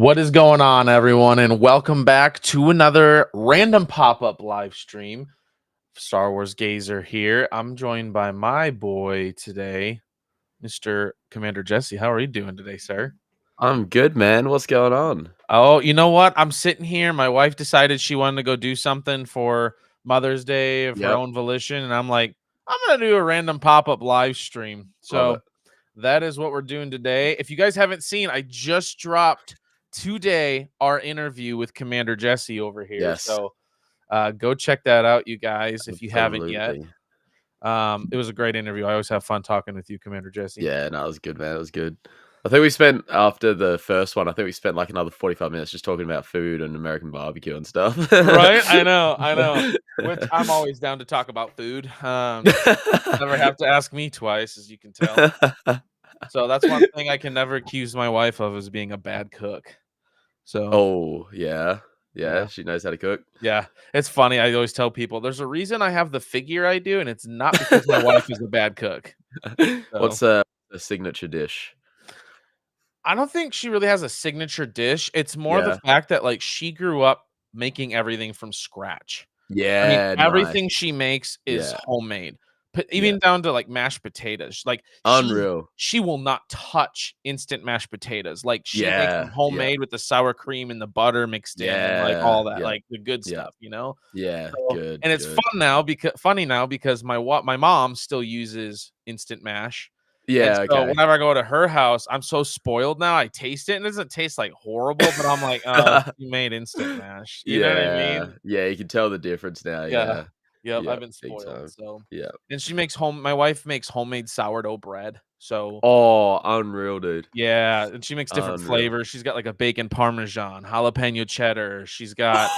What is going on, everyone, and welcome back to another random pop-up live stream. Star Wars Gazer here. I'm joined by my boy today, Mr. Commander Jesse. How are you doing today, sir? I'm good, man. What's going on? Oh, you know what? I'm sitting here. My wife decided she wanted to go do something for Mother's Day of her Yep, own volition, and I'm like, I'm gonna do a random pop-up live stream. love it. So that is what we're doing today. If you guys haven't seen, I just dropped today our interview with Commander Jesse over here. Yes, So go check that out, you guys, if you haven't yet. absolutely. It was a great interview. I always have fun talking with you, Commander Jesse. Yeah, no, it was good, man. It was good. I think we spent after the first one. I think we spent like another 45 minutes just talking about food and American barbecue and stuff. Right? I know. Which I'm always down to talk about food. Never have to ask me twice, as you can tell. So that's one thing I can never accuse my wife of is being a bad cook. So Oh yeah, yeah. yeah. She knows how to cook. Yeah, it's funny. I always tell people there's a reason I have the figure I do, and it's not because my wife is a bad cook. So What's a signature dish? I don't think she really has a signature dish. It's more the Yeah, fact that like she grew up making everything from scratch. I mean, yeah, nice. everything she makes is Yeah, homemade, yeah. even down to like mashed potatoes. Like Unreal. she will not touch instant mashed potatoes. Like she makes them Yeah, yeah, homemade with the sour cream and the butter mixed in and like yeah, all that, yeah, like the good yeah, stuff, you know? yeah. So Good, and it's good. funny now because my mom still uses instant mash, and Yeah, so okay. whenever I go to her house, I'm so spoiled now, I taste it, and it doesn't taste, like, horrible, but I'm like, "Oh, she made instant mash." You know what I Yeah, mean? yeah, you can tell the difference now, Yeah. yeah. Yep, Yeah, I've been big spoiled, time. so Yeah. and she makes home my wife makes homemade sourdough bread, so Oh, unreal, dude. yeah, and she makes different Unreal. flavors. She's got, like, a bacon parmesan, jalapeno cheddar, she's got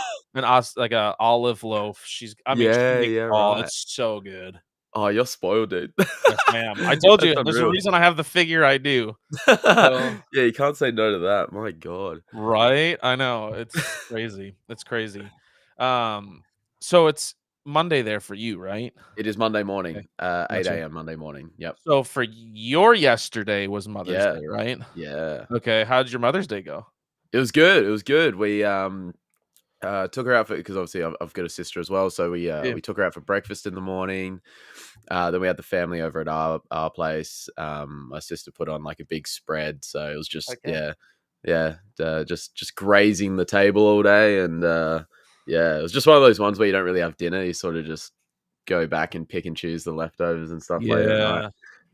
like, a olive loaf, I mean, she Yeah, makes yeah, it all, right. it's so good. Oh, you're spoiled, dude. Yes, ma'am. I told That's you, there's a unreal. reason I have the figure I do. So Yeah, you can't say no to that, my god. right? I know, it's crazy, it's crazy. Um, so it's Monday there for you, right? It is Monday Okay, morning, 8 gotcha. AM Monday morning, yep. So for your yesterday was Mother's Yeah, Day, right? yeah. Okay, how'd your Mother's Day go? It was good, it was good. We took her out for because obviously I've got a sister as well, so Yeah, we took her out for breakfast in the morning. Then we had the family over at our place. My sister put on like a big spread, so it was just okay. just grazing the table all day, and yeah, it was just one of those ones where you don't really have dinner. You sort of just go back and pick and choose the leftovers and stuff late at night.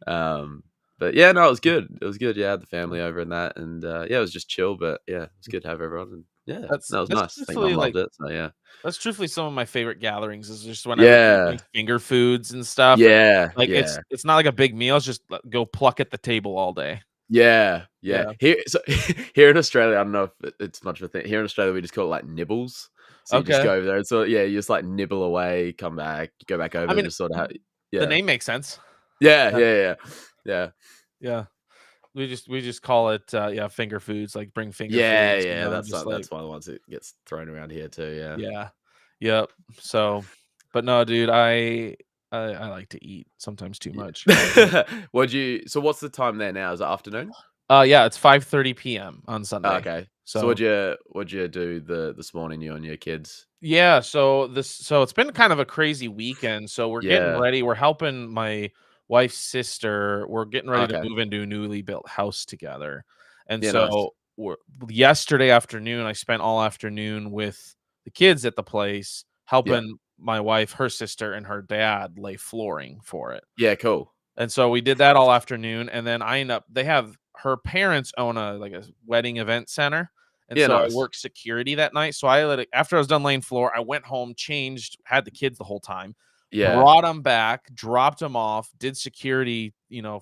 Yeah, Um, but yeah, no, it was good. It was good. Yeah, I had the family over and that, and yeah, it was just chill. But yeah, it was good to have everyone. And yeah, that's that was that's nice. I think truthfully, mum like loved it. So yeah, that's truthfully some of my favorite gatherings is just whenever we yeah, make finger foods and stuff, and, yeah, like, yeah. it's not like a big meal, it's just, go pluck at the table all day. Yeah, yeah. Yeah. Here, so here in Australia, I don't know if it's much of a thing. Here in Australia, we just call it like nibbles. So you just Okay. go over there, and so yeah, you just like nibble away, come back, go back I over, and mean, just sort of have, the yeah, name makes sense. yeah, Yeah, yeah, yeah, yeah, yeah. We just call it, yeah, finger foods, like, bring finger yeah, foods, yeah. just like That's one of the ones that gets thrown around here too. Yeah. yeah. Yep. So but no, dude, I like to eat sometimes too much. Yeah. What'd you? So what's the time there now? Is it afternoon? Yeah, it's 5:30 PM on Oh, Sunday. okay. So So what'd you do this morning? You and your kids? yeah, so it's been kind of a crazy weekend, so we're getting Yeah. ready, we're helping my wife's sister, we're getting ready to Okay. move into a newly built house together, and Yeah. Nice. so we're yesterday afternoon, I spent all afternoon with the kids at the place, Yeah. helping my wife, her sister, and her dad lay flooring for it. Yeah. Cool. And so we did that all afternoon, and then I end up they have her parents own a like a wedding event center, and Yeah. so I Nice. worked security that night. So I let it after I was done laying floor, I went home, changed, had the kids the whole time, Yeah. brought them back, dropped them off, did security,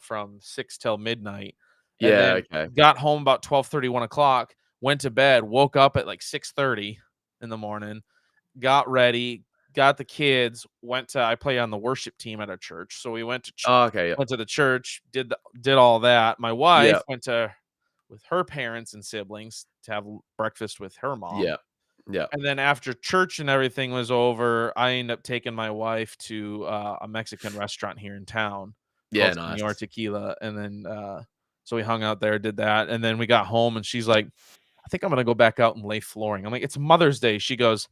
from 6 till midnight, and Yeah. then Okay. got home about 12:30, 1 o'clock, went to bed, woke up at like 6:30 in the morning, got ready, got the kids, I play on the worship team at our church, so we Oh, okay. Yeah. went to the church, did all that. My wife Yeah. went to with her parents and siblings to have breakfast with her mom, Yeah. Yeah. and then after church and everything was over, I ended up taking my wife to, a Mexican restaurant here in town Yeah. called Señor Nice. Tequila, and then, so we hung out there, did that, and then we got home, and she's like, think I'm gonna go back out and lay flooring. I'm like, it's Mother's Day. She goes,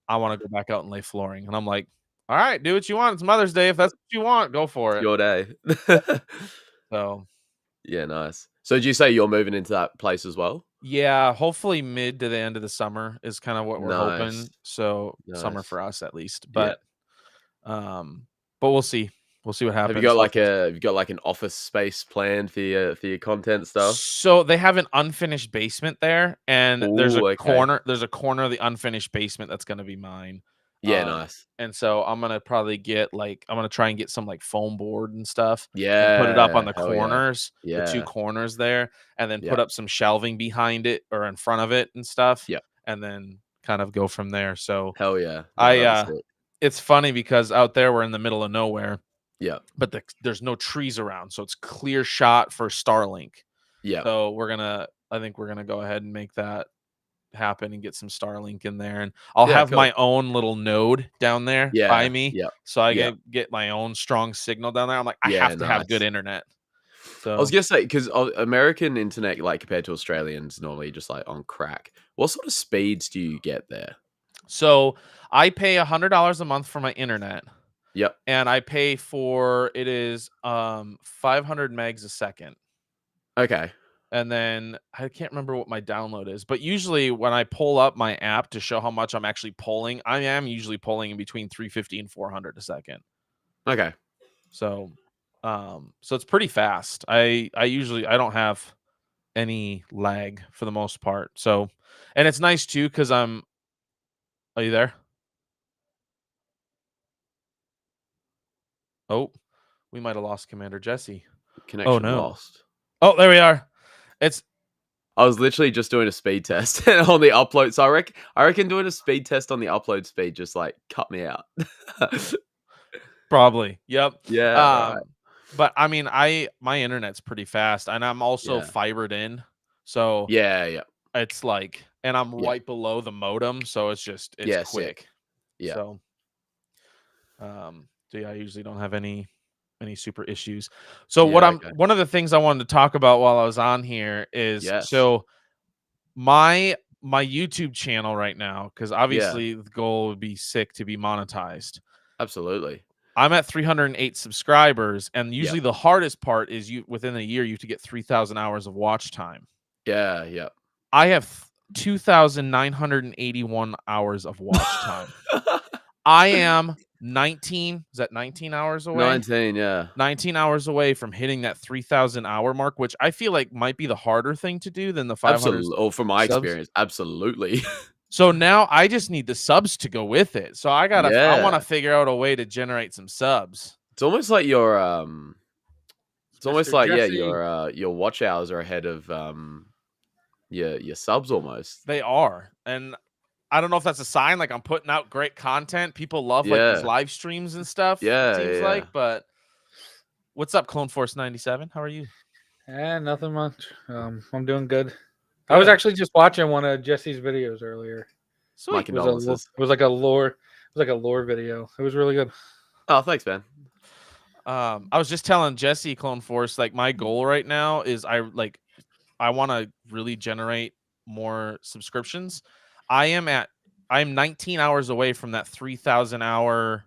I want to go back out and lay flooring. And I'm like, all right, do what you want. It's Mother's Day. If that's what you want, go for It's it. your day. So Yeah, nice. So did you say you're moving into that place as well? yeah, hopefully mid to the end of the summer is kind of what we're Nice. hoping. So summer Nice. for us at least. Yeah. Um, but we'll see. We'll see what Have you happens. got like Hopefully. an office space planned for your content stuff? So they have an unfinished basement there, and Oh, okay. there's a corner of the unfinished basement that's gonna be mine. Yeah, nice. And so I'm gonna probably I'm gonna try and get some like foam board and stuff and put it up on Yeah, the hell yeah. corners, the two Yeah. corners there, and then Yeah. put up some shelving behind it or in front of it and stuff, Yeah. and then kind of go from there. So Hell yeah. No, I that'd be sick. it's funny because out there we're in the middle of nowhere, Yeah. but there's no trees around, so it's clear shot for Starlink. Yeah. So I think we're gonna go ahead and make that happen and get some Starlink in there, and I'll Yeah, have cool. my own little node down there by Yeah. me, Yeah. so I Yeah. get my own strong signal down there. I'm like, I Yeah, have to have good nice. internet. I was So gonna say because American internet, like compared to Australians, normally just like on crack. What sort of speeds do you get there? so I pay $100 a month for my internet, Yep. and I pay for it is 500 megs a second. Okay. And then I can't remember what my download is, but usually when I pull up my app to show how much I'm actually pulling, I am usually pulling in between 350 and 400 a second. Okay. So, so it's pretty fast. I don't have any lag for the most part. So, and it's nice too because Are you there? Oh, we might have lost Commander Jesse. Oh Connection no. lost. Oh, there we are. It's I was literally just doing a speed test on the upload. So I reckon doing a speed test on the upload speed just like cut me out. probably. Yep. Yeah, right. But I mean, my internet's pretty fast, and I'm also Yeah. fibered in, so Yeah, yeah. it's like, and I'm Yeah. right below the modem, so it's Yeah, quick. sick. Yeah. So, so yeah, I usually don't have any super issues. So Yeah, okay. one of the things I wanted to talk about while I was on here is Yes. so my YouTube channel right now, because Yeah, obviously the goal would be sick to be monetized. absolutely. I'm at 308 subscribers, and Yeah. usually the hardest part is within a year you have to get 3,000 hours of watch time. Yeah, yeah. I have 2,981 hours of watch time. I am 19, is that 19 hours away? 19, yeah. 19 hours away from hitting that 3,000 hour mark, which I feel like might be the harder thing to do than the 500 Absolutely. Or from my subs. experience, absolutely. So now I just need the subs to go with it. So I want to Yeah. figure out a way to generate some subs. It's almost like it's almost Mr. like yeah, Jesse. your watch hours are ahead of your subs almost. They are. And I don't know if that's a sign like I'm putting out great content. People love like these Yeah. live streams and stuff, it Yeah, seems yeah, like, yeah. but what's up, Clone Force 97? How are you? Nothing much. I'm doing good. I was actually just watching one of Jesse's videos earlier. My Sweet. It was condolences. like a lore video. It was really good. Oh, thanks, man. I was just telling Jesse, Clone Force, like my goal right now is I want to really generate more subscriptions. I'm 19 hours away from that 3,000 hour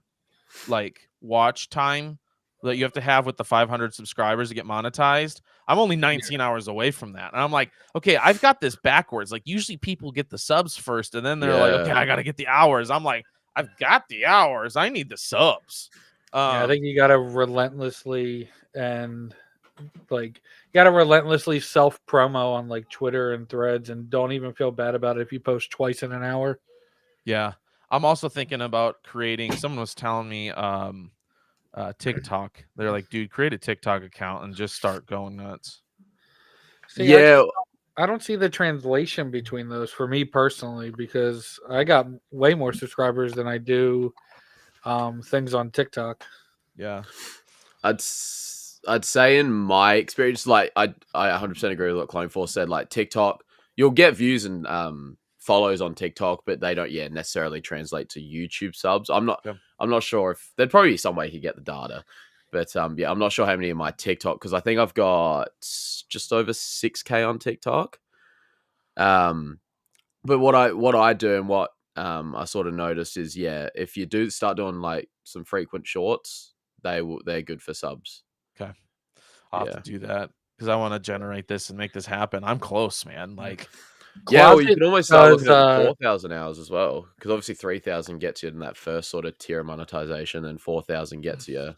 like watch time that you have to have with the 500 subscribers to get monetized. I'm only 19 hours away from that. And I'm like, okay, I've got this backwards. Like usually people get the subs first and then they're like, okay, Yeah. I got to get the hours. I'm like, I've got the hours. I need the subs. Yeah, I think you gotta relentlessly self promo on like Twitter and Threads, and don't even feel bad about it if you post twice in an hour. Yeah. I'm also thinking about creating, someone was telling me TikTok. They're like, dude, create a TikTok account and just start going nuts. See, Yeah. I don't see the translation between those for me personally, because I got way more subscribers than I do things on TikTok. Yeah. I'd say in my experience, like I 100% agree with what Clone Force said. Like TikTok, you'll get views and follows on TikTok, but they don't necessarily translate to YouTube subs. I'm not sure if there'd probably be some way you could get the data, but yeah, I'm not sure how many in my TikTok, because I think I've got just over 6K on TikTok. But what I do and what I sort of noticed is, yeah, if you do start doing like some frequent shorts, they're good for subs. Okay. I'll have Yeah. to do that because I want to generate this and make this happen. I'm close, man. Like, Yeah, well, you Closet can almost start looking at the does 4,000 hours as well, because obviously 3,000 gets you in that first sort of tier of monetization, and 4,000 gets you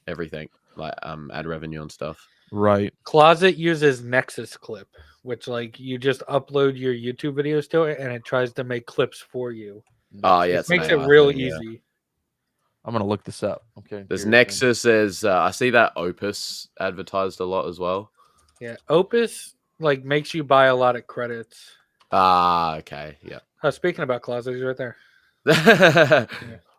everything like ad revenue and stuff. right. Closet uses Nexus Clip, which like you just upload your YouTube videos to it and it tries to make clips for you. Oh, yeah, It it's an makes it AI real thing, yeah. easy. I'm going to look this up. Okay. There's curious, man. Nexus, there's I see that Opus advertised a lot as well. Yeah, Opus like makes you buy a lot of credits. Ah, okay, yeah. Speaking about Closet, he's right there.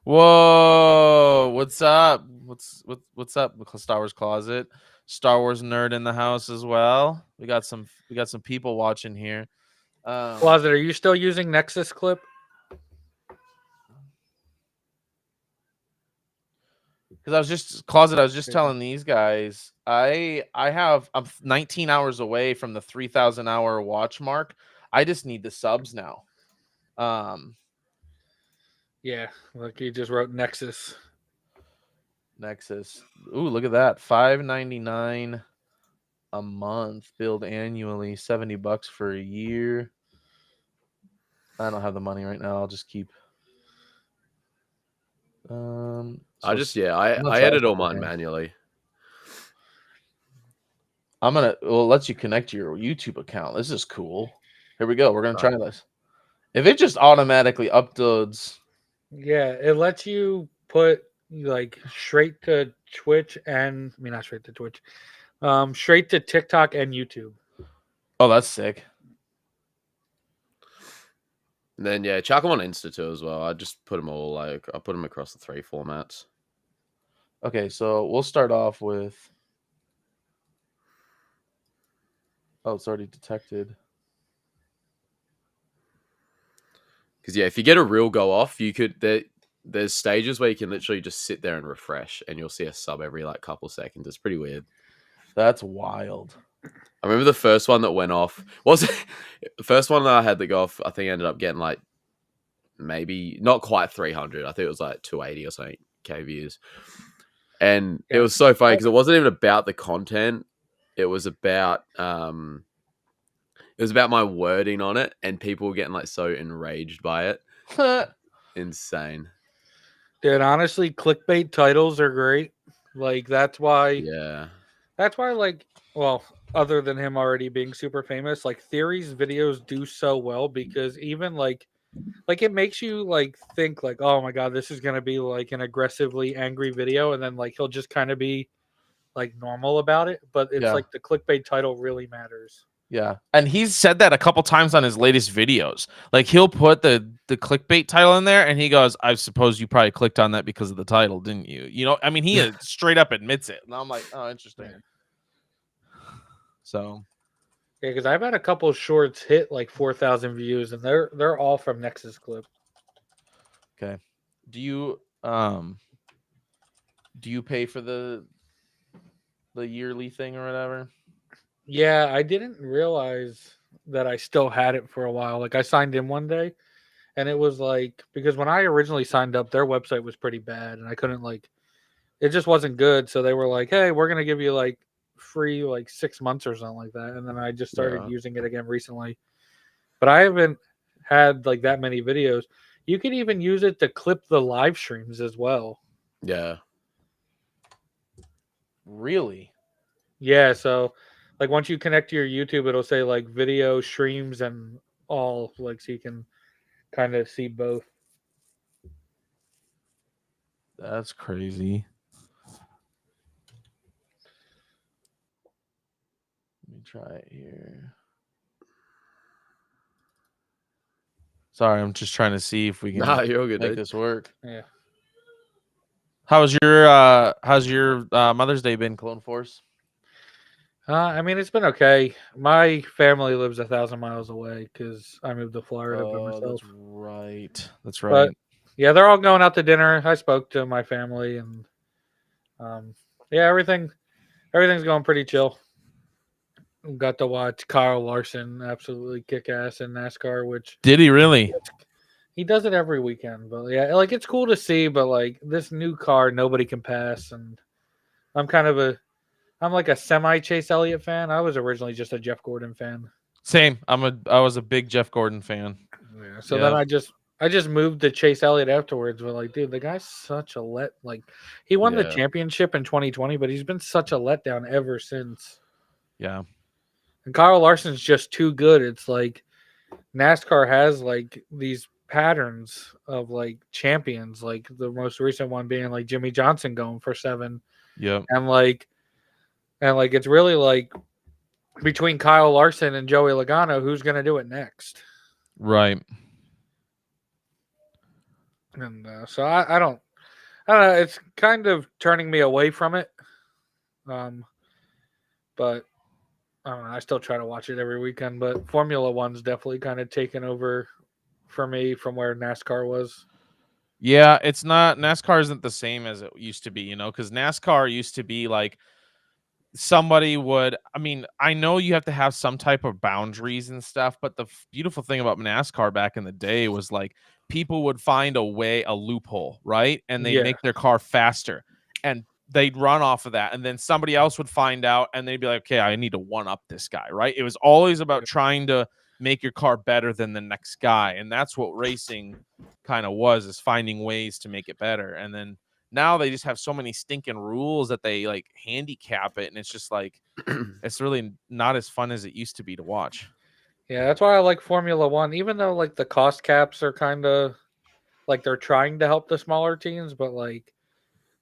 Whoa, what's up? What's up? Star Wars Closet, Star Wars nerd in the house as well. We got some people watching here. Closet, are you still using Nexus Clip? Because I was just telling these guys, I'm 19 hours away from the 3,000 hour watch mark. I just need the subs now. Yeah, like you just wrote Nexus. Nexus. Ooh, look at that. $5.99 a month, billed annually, $70 for a year. I don't have the money right now. I'll just keep. I edit all mine manually. It lets you connect to your YouTube account. This is cool. Here we go. We're gonna try this. If it just automatically uploads. Yeah, it lets you put like straight to Twitch and I mean not straight to Twitch. Straight to TikTok and YouTube. Oh, that's sick. And then yeah, chuck them on Insta too as well. I just put them all I put them across the 3 formats. Okay, so we'll start off with. Oh, it's already detected. Because yeah, if you get a reel go off, you could there's stages where you can literally just sit there and refresh, and you'll see a sub every like couple seconds. It's pretty weird. That's wild. I remember the first one that went off was the first one that I had that go off. I think I ended up getting like maybe not quite 300. I think it was like 280 or something K views. And it was so funny because it wasn't even about the content. It was about my wording on it, and people were getting like so enraged by it. Insane. Dude, honestly, clickbait titles are great. Like that's why Yeah. like well, other than him already being super famous, like Theory's videos do so well because even like it makes you like think like, oh my god, this is gonna be like an aggressively angry video, and then like he'll just kind of be like normal about it. But it's like the clickbait title really matters. Yeah. And he's said that a couple times on his latest videos. Like he'll put the clickbait title in there and he goes, I suppose you probably clicked on that because of the title, didn't you? You know, I mean, he straight up admits it. And I'm like, oh, interesting. Yeah. So yeah, because I've had a couple shorts hit like 4,000 views, and they're all from Nexus Clip. okay. Do you pay for the yearly thing or whatever? Yeah, I didn't realize that I still had it for a while. Like I signed in one day and it was like because when I originally signed up, their website was pretty bad and I couldn't like it just wasn't good. So they were like, hey, we're gonna give you like free like 6 months or something like that. And then I just started using it again recently. But I haven't had like that many videos. You can even use it to clip the live streams as well. Yeah. Really? Yeah, so like once you connect to your YouTube, it'll say like video streams and all, like so you can kind of see both. That's crazy. Let me try it here. Sorry, I'm just trying to see if we can you're good, make dude. Eh? this work. Yeah. How's your Mother's Day been, Clone Force? I mean, it's been okay. My family lives 1,000 miles away because I moved to Florida by myself. That's right. That's right. But yeah, they're all going out to dinner. I spoke to my family, and yeah, everything's going pretty chill. got to watch Kyle Larson absolutely kick ass in NASCAR, which Did he really? he does it every weekend. But yeah, like it's cool to see. But like this new car, nobody can pass, and I'm like a semi Chase Elliott fan. I was originally just a Jeff Gordon fan. Same. I was a big Jeff Gordon fan. Yeah. So then I just moved to Chase Elliott afterwards. But like, dude, the guy's such a he won the Yeah. championship in 2020, but he's been such a letdown ever since. Yeah. And Kyle Larson's just too good. It's like NASCAR has like these patterns of like champions, like the most recent one being like Jimmy Johnson going for 7. Yep. And like it's really like between Kyle Larson and Joey Logano, who's going to do it next? Right. And so I don't know. It's kind of turning me away from it. But I don't know. I still try to watch it every weekend. But Formula One's definitely kind of taken over for me from where NASCAR was. Yeah, it's not. NASCAR isn't the same as it used to be, you know, because NASCAR used to be like somebody would. I mean, I know you have to have some type of boundaries and stuff, but the beautiful thing about NASCAR back in the day was like people would find a loophole, right? And they'd Yeah. make their car faster and they'd run off of that. And then somebody else would find out and they'd be like, okay, I need to one up this guy, right? It was always about trying to make your car better than the next guy. And that's what racing kind of was, is finding ways to make it better. And then now they just have so many stinking rules that they like handicap it. And it's just like, it's really not as fun as it used to be to watch. Yeah, that's why I like Formula One, even though like the cost caps are kind of like they're trying to help the smaller teams, but like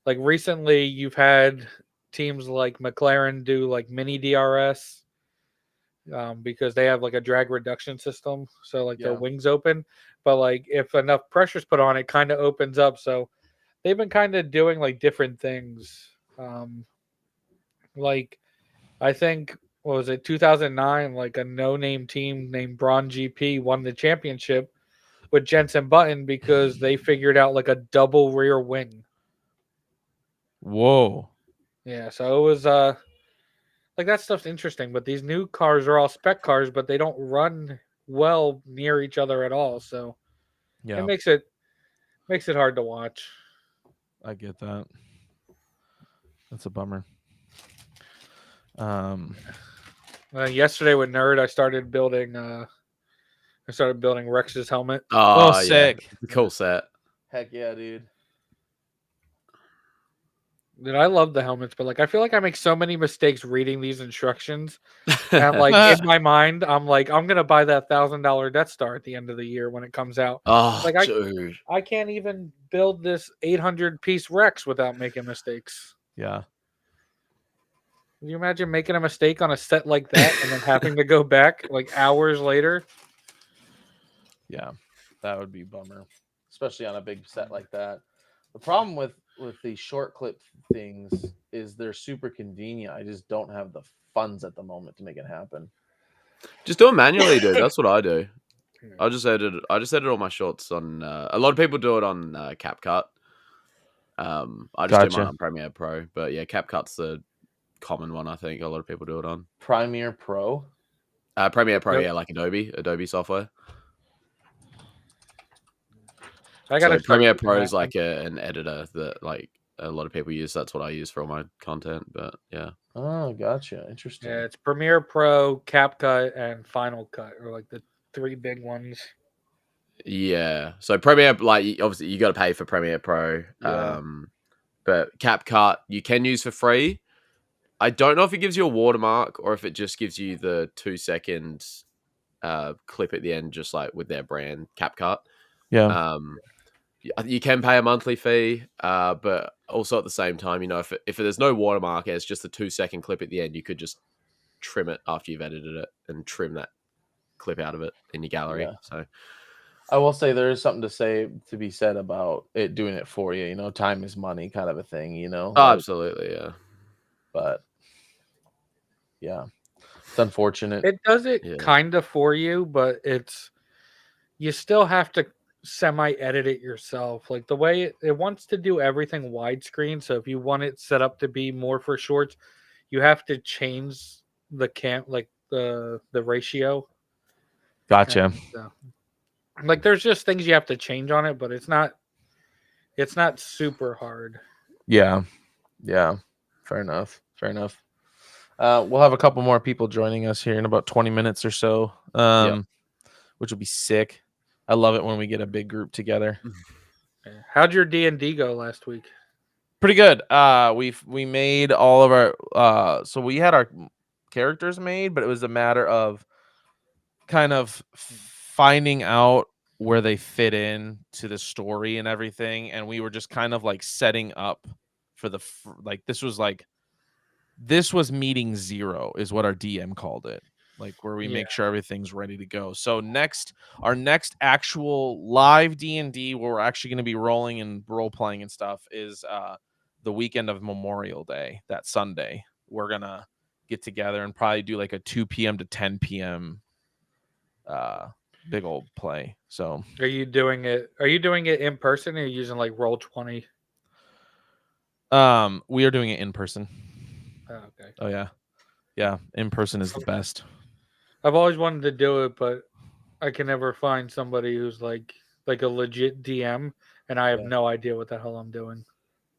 recently you've had teams like McLaren do like mini DRS because they have like a drag reduction system, so like their wings open. But like if enough pressure's put on, it kind of opens up. So they've been kind of doing like different things. Like I think what was it 2009? Like a no-name team named Braun GP won the championship with Jensen Button because they figured out like a double rear wing. Whoa. Yeah, so it was like that stuff's interesting, but these new cars are all spec cars, but they don't run well near each other at all. So Yeah, it makes it hard to watch. I get that. That's a bummer. Yesterday with Nerd, I started building Rex's helmet. Oh, Yeah. sick. Cool set. Heck yeah, dude. Dude, I love the helmets, but like I feel like I make so many mistakes reading these instructions. And like in my mind, I'm like, I'm gonna buy that $1,000 Death Star at the end of the year when it comes out. Oh, Like dude. I can't even build this 800-piece Rex without making mistakes. Yeah. Can you imagine making a mistake on a set like that and then having to go back like hours later? Yeah, that would be a bummer, especially on a big set like that. The problem with these short clip things is they're super convenient. I just don't have the funds at the moment to make it happen. Just do it manually, dude. That's what I do. I just edit all my shorts on. A lot of people do it on CapCut. I just do mine on Premiere Pro, but yeah, CapCut's the common one. I think a lot of people do it on Premiere Pro. Premiere Pro, yeah, like Adobe software. Premiere Pro is like an editor that like a lot of people use. That's what I use for all my content. But yeah. Oh, gotcha. Interesting. Yeah, it's Premiere Pro, CapCut, and Final Cut are like the 3 big ones. Yeah. So Premiere, like obviously you got to pay for Premiere Pro. Yeah. But CapCut you can use for free. I don't know if it gives you a watermark or if it just gives you the 2-second clip at the end, just like with their brand CapCut. Yeah. You can pay a monthly fee, but also at the same time, you know, if there's no watermark and it's just a 2-second clip at the end, you could just trim it after you've edited it and trim that clip out of it in your gallery. Yeah. So I will say there is something to be said about it doing it for you. You know, time is money kind of a thing, you know? Oh, absolutely, yeah. But yeah, it's unfortunate. It does it kind of for you, but you still have to semi-edit it yourself. Like the way it wants to do everything widescreen, so if you want it set up to be more for shorts, you have to change the the ratio. Gotcha. So, like, there's just things you have to change on it, but it's not super hard. Yeah. Fair enough. We'll have a couple more people joining us here in about 20 minutes or so, which will be sick. I love it when we get a big group together. How'd your D&D go last week? Pretty good. We made all of our so we had our characters made, but it was a matter of kind of finding out where they fit in to the story and everything, and we were just kind of like setting up for this was meeting 0 is what our DM called it, like where we make sure everything's ready to go. So our next actual live D&D where we're actually going to be rolling and role playing and stuff is the weekend of Memorial Day, that Sunday. We're gonna get together and probably do like a 2 p.m. to 10 p.m. Big old play. So Are you doing it in person, or are you using like Roll20? we are doing it in person. Oh, okay. Oh yeah, in person is the best. I've always wanted to do it, but I can never find somebody who's like a legit DM, and I have no idea what the hell I'm doing.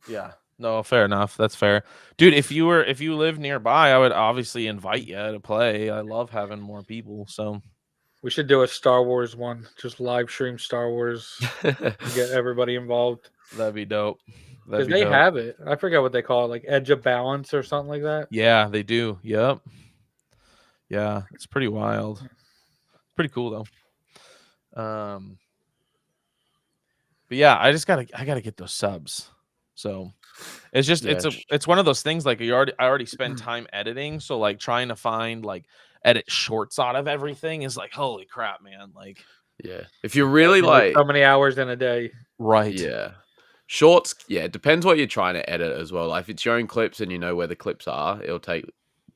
Yeah. No, fair enough. That's fair. Dude, if you live nearby, I would obviously invite you to play. I love having more people. So we should do a Star Wars one, just live stream Star Wars, get everybody involved. That'd be dope. Because they have it. I forget what they call it, like Edge of Balance or something like that. Yeah, they do. Yep. Yeah, it's pretty wild. It's pretty cool though. But yeah, I gotta get those subs. So it's just it's one of those things like I already spend time editing, so like trying to find like edit shorts out of everything is like holy crap, man. Like if you're really like so many hours in a day, right? Shorts, it depends what you're trying to edit as well. Like if it's your own clips and you know where the clips are, it'll take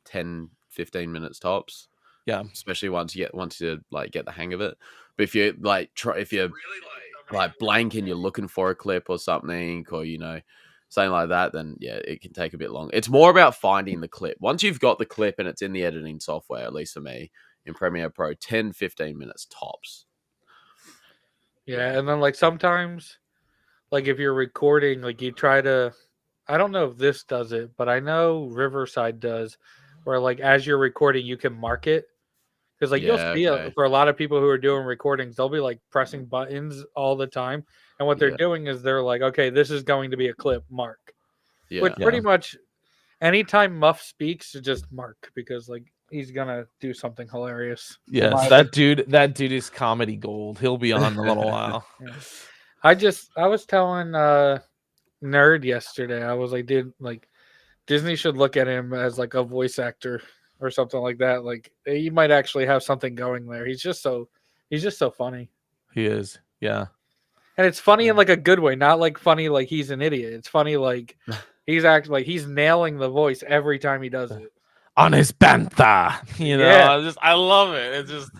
10-15 minutes tops. Yeah, especially once you like get the hang of it. But if you like if you're like blank and you're looking for a clip or something, or something like that, then it can take a bit long. It's more about finding the clip. Once you've got the clip and it's in the editing software, at least for me in Premiere Pro, 10-15 minutes tops. Yeah, and then like sometimes, like if you're recording, like you try to, I don't know if this does it, but I know Riverside does, where like as you're recording, you can mark it. Because like you'll see for a lot of people who are doing recordings, they'll be like pressing buttons all the time, and what they're doing is they're like, okay, this is going to be a clip, mark. Which pretty much anytime Muff speaks, just mark, because like he's gonna do something hilarious. Yes, that dude is comedy gold. He'll be on in a little while. I was telling Nerd yesterday, I was like, dude, like Disney should look at him as like a voice actor or something like that. Like he might actually have something going there. He's just so funny. He is, yeah. And it's funny in like a good way, not like funny like he's an idiot. It's funny like he's actually like he's nailing the voice every time he does it. On his bantha, I love it. It's just,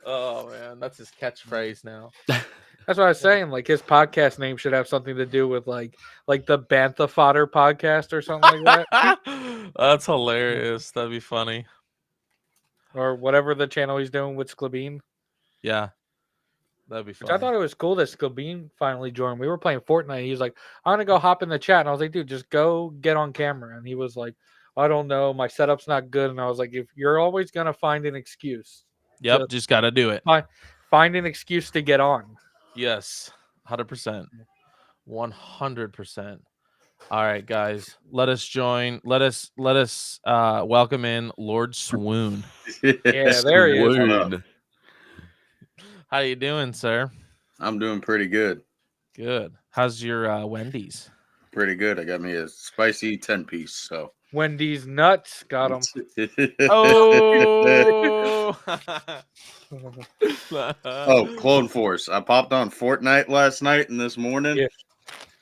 oh man, that's his catchphrase now. That's what I was saying. Like his podcast name should have something to do with like the Bantha Fodder podcast or something like that. That's hilarious. That'd be funny. Or whatever the channel he's doing with Sklabine. Yeah. That'd be fun. I thought it was cool that Sklabine finally joined. We were playing Fortnite. He's like, I'm gonna go hop in the chat. And I was like, dude, just go get on camera. And he was like, I don't know, my setup's not good. And I was like, if you're always gonna find an excuse. Yep, just gotta do it. Find an excuse to get on. Yes, 100%. 100%. All right, guys, let us join. Let us welcome in Lord Swoon. Yeah, there he is. How you doing, sir? I'm doing pretty good. Good. How's your Wendy's? Pretty good. I got me a spicy 10-piece. So Wendy's nuts got him. Oh. Oh, Clone Force. I popped on Fortnite last night and this morning. Yeah.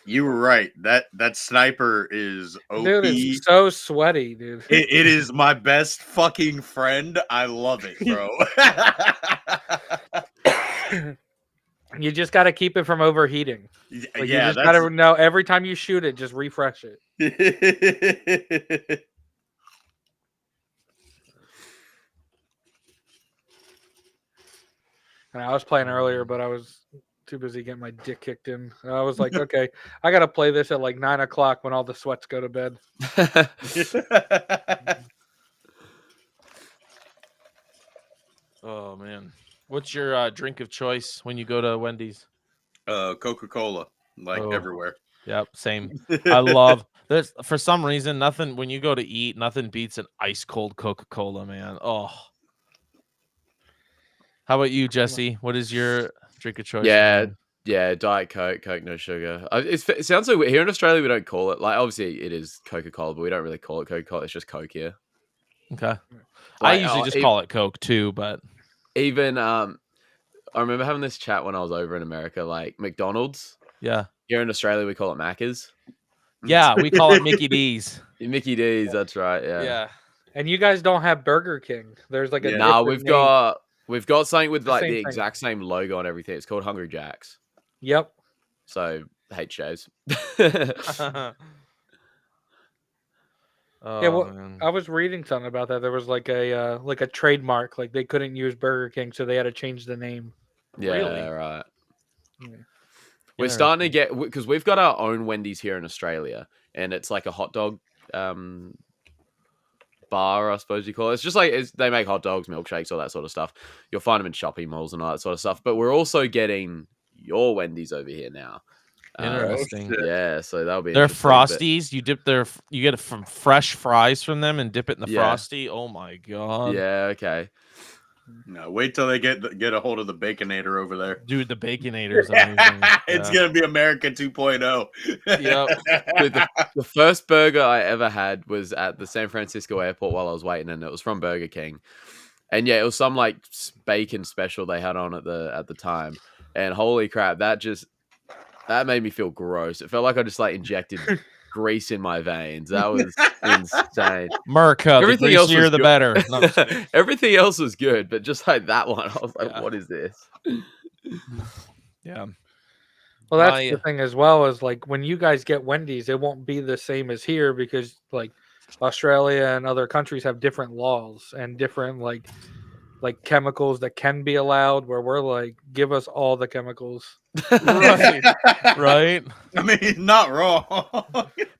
You were right. That sniper is OP. Dude, it's so sweaty, dude. It is my best fucking friend. I love it, bro. You just got to keep it from overheating. Like, yeah, you just got to know every time you shoot it, just refresh it. And I was playing earlier, but I was too busy getting my dick kicked in. And I was like, okay, I got to play this at like 9 o'clock when all the sweats go to bed. Oh man, what's your drink of choice when you go to Wendy's? Coca-Cola, like Oh. everywhere. Yep, same. I love there's for some reason nothing when you go to eat, nothing beats an ice cold Coca-Cola, man. Oh. How about you, Jesse? What is your drink of choice? Yeah, Diet Coke, Coke no sugar. It sounds so weird. Here in Australia, we don't call it, like, obviously it is Coca-Cola, but we don't really call it Coca-Cola. It's just Coke here. Okay. I Like, usually just call it Coke too, but even I remember having this chat when I was over in America, like McDonald's. yeah. Here in Australia, we call it Macca's. Yeah, we call it Mickey D's. Mickey D's, that's right. Yeah. Yeah. And you guys don't have Burger King. There's like a Nah, different name. we've got something with The like same the thing. exact same logo and everything. It's called Hungry Jack's. Yep. So hate shows. Oh, Yeah, well, man. I was reading something about that. There was like a trademark, like they couldn't use Burger King, so they had to change the name. Yeah, Really? right. Yeah. We're starting to get, because we've got our own Wendy's here in Australia, and it's like a hot dog bar, I suppose you call it. It's just like they make hot dogs, milkshakes, all that sort of stuff. You'll find them in shopping malls and all that sort of stuff. But we're also getting your Wendy's over here now. Interesting. Yeah, so that'll be They're interesting, but- Frosties. You get from fresh fries from them and dip it in the Yeah. Frosty. Oh my god. Yeah, okay. No, wait till they get a hold of the Baconator over there. Dude, the Baconator's amazing. It's Yeah. gonna be America 2.0. Yep. Dude, the first burger I ever had was at the San Francisco airport while I was waiting, and it was from Burger King. And yeah, it was some like bacon special they had on at the time. And holy crap, that made me feel gross. It felt like I just like injected grease in my veins. That was insane. Merca, Everything the else greasier was the good. better. No, I'm just kidding. Everything else was good, but just like that one, I was like, Yeah. what is this? Yeah. Well, that's My- the thing as well, is like when you guys get Wendy's, it won't be the same as here because like Australia and other countries have different laws and different like chemicals that can be allowed, where we're like, give us all the chemicals. Right. Right. I mean, not wrong.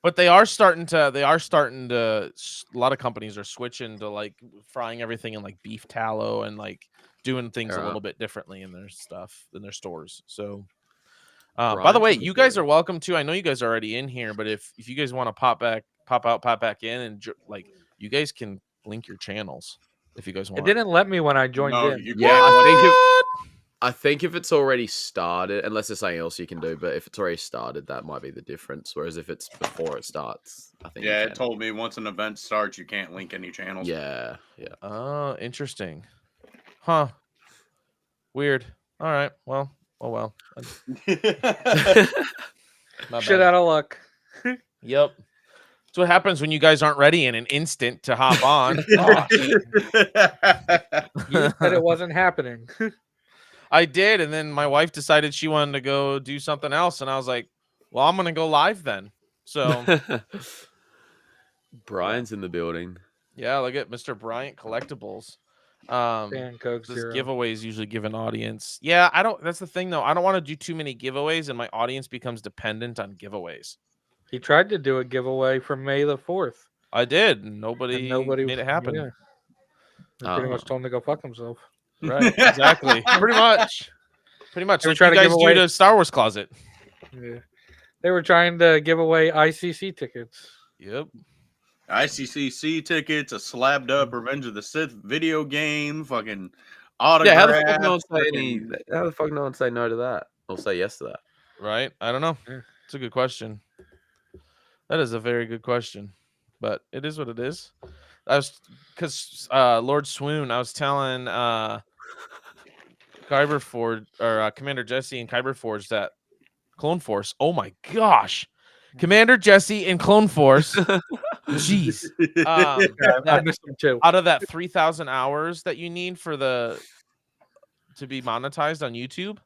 But they are starting to a lot of companies are switching to like frying everything in like beef tallow and like doing things a Yeah. little bit differently in their stuff in their stores. So by the Brian's way, in the you guys are building. welcome to. I know you guys are already in here, but if you guys want to pop back in and like you guys can link your channels if you guys It want. didn't let me when I joined No, in. you Yeah, can't. I think if it's already started, unless there's something else you can do, but if it's already started, that might be the difference. Whereas if it's before it starts, I think. Yeah, you it can. told me once an event starts, you can't link any channels. Yeah, yeah. Oh, interesting. Huh. Weird. All right. Well. Oh well. My Shit bad. out of luck. Yep. That's what happens when you guys aren't ready in an instant to hop on. Gosh. You said it wasn't happening. I did, and then my wife decided she wanted to go do something else, and I was like, "Well, I'm gonna go live then." So Brian's in the building. yeah, look at Mr. Bryant Collectibles. Dan Coke This Zero. giveaways usually give an audience. Yeah, I don't. That's the thing, though. I don't want to do too many giveaways, and my audience becomes dependent on giveaways. He tried to do a giveaway for May the 4th. I did. And nobody made it happen. Yeah. They pretty much Oh. told him to go fuck himself. Right. Exactly. Pretty much. Pretty much. They were Like trying you to guys give do away- to Star Wars Closet. Yeah. They were trying to give away ICC tickets. Yep. ICCC tickets, a slabbed up Revenge of the Sith video game, fucking Yeah, autograph. how the fuck no one say fucking- How the fuck no one say no to that or say yes to that? Right. I don't know. Yeah. It's a good question. That is a very good question, but it is what it is. I was because Lord Swoon. I was telling Kyber Forge or Commander Jesse and Kyber Forge that Clone Force. Oh my gosh, Commander Jesse and Clone Force. Jeez. Yeah, I That- missed them too. out of that 3,000 hours that you need for to be monetized on YouTube,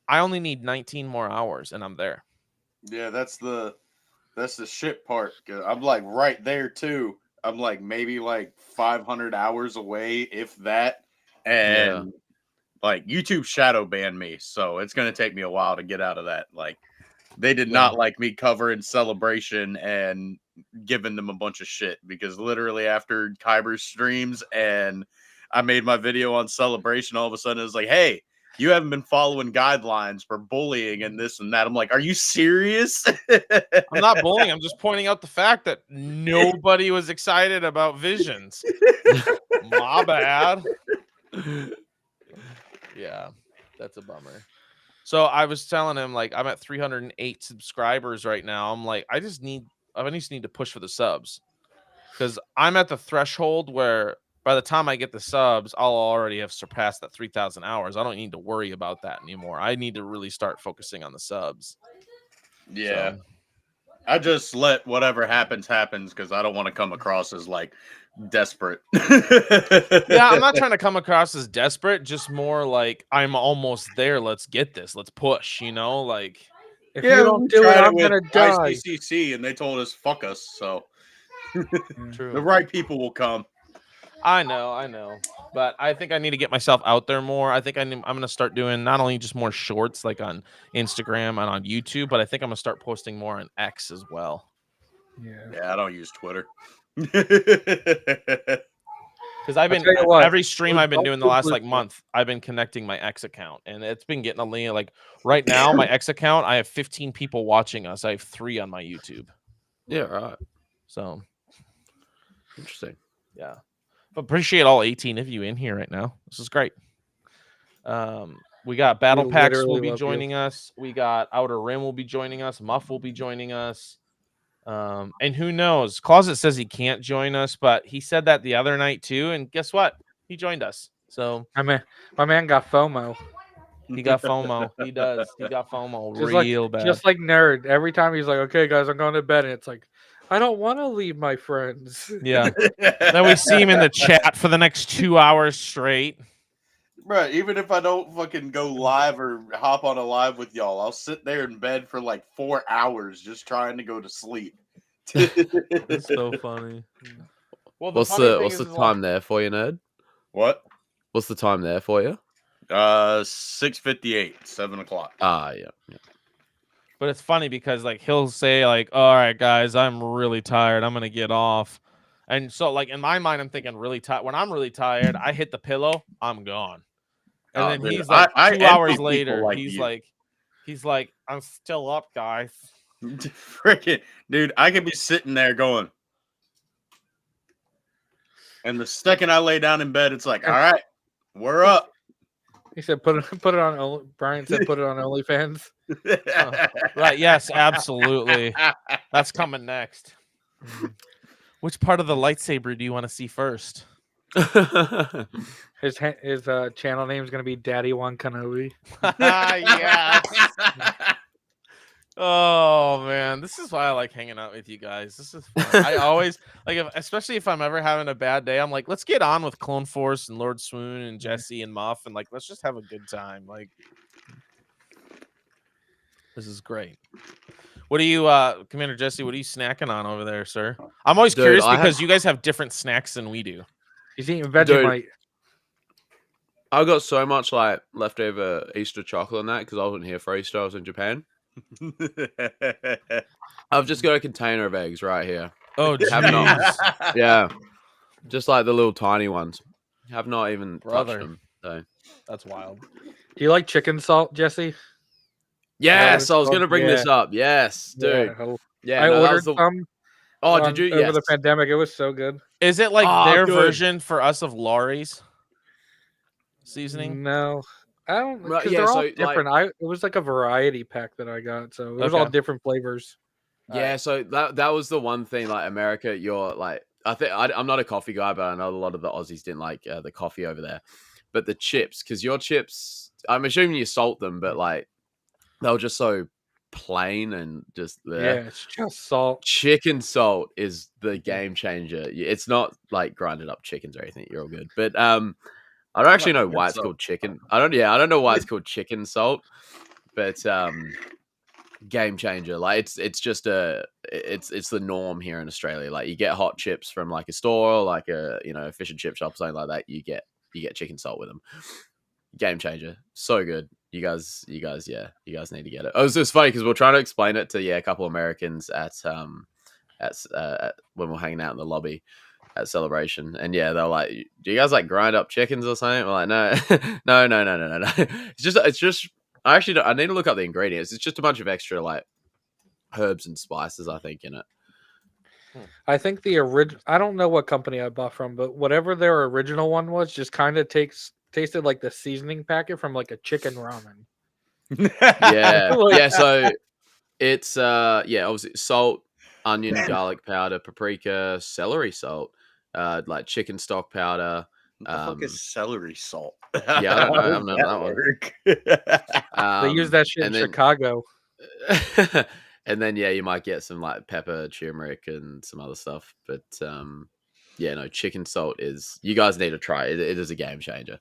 I only need 19 more hours and I'm there. Yeah, that's the shit part. 'Cause I'm like right there too. I'm like maybe like 500 hours away, if that. And like YouTube shadow banned me, so it's gonna take me a while to get out of that. Like they did not like me covering Celebration and giving them a bunch of shit because literally after Kyber's streams and I made my video on Celebration, all of a sudden it was like, hey, you haven't been following guidelines for bullying and this and that. I'm like, are you serious? I'm not bullying. I'm just pointing out the fact that nobody was excited about Visions. My bad. Yeah, that's a bummer. So I was telling him, like, I'm at 308 subscribers right now. I'm like, I just need to push for the subs because I'm at the threshold where by the time I get the subs, I'll already have surpassed that 3,000 hours. I don't need to worry about that anymore. I need to really start focusing on the subs. Yeah. So, I just let whatever happens because I don't want to come across as like desperate. yeah, I'm not trying to come across as desperate, just more like I'm almost there. Let's get this. Let's push, like If you don't do it, I'm gonna die. ICCC and they told us fuck us, so true. the right people will come. I know. But I think I need to get myself out there more. I think I'm going to start doing not only just more shorts like on Instagram and on YouTube, but I think I'm going to start posting more on X as well. Yeah, I don't use Twitter. Because I've been every stream I've been doing the last like month, I've been connecting my X account, and it's been getting a like right now my X account. I have 15 people watching us. I have 3 on my YouTube. Yeah, right. So interesting. Yeah, but appreciate all 18 of you in here right now. This is great. We got Battle Packs will be joining us. We got Outer Rim will be joining us. Muff will be joining us. And who knows? Closet says he can't join us, but he said that the other night too. And guess what? He joined us. So my man got FOMO. He got FOMO. He does. He got FOMO just real bad. Just like Nerd. Every time he's like, "Okay, guys, I'm going to bed," and it's like, I don't want to leave my friends. Yeah. Then we see him in the chat for the next 2 hours straight. Bro, even if I don't fucking go live or hop on a live with y'all, I'll sit there in bed for like 4 hours just trying to go to sleep. It's so funny. Well, what's the time there for you, Nerd? What? What's the time there for you? 6:58, 7 o'clock. Yeah. But it's funny because like he'll say like, "All right, guys, I'm really tired. I'm gonna get off." And so like in my mind, I'm thinking really tired. When I'm really tired, I hit the pillow, I'm gone. And then dude, he's like, I 2 hours later, like he's like, I'm still up, guys. Freaking dude, I could be sitting there going, and the second I lay down in bed, it's like, all right, we're up. He said, "Put it on." Brian said, "Put it on OnlyFans." Right? Yes, absolutely. That's coming next. Which part of the lightsaber do you want to see first? His channel name is going to be Daddy Wan Kenobi. Yes. Oh man, this is why I like hanging out with you guys. This is fun. I always like, especially if I'm ever having a bad day, I'm like, let's get on with Clone Force and Lord Swoon and Jesse and Muff, and like, let's just have a good time. Like, this is great. What are you, Commander Jesse? What are you snacking on over there, sir? I'm always curious because you guys have different snacks than we do. He's eating Vegemite. I got so much like leftover Easter chocolate and that because I wasn't here for Easter. I was in Japan. I've just got a container of eggs right here. Oh, jeez. Yeah, just like the little tiny ones. Have not even touched them. So. That's wild. Do you like chicken salt, Jesse? Yes, I was going to bring this up. Yes, dude. Yeah, I ordered some. Oh, did you? Over the pandemic, it was so good. Is it like their version for us of Laurie's seasoning? No, I don't. Because they're all different. It was like a variety pack that I got, so it was all different flavors. Yeah, so that was the one thing. Like America, you're like, I think I'm not a coffee guy, but I know a lot of the Aussies didn't like the coffee over there. But the chips, because your chips, I'm assuming you salt them, but like they were just so plain and just there. Yeah, it's just salt. Chicken salt is the game changer. It's not like grinded up chickens or anything. You're all good, but I don't actually know why it's called chicken. I don't know why it's called chicken salt, but game changer. Like it's just it's the norm here in Australia. Like you get hot chips from like a store or like a fish and chip shop, something like that. You get chicken salt with them. game changer. So good. You guys, yeah, you guys need to get it. Oh, it's funny because we're trying to explain it to a couple Americans at when we're hanging out in the lobby at Celebration, and yeah, they're like, "Do you guys like grind up chickens or something?" We're like, "No, no. It's just. I actually don't, I need to look up the ingredients. It's just a bunch of extra like herbs and spices, I think, in it. I think the original. I don't know what company I bought from, but whatever their original one was, just kind of tasted like the seasoning packet from like a chicken ramen. Yeah, Like- yeah. So it's obviously salt, onion, garlic powder, paprika, celery salt, like chicken stock powder. What the fuck is celery salt? Yeah, I don't know. I How haven't does done that one. work? They use that shit in and then- Chicago. and then you might get some like pepper, turmeric, and some other stuff. But chicken salt is. You guys need to try it. It is a game changer.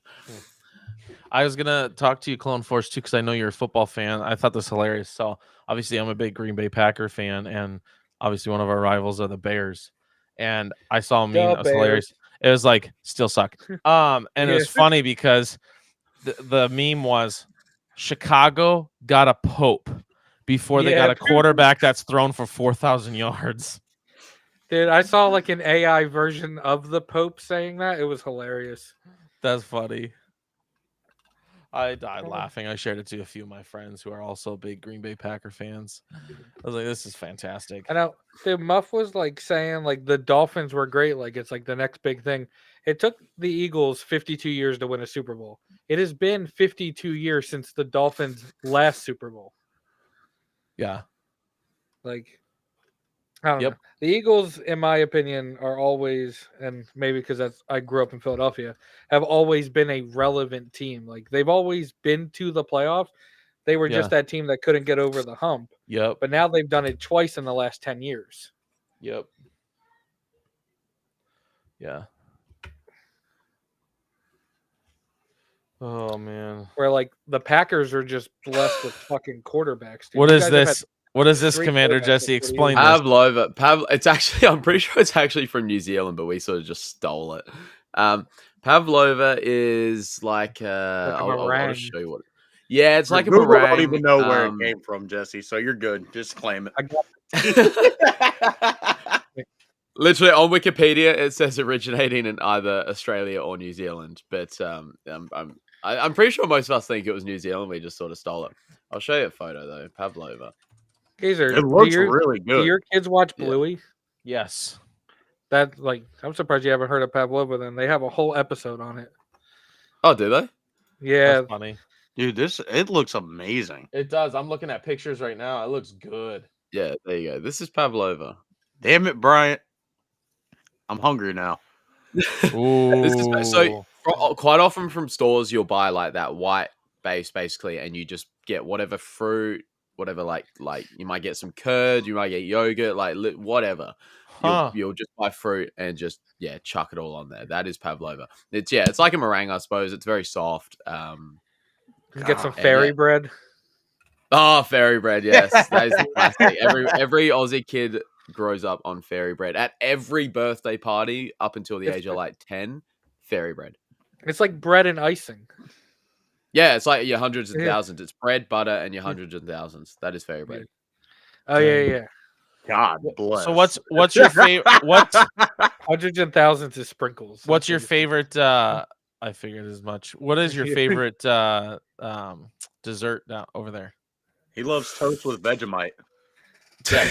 I was gonna talk to you, Clone Force, too, because I know you're a football fan. I thought this was hilarious. So obviously, I'm a big Green Bay Packer fan, and obviously, one of our rivals are the Bears. And I saw a meme that was hilarious. It was like, still suck. And it was funny because the meme was Chicago got a pope before they got a quarterback that's thrown for 4,000 yards. Dude, I saw like an AI version of the Pope saying that. It was hilarious. That's funny. I died laughing. I shared it to a few of my friends who are also big Green Bay Packer fans. I was like, this is fantastic. I know the Muff was like saying like the Dolphins were great, like it's like the next big thing. It took the Eagles 52 years to win a Super Bowl. It has been 52 years since the Dolphins' last Super Bowl. Yeah. Like, I don't know. The Eagles, in my opinion, are always, and maybe because I grew up in Philadelphia, have always been a relevant team. Like they've always been to the playoffs. They were just that team that couldn't get over the hump. Yep. But now they've done it twice in the last 10 years. Yep. Yeah. Oh man. Where like the Packers are just blessed with fucking quarterbacks. Dude. What You is guys have this? What is this, 3 Commander quarterbacks Jesse? in 40 Explain years. this. Pavlova. It's actually. I'm pretty sure it's actually from New Zealand, but we sort of just stole it. Pavlova is like. I'll just show you what. Yeah, it's like a Google meringue. don't even know where it came from, Jesse. So you're good. Just claim I got it. Literally on Wikipedia, it says originating in either Australia or New Zealand, but I'm pretty sure most of us think it was New Zealand. We just sort of stole it. I'll show you a photo though, Pavlova. Gazer, It looks really do good. your kids watch Bluey? Yes. That like I'm surprised you haven't heard of Pavlova. Then they have a whole episode on it. Oh, do they? Yeah, That's funny. Dude, it looks amazing. It does. I'm looking at pictures right now. It looks good. Yeah, there you go. This is Pavlova. Damn it, Bryant. I'm hungry now. Ooh. This is so quite often from stores you'll buy like that white base basically, and you just get whatever fruit, whatever like you might get some curd, you might get yogurt, like whatever. You'll just buy fruit and just chuck it all on there. That is Pavlova. It's like a meringue, I suppose. It's very soft. get some fairy bread. Oh, fairy bread, yes. That is the classic. Every Aussie kid grows up on fairy bread. At every birthday party up until the age of like 10, fairy bread. It's like bread and icing. Yeah, it's like your hundreds and thousands. It's bread, butter, and your hundreds and thousands. That is fairy bread. Oh yeah. God bless. So what's your favorite? What hundreds and thousands is sprinkles? What's your favorite? I figured as much. What is your favorite dessert over there? He loves toast with Vegemite. Yeah.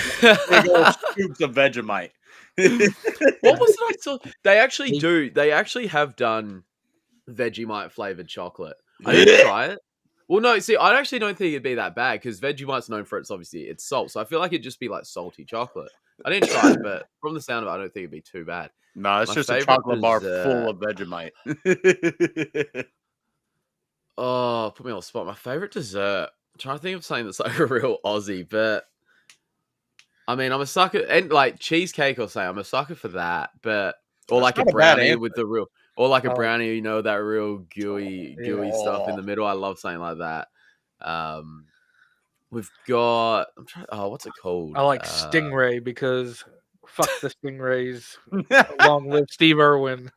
Big old scoops of Vegemite. What was it I saw? They actually do. They actually have done Vegemite flavored chocolate. I didn't try it. Well, no, see, I actually don't think it'd be that bad because Vegemite's known for its salt. So I feel like it'd just be like salty chocolate. I didn't try it, but from the sound of it, I don't think it'd be too bad. No, it's just a chocolate bar full of Vegemite. Oh, put me on the spot. My favorite dessert. I'm trying to think of something that's like a real Aussie, but I mean, I'm a sucker, and like cheesecake or something. I'm a sucker for that, or like a brownie with the real. Or like a brownie, that real gooey stuff in the middle. I love something like that. We've got. I'm trying. Oh, what's it called? I like Stingray because fuck the Stingrays. Long live Steve Irwin.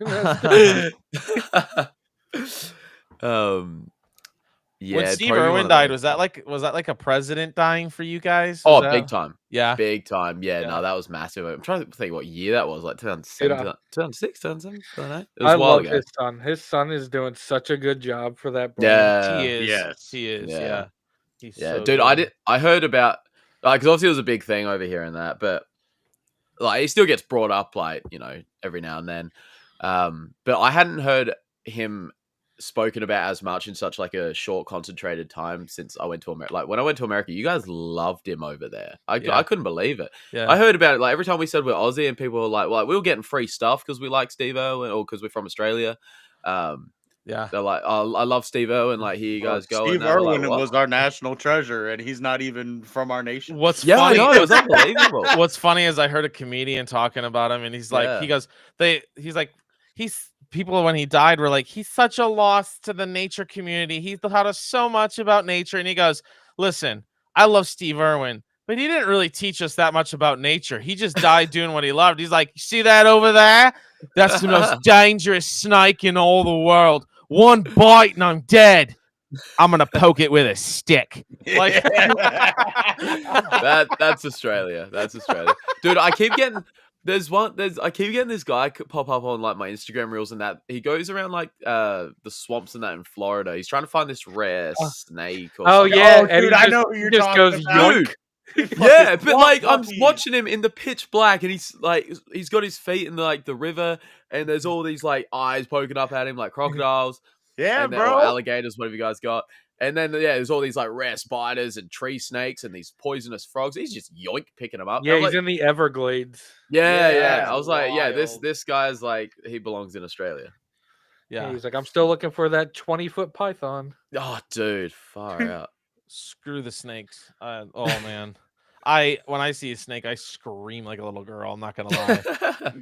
Yeah, when it'd Steve probably be one Irwin of died, those. was that like a president dying for you guys? Was Oh, that big time. yeah? Big time. Yeah, Yeah. no, that was massive. I'm trying to think what year that was, like Dude, 2007, 2006, 2007, 2008. It was I a while love ago. his son. His son is doing such a good job for that brand. He Yeah. is. Yes. He is. Yeah. Yeah. He's Yeah, so dude, good. I heard about, like, because obviously it was a big thing over here and that, but like, he still gets brought up, like, you know, every now and then. But I hadn't heard him spoken about as much in such like a short, concentrated time since I went to America. Like, when I went to America, you guys loved him over there. Yeah. I couldn't believe it. Yeah. I heard about it, like, every time we said we're Aussie and people were like, well, we were getting free stuff because we like Steve-O or because we're from Australia. Yeah. They're like, oh, I love Steve-O, and like, here you guys go. Steve And they were like, Irwin what? was our national treasure, and he's not even from our nation. What's Yeah, funny? I know, it was unbelievable. What's funny is I heard a comedian talking about him, and he's like, Yeah. he goes, he's like, people when he died were like, he's such a loss to the nature community. He taught us so much about nature, and he goes, listen, I love Steve Irwin, but he didn't really teach us that much about nature. He just died doing what he loved. He's like, you see that over there? That's the most dangerous snake in all the world. One bite and I'm dead. I'm gonna poke it with a stick. Like That's Australia. That's Australia, dude. I keep getting I keep getting this guy pop up on like my Instagram reels and that he goes around like the swamps and that in Florida. He's trying to find this rare snake. Or Oh something. yeah, Oh, and dude, he I just, know who you're he just talking goes about. yoink. Dude. He Yeah, fucking but like I'm puppies. watching him in the pitch black, and he's like he's got his feet in like the river, and there's all these like eyes poking up at him like crocodiles. Yeah, and or bro. alligators, whatever you guys got. And then yeah, there's all these like rare spiders and tree snakes and these poisonous frogs. He's just yoink picking them up. Yeah, I'm he's like, in the Everglades. yeah. Yeah, I was like, yeah, wild. this guy's like he belongs in Australia. yeah. He's like, I'm still looking for that 20-foot python. Oh, dude, far out. Screw the snakes. Oh man. When I see a snake, I scream like a little girl. I'm not gonna lie.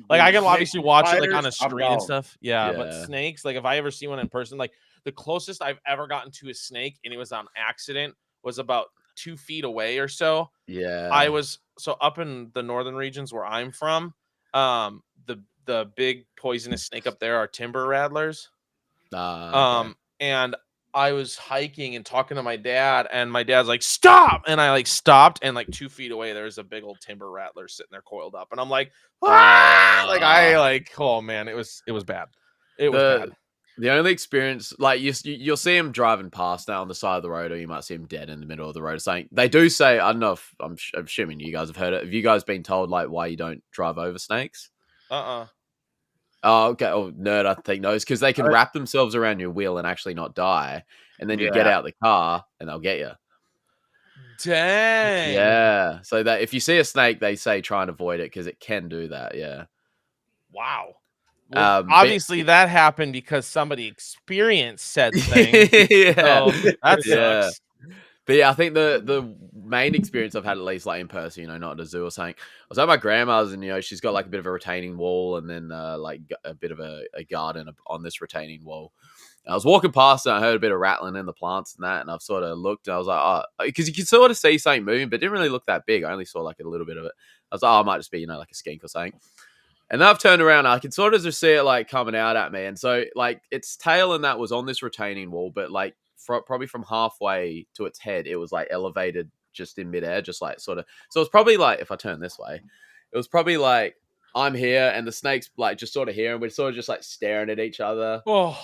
Like I can obviously watch it like on a Spiders, I'm screen and down. stuff. Yeah, but Yeah. snakes, like if I ever see one in person, like the closest I've ever gotten to a snake, and it was on accident, was about 2 feet away or so. Yeah. I was so up in the northern regions where I'm from. The big poisonous snake up there are timber rattlers. Okay. And I was hiking and talking to my dad, and my dad's like, "Stop!" And I like stopped, and like 2 feet away, there's a big old timber rattler sitting there coiled up, and I'm like, "Ah!" Like I like, oh man, it was bad. It was bad. The only experience, like you'll see him driving past now on the side of the road, or you might see him dead in the middle of the road. Or something. They do say, I don't know if I'm assuming you guys have heard it. Have you guys been told like why you don't drive over snakes? Oh, okay. Oh, nerd, I think knows because they can wrap themselves around your wheel and actually not die, and then you get out the car and they'll get you. Dang. Yeah. So that if you see a snake, they say try and avoid it because it can do that. Yeah. Wow. Well, But- obviously that happened because somebody experienced said thing. Yeah. So that Yeah. sucks. But yeah, I think the main experience I've had, at least like in person, you know, not at a zoo or something, I was at my grandma's and, you know, she's got like a bit of a retaining wall and then like a bit of a garden on this retaining wall. And I was walking past and I heard a bit of rattling in the plants and that. And I've sort of looked and I was like, oh, because you can sort of see something moving, but it didn't really look that big. I only saw like a little bit of it. I was like, oh, it might just be, you know, like a skink or something. And then I've turned around, I can sort of just see it like coming out at me. And so like its tail and that was on this retaining wall, but like probably from halfway to its head, it was like elevated just in midair, just like sort of. So it's probably like, if I turn this way, it was probably like I'm here and the snake's like just sort of here and we're sort of just like staring at each other. Oh,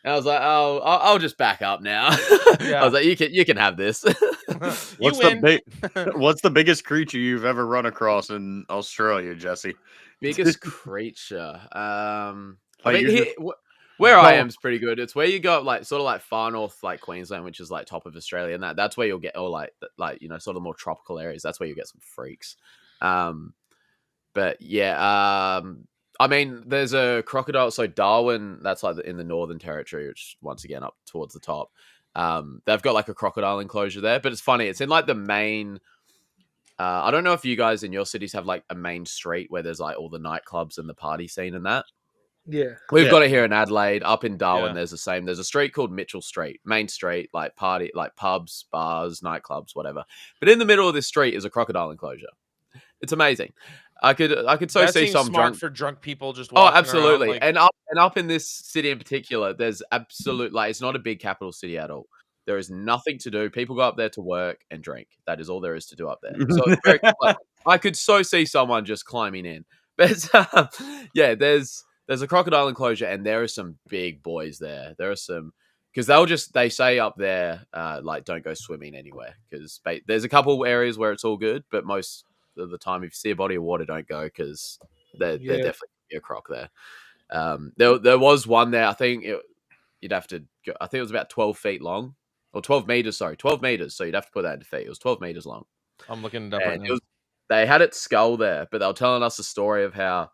And I was like, oh, I'll just back up now. Yeah. I was like, you can have this. What's the biggest creature you've ever run across in Australia, Jesse? Biggest creature. I Like, mean, you're where I am is pretty good. It's where you go, like sort of like far north, like Queensland, which is like top of Australia, and that's where you'll get, or like you know, sort of more tropical areas. That's where you get some freaks. But yeah, I mean, there's a crocodile. So Darwin, that's like in the Northern Territory, which once again up towards the top. They've got like a crocodile enclosure there, but it's funny. It's in like the main. I don't know if you guys in your cities have like a main street where there's like all the nightclubs and the party scene and that. Yeah. We've got it here in Adelaide. Up in Darwin, Yeah. there's the same. There's a street called Mitchell Street, main street, like party, like pubs, bars, nightclubs, whatever. But in the middle of this street is a crocodile enclosure. It's amazing. I could so that see seems some smart drunk. for drunk people just Oh, walking absolutely. around, like, And up in this city in particular, there's absolute like it's not a big capital city at all. There is nothing to do. People go up there to work and drink. That is all there is to do up there. So it's very, like, I could so see someone just climbing in. But yeah, there's a crocodile enclosure, and there are some big boys there. There are some, because they say up there, like, don't go swimming anywhere, because there's a couple areas where it's all good, but most of the time, if you see a body of water, don't go, because there definitely be a croc there. There was one there. I think you'd have to go, I think it was about 12 feet long, or 12 meters. Sorry, 12 meters. So you'd have to put that into feet. It was 12 meters long. I'm looking it up right now. They had its skull there, but they were telling us a story of how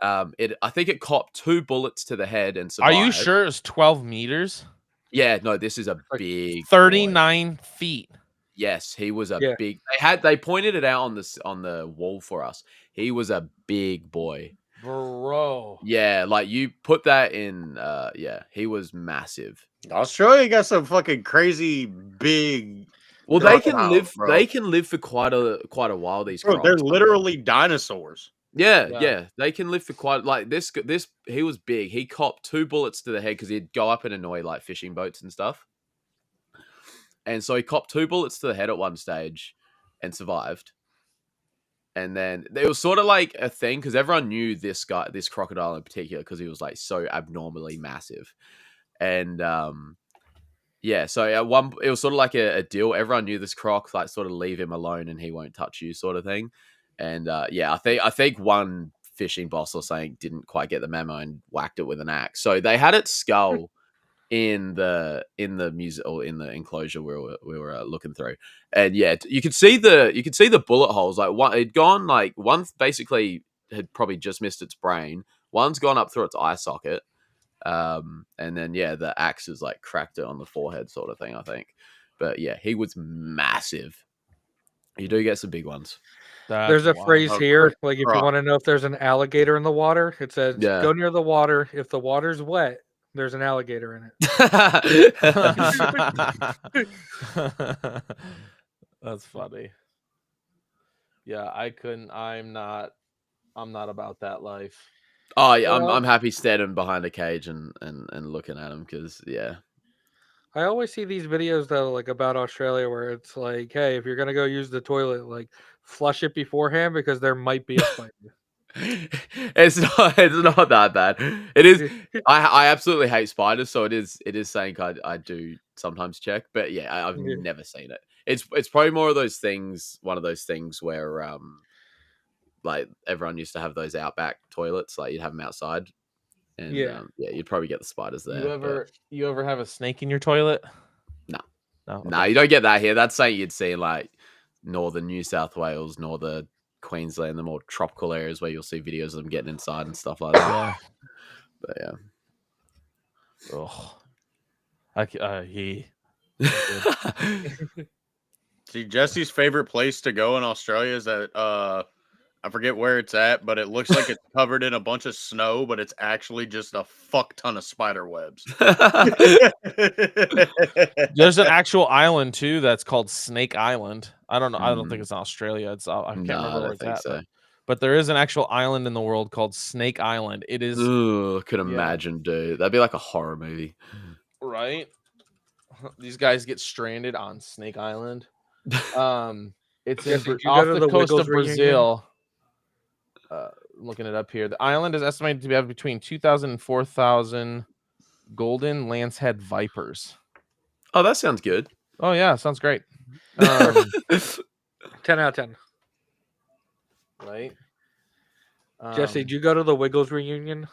I think it copped 2 bullets to the head and survived. Are you sure it's 12 meters? Yeah, no, this is a big 39 boy. Feet. Yes, he was a big. They pointed it out on the wall for us. He was a big boy, bro. Yeah, like, you put that in. Yeah, he was massive. Australia got some fucking crazy big. Well, they can live. Bro. They can live for quite a while. These crocs, they're literally dinosaurs. Yeah, they can live for quite, like, this. He was big. He copped 2 bullets to the head because he'd go up and annoy, like, fishing boats and stuff. And so he copped 2 bullets to the head at one stage and survived. And then it was sort of like a thing because everyone knew this crocodile in particular, because he was, like, so abnormally massive. And yeah, so it was sort of like a deal. Everyone knew this croc, like, sort of leave him alone and he won't touch you, sort of thing. And yeah, I think one fishing boss or something didn't quite get the memo and whacked it with an axe. So they had its skull in the music, or in the enclosure we were looking through, and yeah, you could see the bullet holes. Like, one, it'd gone, like, one basically had probably just missed its brain. One's gone up through its eye socket, and then the axe has, like, cracked it on the forehead, sort of thing, I think. But yeah, he was massive. You do get some big ones. There's a phrase here, like, if you want to know if there's an alligator in the water, it says, go near the water. If the water's wet, there's an alligator in it. That's funny. Yeah, I couldn't. I'm not about that life. Oh yeah, I'm happy standing behind a cage and looking at him, because I always see these videos though, like, about Australia, where it's like, hey, if you're gonna go use the toilet, like, flush it beforehand, because there might be a spider. It's not that bad. It is. I absolutely hate spiders, so it is something I do sometimes check. But yeah, I've never seen it. It's probably more of those things. One of those things where like, everyone used to have those outback toilets, like, you'd have them outside, and you'd probably get the spiders there. You ever have a snake in your toilet? No, okay. No, you don't get that here. That's something you'd see in, like, northern New South Wales, northern Queensland, the more tropical areas, where you'll see videos of them getting inside and stuff like that. But See, Jesse's favorite place to go in Australia is that I forget where it's at, but it looks like it's covered in a bunch of snow, but it's actually just a fuck ton of spider webs. There's an actual island too that's called Snake Island. I don't know. I don't think it's in Australia. I can't remember where it's at. So. But there is an actual island in the world called Snake Island. It is. Ooh, could imagine, dude. That'd be like a horror movie, right? These guys get stranded on Snake Island. It's off the coast of Brazil. Looking it up here. The island is estimated to have between 2,000 and 4,000 golden lancehead vipers. Oh, that sounds good. Oh yeah, sounds great. 10 out of 10. Right. Jesse, did you go to the Wiggles reunion?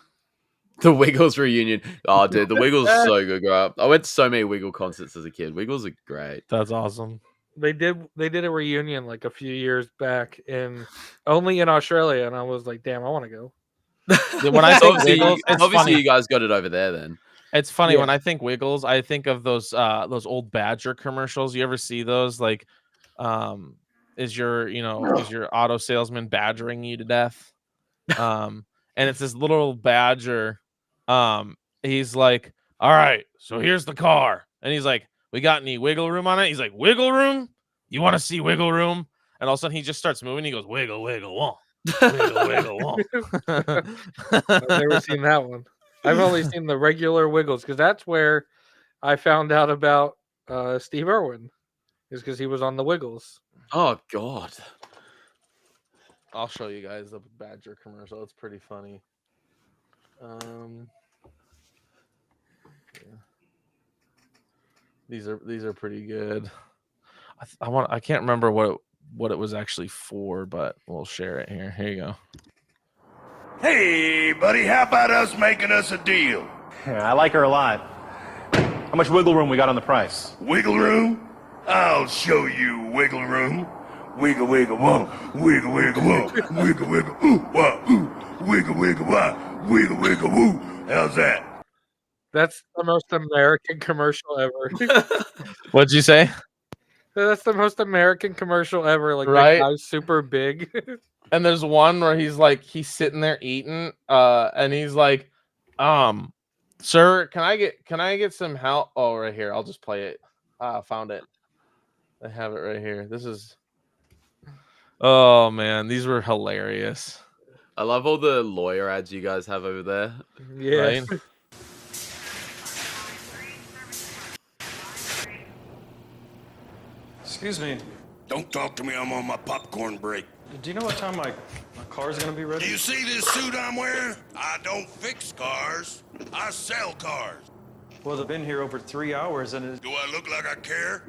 The Wiggles reunion. Oh, dude, the Wiggles is so good. Grow up. I went to so many Wiggle concerts as a kid. Wiggles are great. That's awesome. They did a reunion like a few years back only in Australia, and I was like, damn, I want to go. When I think Wiggles, obviously you guys got it over there then. It's funny when I think Wiggles, I think of those old Badger commercials. You ever see those? Like, is your auto salesman badgering you to death? And it's this little Badger. He's like, all right, so here's the car, and he's like, we got any wiggle room on it? He's like, wiggle room? You want to see wiggle room? And all of a sudden he just starts moving. He goes, wiggle, wiggle, wiggle, wiggle, wiggle. I've never seen that one. I've only seen the regular Wiggles, because that's where I found out about Steve Irwin, is because he was on the Wiggles. Oh God. I'll show you guys the Badger commercial. It's pretty funny. Yeah. These are pretty good. I can't remember what it was actually for, but we'll share it here. Here you go. Hey, buddy, how about us making us a deal? Yeah, I like her a lot. How much wiggle room we got on the price? Wiggle room? I'll show you wiggle room. Wiggle, wiggle, whoa. Wiggle, wiggle, whoa. Wiggle, wiggle, ooh, wah, ooh. Wiggle, wiggle, wah. Wiggle, wiggle, woo. How's that? That's the most American commercial ever. What'd you say? That's the most American commercial ever. Like, Right? the guy's super big. And there's one where he's sitting there eating, and he's like, sir, can I get some help? Oh, right here. I'll just play it. Found it. I have it right here. Oh man, these were hilarious. I love all the lawyer ads you guys have over there. Yeah. Right? Excuse me, Don't talk to me. I'm on my popcorn break. do you know what time my car's gonna be Do ready? you see this suit I'm wearing? I don't fix cars. I sell cars. Well, they've been here over 3 hours and Do I look like I care?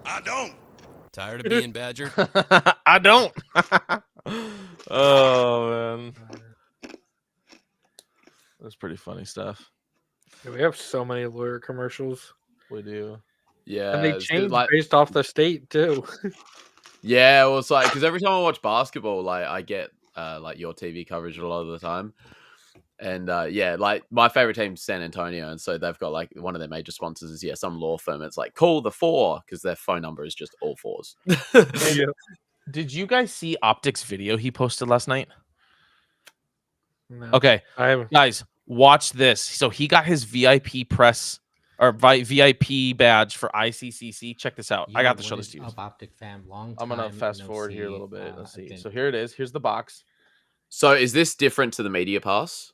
I don't. Tired of being badgered? I don't. Oh man, that's pretty funny stuff. Yeah, we have so many lawyer commercials. We do. Yeah. And they it's change like, based off the state, too. yeah, well, it's like because every time I watch basketball, like I get like your TV coverage a lot of the time, and yeah, like my favorite team's San Antonio, and so they've got like one of their major sponsors is some law firm. It's like call the 4 because their phone number is just all 4s. Yeah. Did you guys see Optic's video he posted last night? No, Okay, I haven't. guys, watch this. So he got his VIP press or VIP badge for ICCC. Check this out. I got to show this to you. Optic fam, long I'm gonna time fast no forward here a see. little bit. Let's see. I've So been- here it is. Here's the box. So is this different to the media pass?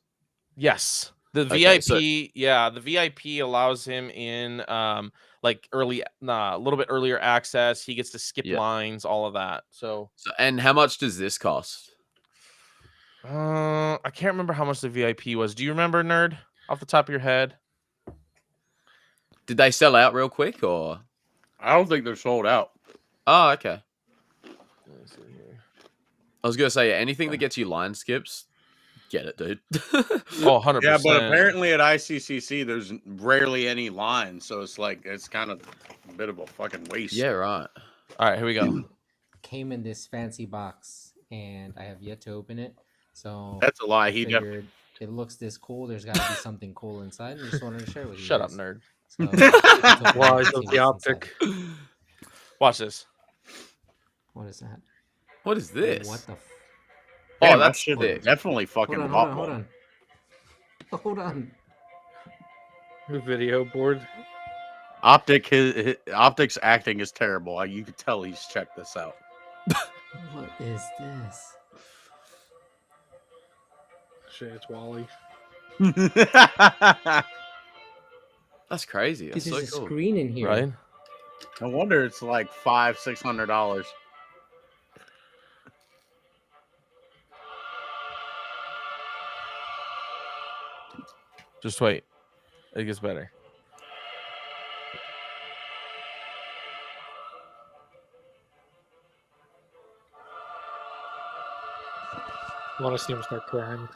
Yes. The Okay, VIP, so- the VIP allows him in like early a little bit earlier access. He gets to skip Yeah. lines, all of that. So And how much does this cost? I can't remember how much the VIP was. Do you remember, nerd, off the top of your head? Did they sell out real quick or? I don't think they're sold out. Oh, okay. Let me see here. I was gonna say anything that gets you line skips, get it, dude. Oh, 100%. Yeah, but apparently at ICCC there's rarely any lines, so it's like it's kind of a bit of a fucking waste. Yeah, right. All right, here we go. came in this fancy box, and I have yet to open it. So That's a lie. I He definitely. figured it looks this cool. There's got to be something cool inside. And I just wanted to share with you. Shut up, guys. nerd. So, let's open it Wise and of see the what's inside. Optic. Watch this. What is that? What is this? What the? Oh, Damn, that's that shit sick. definitely fucking Hold on, hot. hold on, hold on. Video board. Optic's acting is terrible. You could tell he's checked this out. What is this? Shit, it's Wally. That's crazy. That's Dude, so there's a cool. screen in here. Right? No wonder it's like $500-$600. Just wait. It gets better. I want to see him start crying.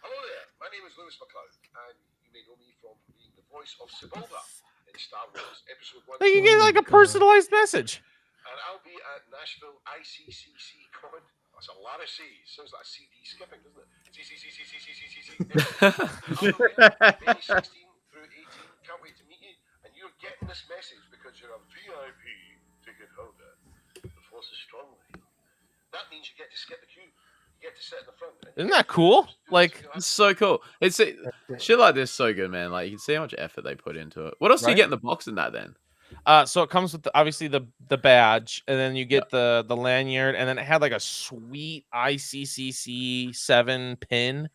Hello there, my name is Lewis McLeod, and you may know me from being the voice of Sebulba in Star Wars Episode 1. You get like a personalized message. And I'll be at Nashville ICCC Comic. That's a lot of C's. Sounds like CD skipping, doesn't it? C. May 16 through 18. Can't wait to meet you. And you're getting this message because you're a VIP ticket holder. The force is strong with you. That means you get to skip the queue. You get to sit in the front. Isn't that cool? Like, It's so cool. It's shit like this so good, man. Like you can see how much effort they put into it. What else do you Right? get in the box in that then? so it comes with obviously the badge, and then you get the lanyard, and then it had like a sweet ICCC 7 pin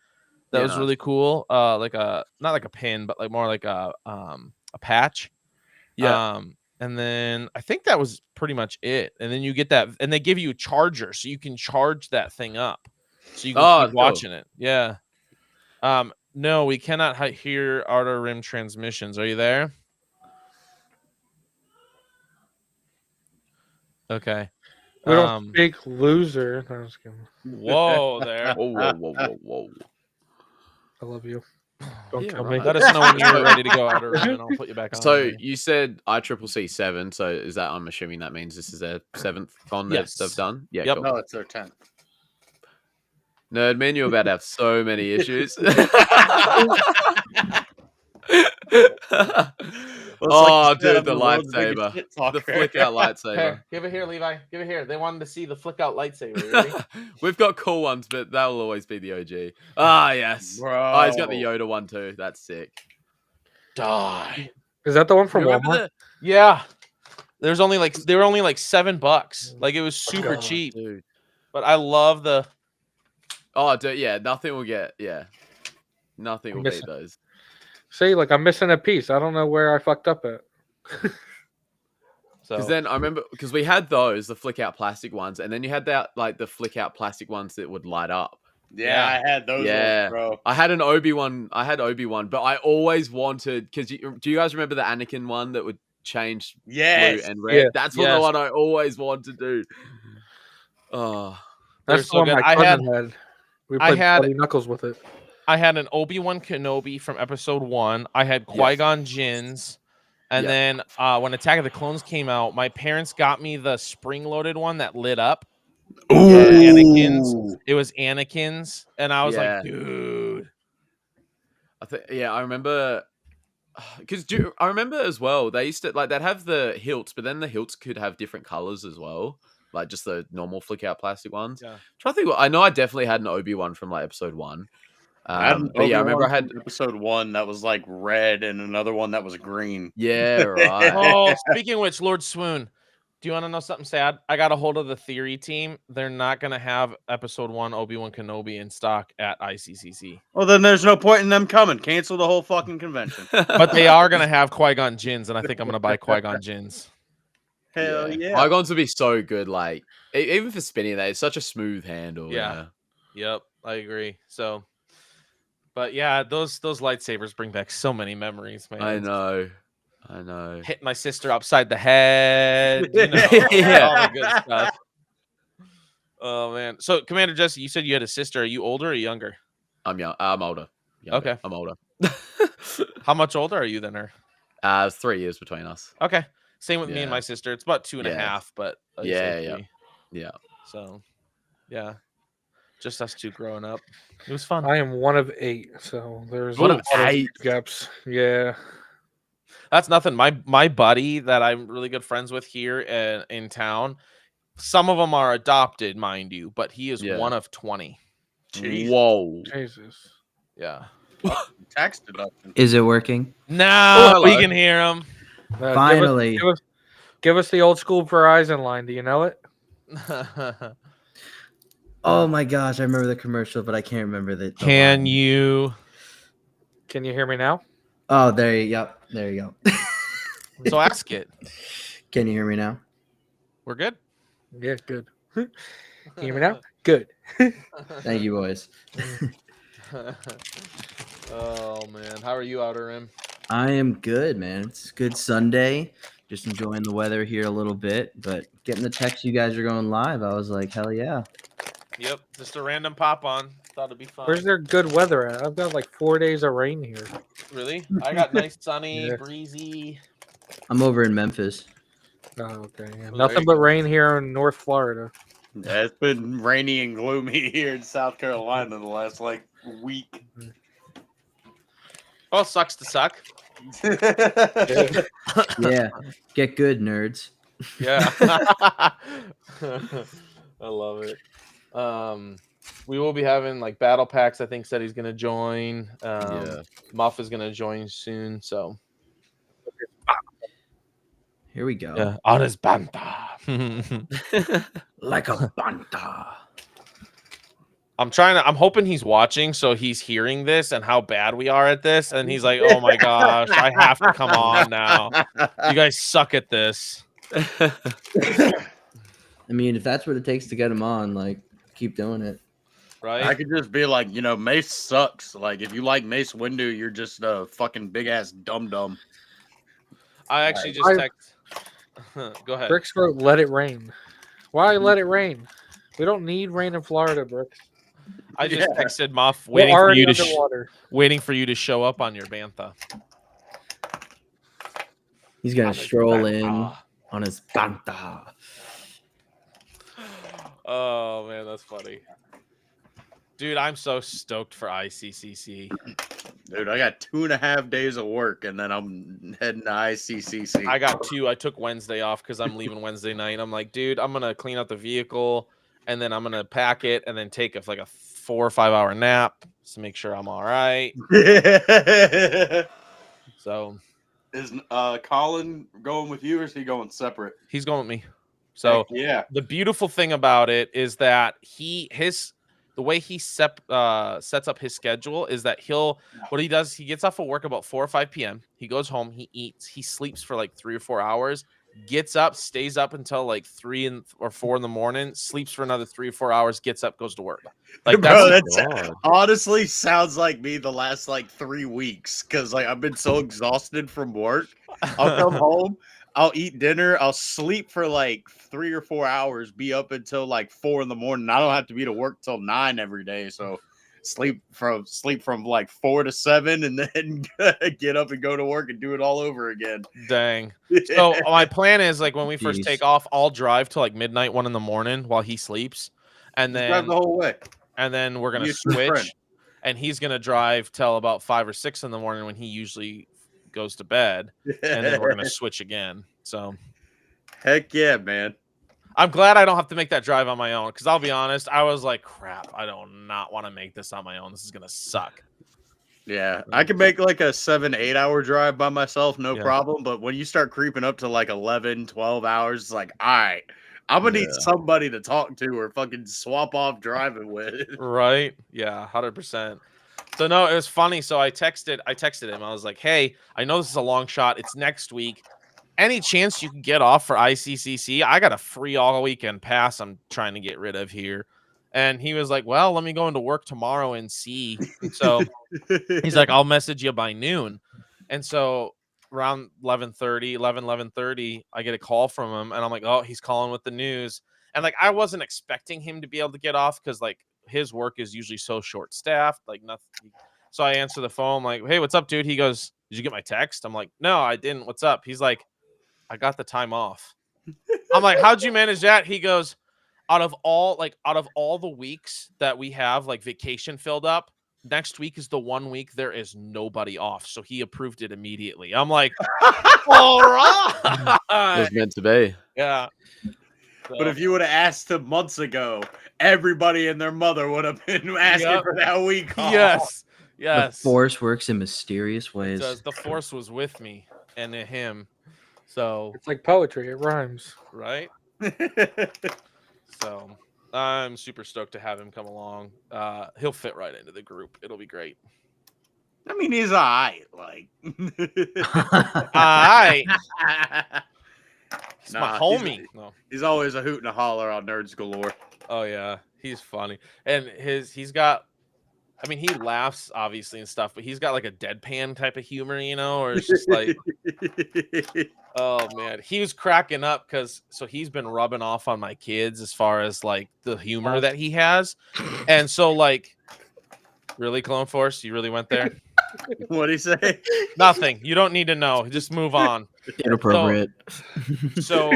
that Yeah, was nice. really cool. Like a not like a pin, but like more like a patch. Yeah. And then I think that was pretty much it. And then you get that, and they give you a charger so you can charge that thing up, so you can Oh, keep cool. watching it. Yeah. No, we cannot hear Outer Rim transmissions. Are you there? Okay. We don't speak loser. No, I'm just kidding. Whoa there. Whoa. I love you. Don't Yeah, kill right. me. Let us know when you're ready to go Outer Rim, and I'll put you back on. So there. you said ICCC 7. So is that? I'm assuming that means this is their 7th con that Yes. they've done. Yeah. Yep. Cool. No, it's their 10th. Nerd, me and you are about to have so many issues. Oh, dude, the lightsaber. The flick out lightsaber. Here, give it here, Levi. Give it here. They wanted to see the flick out lightsaber. You ready? We've got cool ones, but that will always be the OG. Ah, yes. Bro. Oh, he's got the Yoda one too. That's sick. Die. Is that the one from Remember Walmart? Yeah. They were only like $7. Like it was super God, cheap. Dude. But I love the Oh, dude, yeah. Nothing will get. Yeah. Nothing I'm will beat missing- those. See, like I'm missing a piece. I don't know where I fucked up at. so Because then I remember because we had those, the flick out plastic ones, and then you had that like the flick out plastic ones that would light up. Yeah, I had those Yeah. ones, bro. I had an Obi-Wan. I had Obi-Wan, but I always wanted because do you guys remember the Anakin one that would change Yes. blue and red? Yeah. That's what the one I always wanted to do. Oh, They're That's so the one good. my cousin had. We I played had- Bloody Knuckles with it. I had an Obi-Wan Kenobi from episode 1. I had Qui-Gon Jinn's. And Yeah. then when Attack of the Clones came out, my parents got me the spring-loaded one that lit up. Anakin's. It was Anakin's. And I was Yeah. like, dude. I remember because I remember as well. They used to like they'd have the hilts, but then the hilts could have different colors as well, like just the normal flick out plastic ones. Yeah. Trying to think. I know I definitely had an Obi-Wan from like episode 1. I had an But yeah, I remember I Obi-Wan had. from episode 1 that was like red and another one that was green. Yeah, right. Oh, speaking of which, Lord Swoon, do you want to know something sad? I got a hold of the theory team. They're not going to have episode 1 Obi-Wan Kenobi in stock at ICCC. Well, then there's no point in them coming. Cancel the whole fucking convention. But they are going to have Qui-Gon Jinns, and I think I'm going to buy Qui-Gon Jinns. Hell yeah. Qui-Gons would be so good. Like even for spinning that, it's such a smooth handle. Yeah. Yep, I agree. So, but yeah, those lightsabers bring back so many memories, man. I know. Hit my sister upside the head. You know, Yeah. all the good stuff. Oh man. So, Commander Jesse, you said you had a sister. Are you older or younger? I'm young. I'm older. Younger. Okay. I'm older. How much older are you than her? It's 3 years between us. Okay. Same with me and Yeah. my sister. It's about 2.5, Yeah. but Yeah. So, yeah, just us two growing up. It was fun. I am one of 8, so there's One a of lot 8? gaps. Yeah. That's nothing. My buddy that I'm really good friends with here in town. Some of them are adopted, mind you, but he is one of 20. Jeez. Whoa. Jesus. Yeah. Tax deduction. Is it working? Now hello. we can hear him. Finally. Give us the old school Verizon line. Do you know it? Oh my gosh, I remember the commercial, but I can't remember the Can line. you? Can you hear me now? Oh, there you go. So ask it. Can you hear me now? We're good. Yeah, good. Can you hear me now? Good. Thank you, boys. Oh man, how are you, Outer Rim? I am good, man. It's a good Sunday. Just enjoying the weather here a little bit, but getting the text you guys are going live, I was like, hell yeah. Yep, just a random pop on. Thought it'd be fun. Where's there good weather at? I've got like 4 days of rain here. Really? I got nice, sunny, Yeah. breezy. I'm over in Memphis. Oh, okay. Yeah. Well, Nothing there you but go. rain here in North Florida. Yeah, it's been rainy and gloomy here in South Carolina the last like week. Well, sucks to suck. Yeah. Get good, nerds. Yeah. I love it. We will be having like battle packs. I think said he's gonna join. Yeah. Muff is gonna join soon. So Here we go. yeah, on his banta. Like a banta. I'm hoping he's watching, so he's hearing this and how bad we are at this, and he's like, "Oh my gosh, I have to come on now. You guys suck at this." I mean, if that's what it takes to get him on, like, keep doing it. Right? I could just be like, Mace sucks. Like, if you like Mace Windu, you're just a fucking big ass dum dum. I actually just text. Go ahead. Bricks wrote, "Let it rain." Why let it rain? We don't need rain in Florida, Brooks. I just texted Muff We're waiting for you already to underwater. waiting for you to show up on your bantha. He's gonna stroll in on his banta. Oh man, that's funny. Dude, I'm so stoked for ICCC. Dude, I got 2.5 days of work, and then I'm heading to ICCC. I got 2. I took Wednesday off because I'm leaving Wednesday night. I'm like, dude, I'm gonna clean out the vehicle, and then I'm gonna pack it, and then take a 4 or 5 hour nap to make sure I'm all right. So, is Colin going with you, or is he going separate? He's going with me. So yeah, the beautiful thing about it is that the way he sets up his schedule is that what he does, he gets off of work about 4 or 5 p.m. He goes home, he eats, he sleeps for like 3 or 4 hours, gets up, stays up until like 3 or 4 in the morning, sleeps for another 3 or 4 hours, gets up, goes to work. Like, bro, that honestly sounds like me the last like 3 weeks, because like I've been so exhausted from work. I'll come home, I'll eat dinner, I'll sleep for like 3 or 4 hours, be up until like 4 in the morning. I don't have to be to work till 9 every day, so sleep from like 4 to 7, and then get up and go to work and do it all over again. Dang. So my plan is, like, when we first Jeez. take off, I'll drive till like midnight, 1 in the morning while he sleeps, and Just drive then the whole way. we're gonna Be a true friend. switch, and he's gonna drive till about 5 or 6 in the morning when he usually goes to bed, and then we're gonna switch again. So Heck yeah, man. I'm glad I don't have to make that drive on my own, because I'll be honest, I was like, crap, I do not want to make this on my own. This is gonna suck. Yeah, I can make like a 7-8 hour drive by myself, no Yeah. problem. But when you start creeping up to like 11, 12 hours, it's like, all right, I'm gonna need somebody to talk to or fucking swap off driving with. Right? Yeah, 100%. So no, it was funny. So I texted him. I was like, hey, I know this is a long shot. It's next week. Any chance you can get off for ICCC? I got a free all weekend pass I'm trying to get rid of here. And he was like, well, let me go into work tomorrow and see. And so he's like, I'll message you by noon. And so around 11:30, I get a call from him, and I'm like, oh, he's calling with the news. And like, I wasn't expecting him to be able to get off, because like his work is usually so short staffed, like nothing. So I answer the phone, like, hey, what's up, dude? He goes, did you get my text? I'm like, no, I didn't. What's up? He's like, I got the time off. I'm like, how'd you manage that? He goes, out of all the weeks that we have like vacation filled up, next week is the 1 week there is nobody off. So he approved it immediately. I'm like, all right. It was meant to be. Yeah. But if you would have asked him months ago, everybody and their mother would have been asking for that week off. Yes. The force works in mysterious ways. The force was with me and him. So it's like poetry. It rhymes. Right? So I'm super stoked to have him come along. He'll fit right into the group. It'll be great. I mean, he's all right. Like, all right. He's my homie. He's always a hoot and a holler on Nerds Galore. Oh yeah, he's funny, and he's got. I mean, he laughs obviously and stuff, but he's got like a deadpan type of humor, or it's just like, oh man, he was cracking up because he's been rubbing off on my kids as far as like the humor that he has, and so like, really, Clone Force, you really went there? What'd he say? Nothing. You don't need to know. Just move on. Inappropriate. So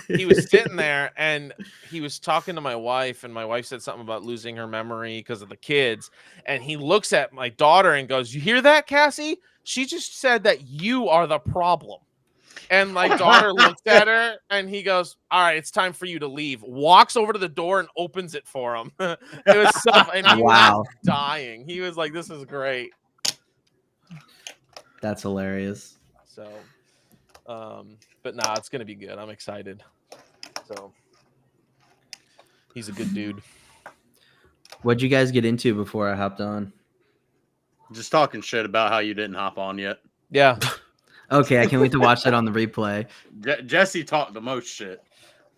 he was sitting there and he was talking to my wife, and my wife said something about losing her memory because of the kids. And he looks at my daughter and goes, "You hear that, Cassie? She just said that you are the problem." And my daughter looks at her and he goes, "All right, it's time for you to leave." Walks over to the door and opens it for him. It was so, and he was dying. He was like, "This is great." That's hilarious. So, but nah, it's gonna be good. I'm excited. So, he's a good dude. What'd you guys get into before I hopped on? Just talking shit about how you didn't hop on yet. Yeah. Okay, I can't wait to watch that on the replay. Jesse talked the most shit.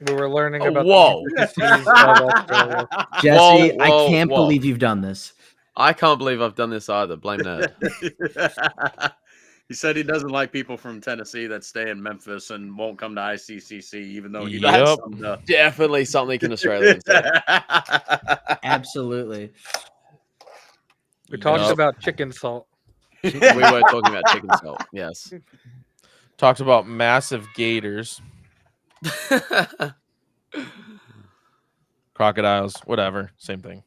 We were learning Oh, about whoa. the intricacies of Australia. Jesse, Whoa, I can't whoa. believe you've done this. I can't believe I've done this either. Blame Nerd. He said he doesn't like people from Tennessee that stay in Memphis and won't come to ICCC, even though he Yep. knows some to- Definitely something an Australian say. Absolutely. We talked Yup. about chicken salt. We were talking about chicken salt. Yes. Talked about massive gators, crocodiles, whatever, same thing.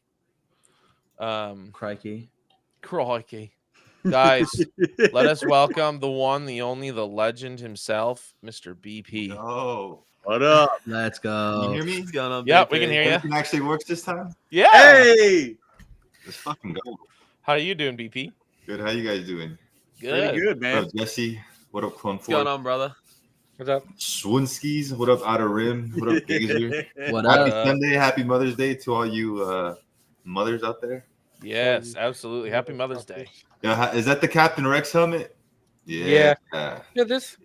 Crikey. Crikey. Guys, let us welcome the one, the only, the legend himself, Mr. BP. Oh, What up? Let's can you go. hear me? What's going on, Yep, we BP? can hear Everything you. actually works this time? Yeah. Hey, Let's fucking go. How are you doing, BP? Good. How you guys doing? pretty good, What man. up, Jesse? What up, Clone What's going 4? on, brother? What's up? Swinskis. What up, Outer Rim? What up, Gazer? What Happy up? Sunday. Happy Mother's Day to all you mothers out there. Yes, absolutely. Happy Mother's Day. Yeah, is that the Captain Rex helmet? Yeah. Yeah. Yeah, this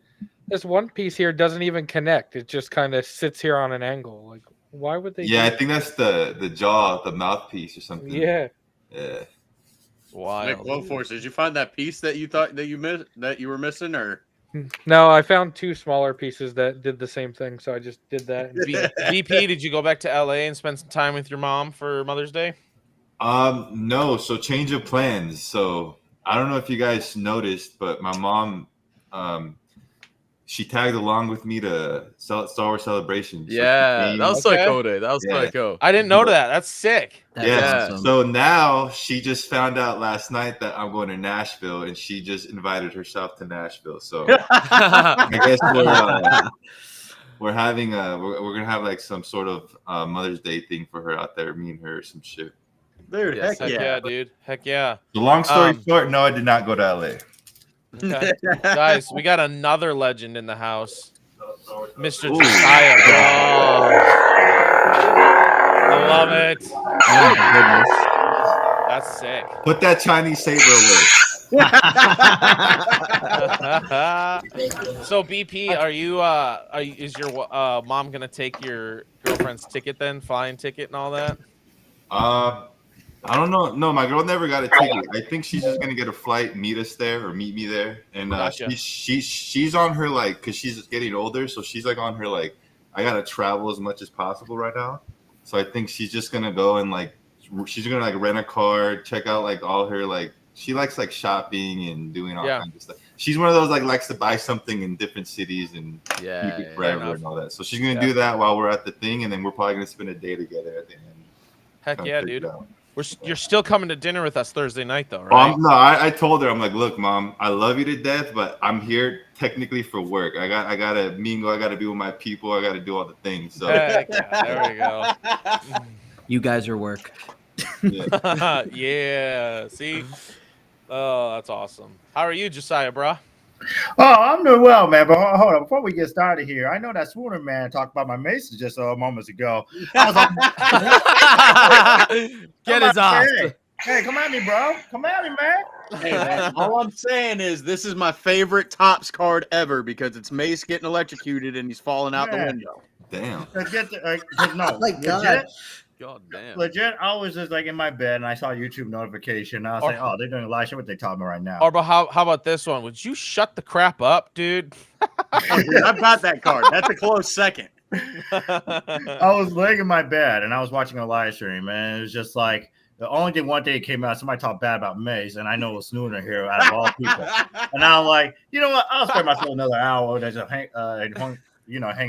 one piece here doesn't even connect. It just kind of sits here on an angle. Like, why would they? Yeah, I do think that's the jaw, the mouthpiece or something. that? Yeah. Yeah. Nick Wild. Lowforce, did you find that piece that you thought that you missed that you were missing, or No, I found two smaller pieces that did the same thing, so I just did that. BP, did you go back to LA and spend some time with your mom for Mother's Day? No, so change of plans. So I don't know if you guys noticed, but my mom she tagged along with me to Star Wars Celebration. So she Yeah, came- that was so Okay. cool, dude. That was Yeah. so cool. I didn't know that. That's sick. That's yeah. awesome. So now she just found out last night that I'm going to Nashville, and she just invited herself to Nashville. So I guess we're having we're gonna have like some sort of Mother's Day thing for her out there. Me and her, some shit. dude? Yes, Heck Heck yeah. yeah, dude. Heck yeah. So long story Um, short, no, I did not go to LA. Okay. Guys, we got another legend in the house. Mr. Ooh. Josiah, bro. I love it. Oh my That's sick. Put that Chinese saber away. So BP, is your mom gonna take your girlfriend's ticket then, flying ticket and all that? I don't know. No, my girl never got a ticket. I think she's just gonna get a flight, meet us there, or meet me there. And Gotcha. she's on her like, cause she's getting older, so she's like on her like, I gotta travel as much as possible right now. So I think she's just gonna go and like, she's gonna like rent a car, check out like all her like, she likes like shopping and doing all Yeah. kinds of stuff. She's one of those like likes to buy something in different cities and Yeah, keep it yeah, forever enough. and all that. So she's gonna Yeah. do that while we're at the thing, and then we're probably gonna spend a day together at the end. Heck Kinda yeah, figure dude. it out. You're still coming to dinner with us Thursday night though, Well, right? no, I told her, I'm like, look, Mom, I love you to death, but I'm here technically for work. I gotta mingle, I gotta be with my people, I gotta do all the things. So Heck yeah, there we go. You guys are work. yeah. Yeah. See? Oh, that's awesome. How are you, Josiah, bro? Oh, I'm doing well, man. But hold on, before we get started here, I know that Swooner man talked about my mason just moments ago. I was like, Get I'm his about ass. to say, hey, come at me, bro. Come at me, man. Hey, man, all I'm saying is this is my favorite Topps card ever because it's Mace getting electrocuted and he's falling out the Yeah. window. Damn. Let's get to, no, my God. legit, God damn. legit. I was just like in my bed and I saw a YouTube notification. I was like, oh, they're doing a live show. What they talking about right now? Or about how about this one? Would you shut the crap up, dude? Dude, I've got that card. That's a close second. I was laying in my bed and I was watching a live stream, and it was just like the only thing one day it came out, somebody talked bad about Mace, and I know it was Snooner here out of all people. And I'm like, you know what? I'll spend myself another hour to just hang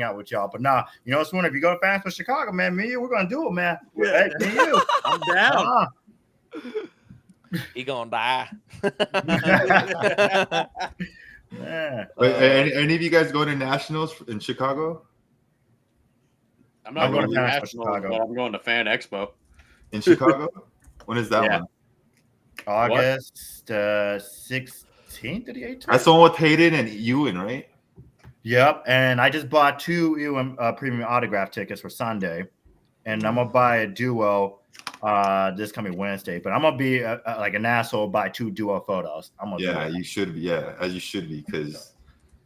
out with y'all. But nah, you know, Swooner, if you go to fans for Chicago, man, me and you, we're gonna do it, man. Hey, me and you. I'm down. He gonna die. Yeah. Wait, any of you guys going to nationals in Chicago? I'm not I'm going going to to Fan Expo Nationals, Chicago. but I'm going to Fan Expo. In Chicago? When is that Yeah. one? August 16th to the 18th. That's the one with Hayden and Ewan, right? Yep. And I just bought two premium autograph tickets for Sunday, and I'm gonna buy a duo this coming Wednesday. But I'm gonna be like an asshole by 2 duo photos. I'm gonna do Yeah, it. you should be. Yeah, as you should be, because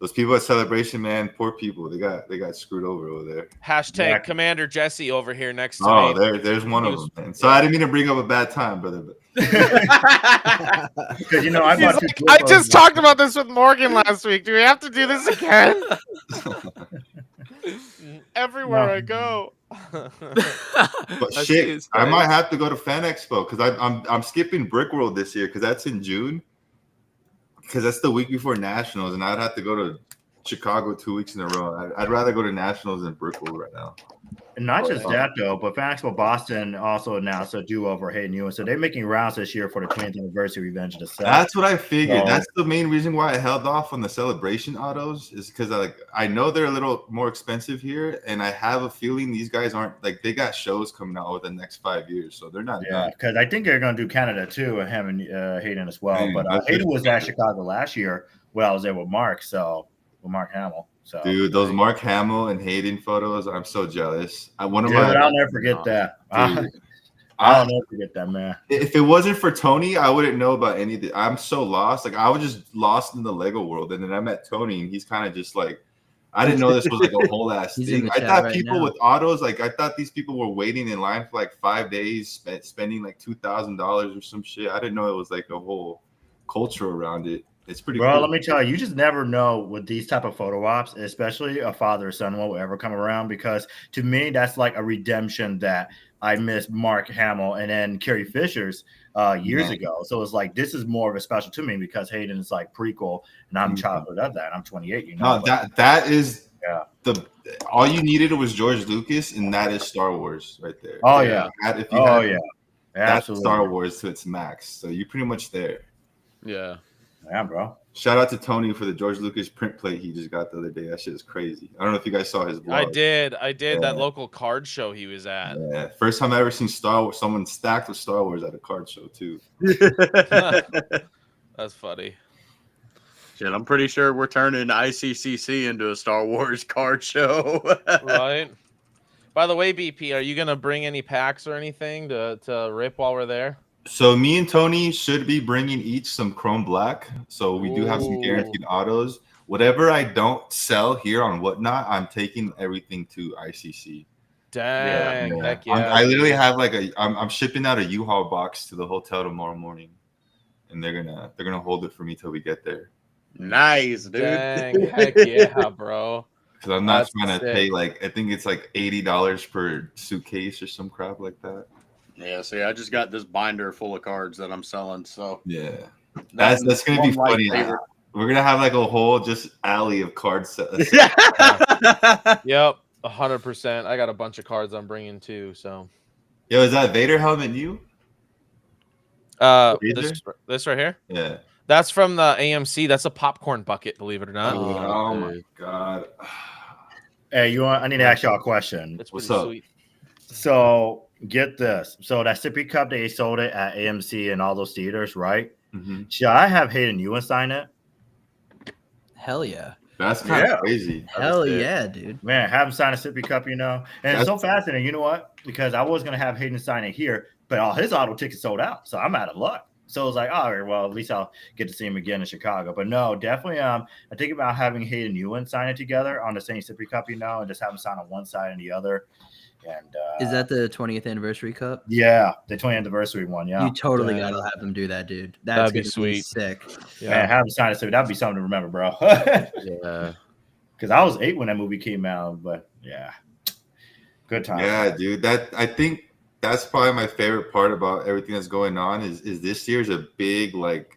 those people at Celebration, man, poor people. They got screwed over there. Hashtag Commander Jesse over here next to Oh, me. there's one He of was- them. Man. So I didn't mean to bring up a bad time, brother. But Because you know I bought 2 duo I photos. just talked about this with Morgan last week. Do we have to do this again? Everywhere I go. But shit, I might have to go to Fan Expo because I'm skipping Brick World this year because that's in June. Because that's the week before Nationals, and I'd have to go to Chicago 2 weeks in a row. I'd rather go to Nationals than Brick World right now. And not just that though, but Fan Expo Boston also announced a duo over Hayden Ewan. So they're making rounds this year for the 20th anniversary Revenge of the Set. That's what I figured. So- That's the main reason why I held off on the Celebration autos is because I know they're a little more expensive here, and I have a feeling these guys aren't like they got shows coming out over the next 5 years, so they're not. Yeah, because I think they're going to do Canada too, and having Hayden as well. Man, but that's Hayden just- was at Chicago last year. Well, I was there with Mark, with Mark Hamill. So, Dude, those Mark Hamill and Hayden photos, I'm so jealous. I'll never forget that. Dude, I'll never forget that, man. If it wasn't for Tony, I wouldn't know about anything. I'm so lost. Like I was just lost in the Lego world, and then I met Tony, and he's kind of just like, I didn't know this was like a whole ass He's in thing. the I chat thought right people now. with autos, like I thought these people were waiting in line for like 5 days, spending like $2,000 or some shit. I didn't know it was like a whole culture around it. It's pretty Bro, cool. let me tell you, you just never know with these type of photo ops, especially a father son will ever come around. Because to me, that's like a redemption that I missed Mark Hamill and then Carrie Fisher's years ago. So it's like this is more of a special to me because Hayden is like prequel, and I'm childhood of that. I'm 28. You know, No, that is yeah. All you needed was George Lucas, and that is Star Wars right there. Oh yeah. If you Oh had- yeah. That's Absolutely. Star Wars to its max. So you're pretty much there. Yeah. Yeah, bro. Shout out to Tony for the George Lucas print plate he just got the other day. That shit is crazy. I don't know if you guys saw his vlog. I did. Yeah. That local card show he was at. Yeah. First time I ever seen Star Wars, someone stacked with Star Wars at a card show too. That's funny. Shit, I'm pretty sure we're turning ICCC into a Star Wars card show. Right. By the way, BP, are you gonna bring any packs or anything to rip while we're there? So me and Tony should be bringing each some Chrome Black. So we do have some guaranteed autos. Whatever I don't sell here on Whatnot, I'm taking everything to ICC. Dang, heck yeah. I literally have like I'm shipping out a U-Haul box to the hotel tomorrow morning, and they're gonna hold it for me till we get there. Nice, dude. Dang, heck yeah, bro. Because I'm not That's trying to sick. pay like I think it's like $80 per suitcase or some crap like that. Yeah, see, I just got this binder full of cards that I'm selling. So Yeah, that's gonna be one funny. lightsaber. We're gonna have like a whole just alley of cards. Yep, 100%. I got a bunch of cards I'm bringing too. So, Yo, is that Vader helmet you? this right here. Yeah. That's from the AMC. That's a popcorn bucket, believe it or not. Oh my god. Hey, I need to ask y'all a question. It's What's pretty up? sweet. So get this. So that sippy cup they sold it at AMC and all those theaters, right? Mm-hmm. Should I have Hayden Ewan sign it? Hell yeah. That's kind of Yeah. crazy. Hell yeah, dude. Man, have him sign a sippy cup, you know? And it's so That's- fascinating. You know what? Because I was going to have Hayden sign it here, but all his auto tickets sold out. So I'm out of luck. So it was like, all right, well, at least I'll get to see him again in Chicago. But no, definitely, I think about having Hayden Ewan sign it together on the same sippy cup, you know, and just have him sign on one side and the other. And Is that the 20th anniversary cup? yeah, the 20th anniversary one, yeah. You totally Yeah. gotta have him do that, dude. That'd That's be gonna sweet. sick. Man, have him sign it. So that'd be something to remember, bro. Yeah. Because I was 8 when that movie came out, but yeah, good time. Yeah, dude. I think that's probably my favorite part about everything that's going on is this year's a big like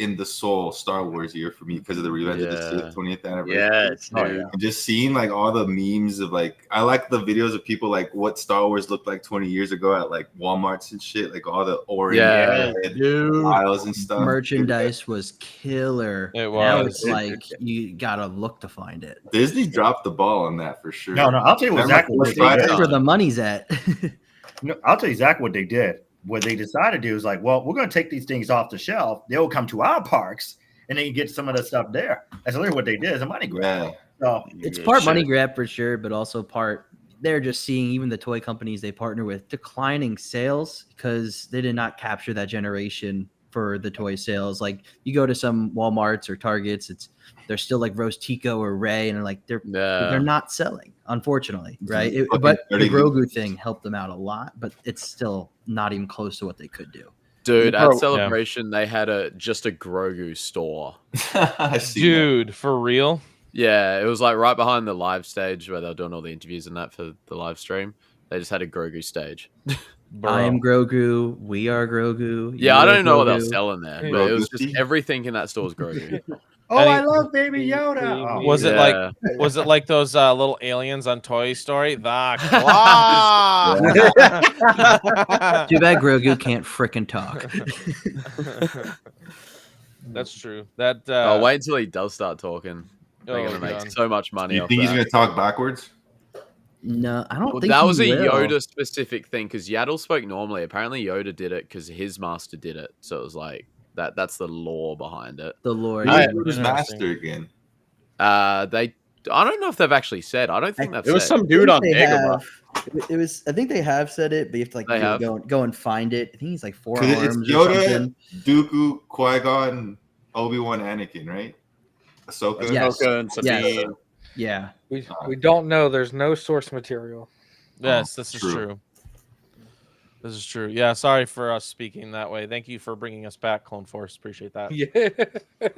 in the soul Star Wars year for me because of the Revenge of the Sith 20th anniversary. Yes, Oh, dude. yeah. And just seeing like all the memes of like I like the videos of people like what Star Wars looked like 20 years ago at like Walmarts and shit, like all the orange dude. aisles and stuff. Merchandise was killer. It Now was. it's like you gotta look to find it. Disney dropped the ball on that for sure. No, I'll tell you exactly what they That's did. where the money's at. No, I'll tell you exactly what they did. What they decided to do is like, well, we're going to take these things off the shelf. They'll come to our parks, and then you get some of the stuff there. That's literally what they did. It's a money grab. Yeah. So It's part money grab for sure, but also part they're just seeing even the toy companies they partner with declining sales because they did not capture that generation for the toy sales. Like you go to some Walmarts or Targets, they're still like Rose Tico or Ray, and they're not selling, unfortunately, right? But the Grogu thing helped them out a lot, but it's still not even close to what they could do. Dude, at Celebration, they had just a Grogu store. Dude, for real? Yeah, it was like right behind the live stage where they were doing all the interviews and that for the live stream. They just had a Grogu stage. I am Grogu. We are Grogu. Yeah, I don't even know what they they were selling there, but it was just everything in that store was Grogu. I love Baby Yoda. Oh, was it like those little aliens on Toy Story? The Claw. Too bad Grogu can't frickin' talk. That's true. That wait until he does start talking. They're gonna make so much money. You think he's gonna talk backwards? No, I don't think that was a will. Yoda specific thing because Yaddle spoke normally. Apparently, Yoda did it because his master did it. So it was like that's the lore behind it. The lore. Who's master again? I don't know if they've actually said. I don't think that's. It was some dude on Dagobah. It was. I think they have said it, but you have to go and find it. I think he's like 4 arms. It's Yoda, Dooku, Qui-Gon, Obi-Wan, Anakin, right? Ahsoka, Ahsoka and Sabine. Yes. Yeah. We don't know. There's no source material. Yes, this is true. This is true. Yeah, sorry for us speaking that way. Thank you for bringing us back, Clone Force. Appreciate that. Yeah.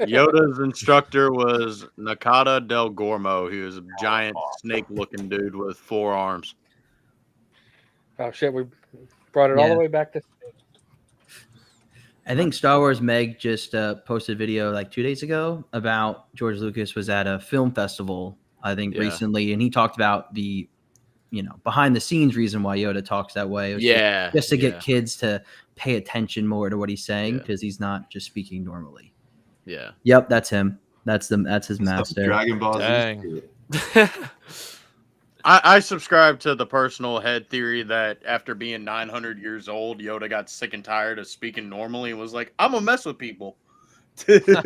Yoda's instructor was Nakata Del Gormo. He was a giant snake-looking dude with 4 arms. Oh shit! We brought it all the way back to. I think Star Wars Meg just posted a video like 2 days ago about George Lucas was at a film festival, I think recently, and he talked about the, behind the scenes reason why Yoda talks that way. It was just to get kids to pay attention more to what he's saying because he's not just speaking normally. Yeah. Yep, that's him. That's his master. Dragon Ball Z. Dang. I subscribe to the personal head theory that after being 900 years old, Yoda got sick and tired of speaking normally and was like, I'm going to mess with people. He's got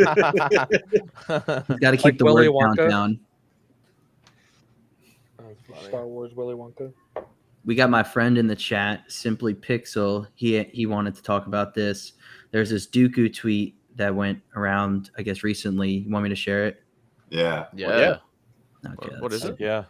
to keep the word count down. Star Wars Willy Wonka. We got my friend in the chat, Simply Pixel. He wanted to talk about this. There's this Dooku tweet that went around, I guess, recently. You want me to share it? Yeah. Yeah. Okay, what is it? Yeah.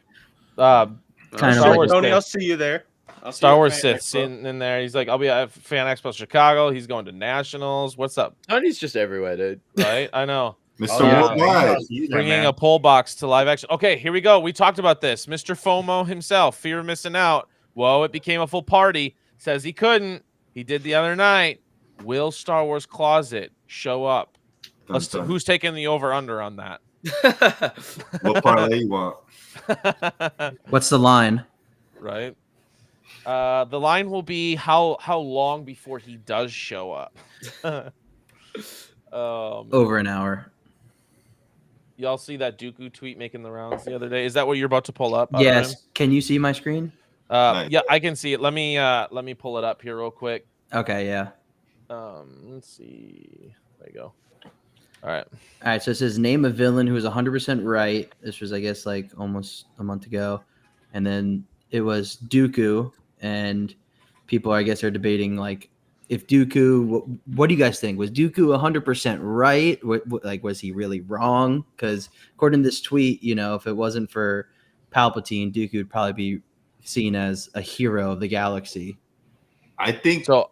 Kind of Star like Wars Tony, Sith. I'll see you there. Star Wars Sith sitting in there. He's like, I'll be at Fan Expo Chicago. He's going to Nationals. What's up? Tony's just everywhere, dude. Right? I know. Mr. Worldwide. Bringing a poll box to live action. Okay, here we go. We talked about this. Mr. FOMO himself, fear of missing out. Whoa, it became a full party. Says he couldn't. He did the other night. Will Star Wars Closet show up? Who's taking the over-under on that? What parlay you want? What's the line? Right. The line will be how long before he does show up. Over an hour. Y'all see that Dooku tweet making the rounds the other day? Is that what you're about to pull up? Yes. Can you see my screen? Yeah, I can see it. Let me pull it up here real quick. Okay, yeah. Let's see. There you go. All right. So it says name a villain who was 100% right. This was, I guess, like almost a month ago. And then it was Dooku. And people, I guess, are debating, like, if Dooku, what do you guys think? Was Dooku 100% right? Like, was he really wrong? Because according to this tweet, if it wasn't for Palpatine, Dooku would probably be seen as a hero of the galaxy. I think so.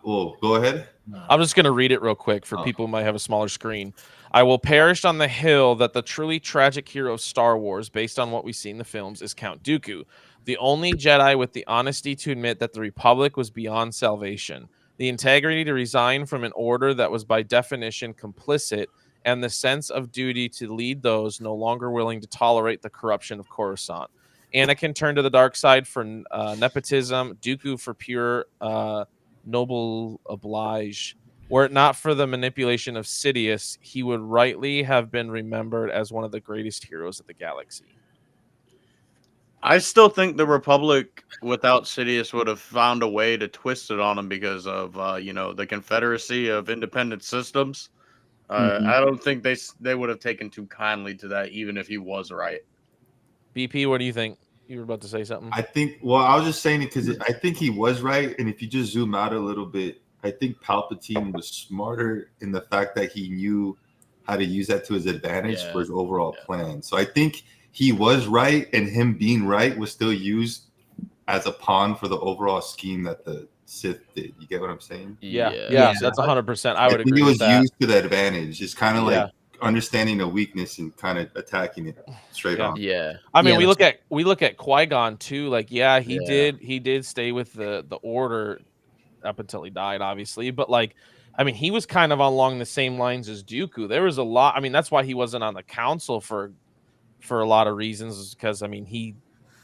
Well, go ahead. I'm just going to read it real quick for people who might have a smaller screen. I will perish on the hill that the truly tragic hero of Star Wars, based on what we see in the films, is Count Dooku, the only Jedi with the honesty to admit that the Republic was beyond salvation, the integrity to resign from an order that was by definition complicit, and the sense of duty to lead those no longer willing to tolerate the corruption of Coruscant. Anakin turned to the dark side for nepotism, Dooku for pure noble oblige. Were it not for the manipulation of Sidious, he would rightly have been remembered as one of the greatest heroes of the galaxy. I still think the Republic without Sidious would have found a way to twist it on him because of the Confederacy of Independent Systems. I don't think they would have taken too kindly to that, even if he was right. BP, what do you think? You were about to say something. I think. Well, I was just saying it because I think he was right, and if you just zoom out a little bit, I think Palpatine was smarter in the fact that he knew how to use that to his advantage for his overall plan. So I think he was right, and him being right was still used as a pawn for the overall scheme that the Sith did. You get what I'm saying? Yeah. That's 100%. I would think agree it with was that. used to the advantage. It's kind of like understanding a weakness and kind of attacking it straight on. I mean, we look at Qui-Gon too. Like, he did stay with the order up until he died, obviously. But like, I mean, he was kind of along the same lines as Dooku. There was a lot. I mean, that's why he wasn't on the council for a lot of reasons, because I mean, he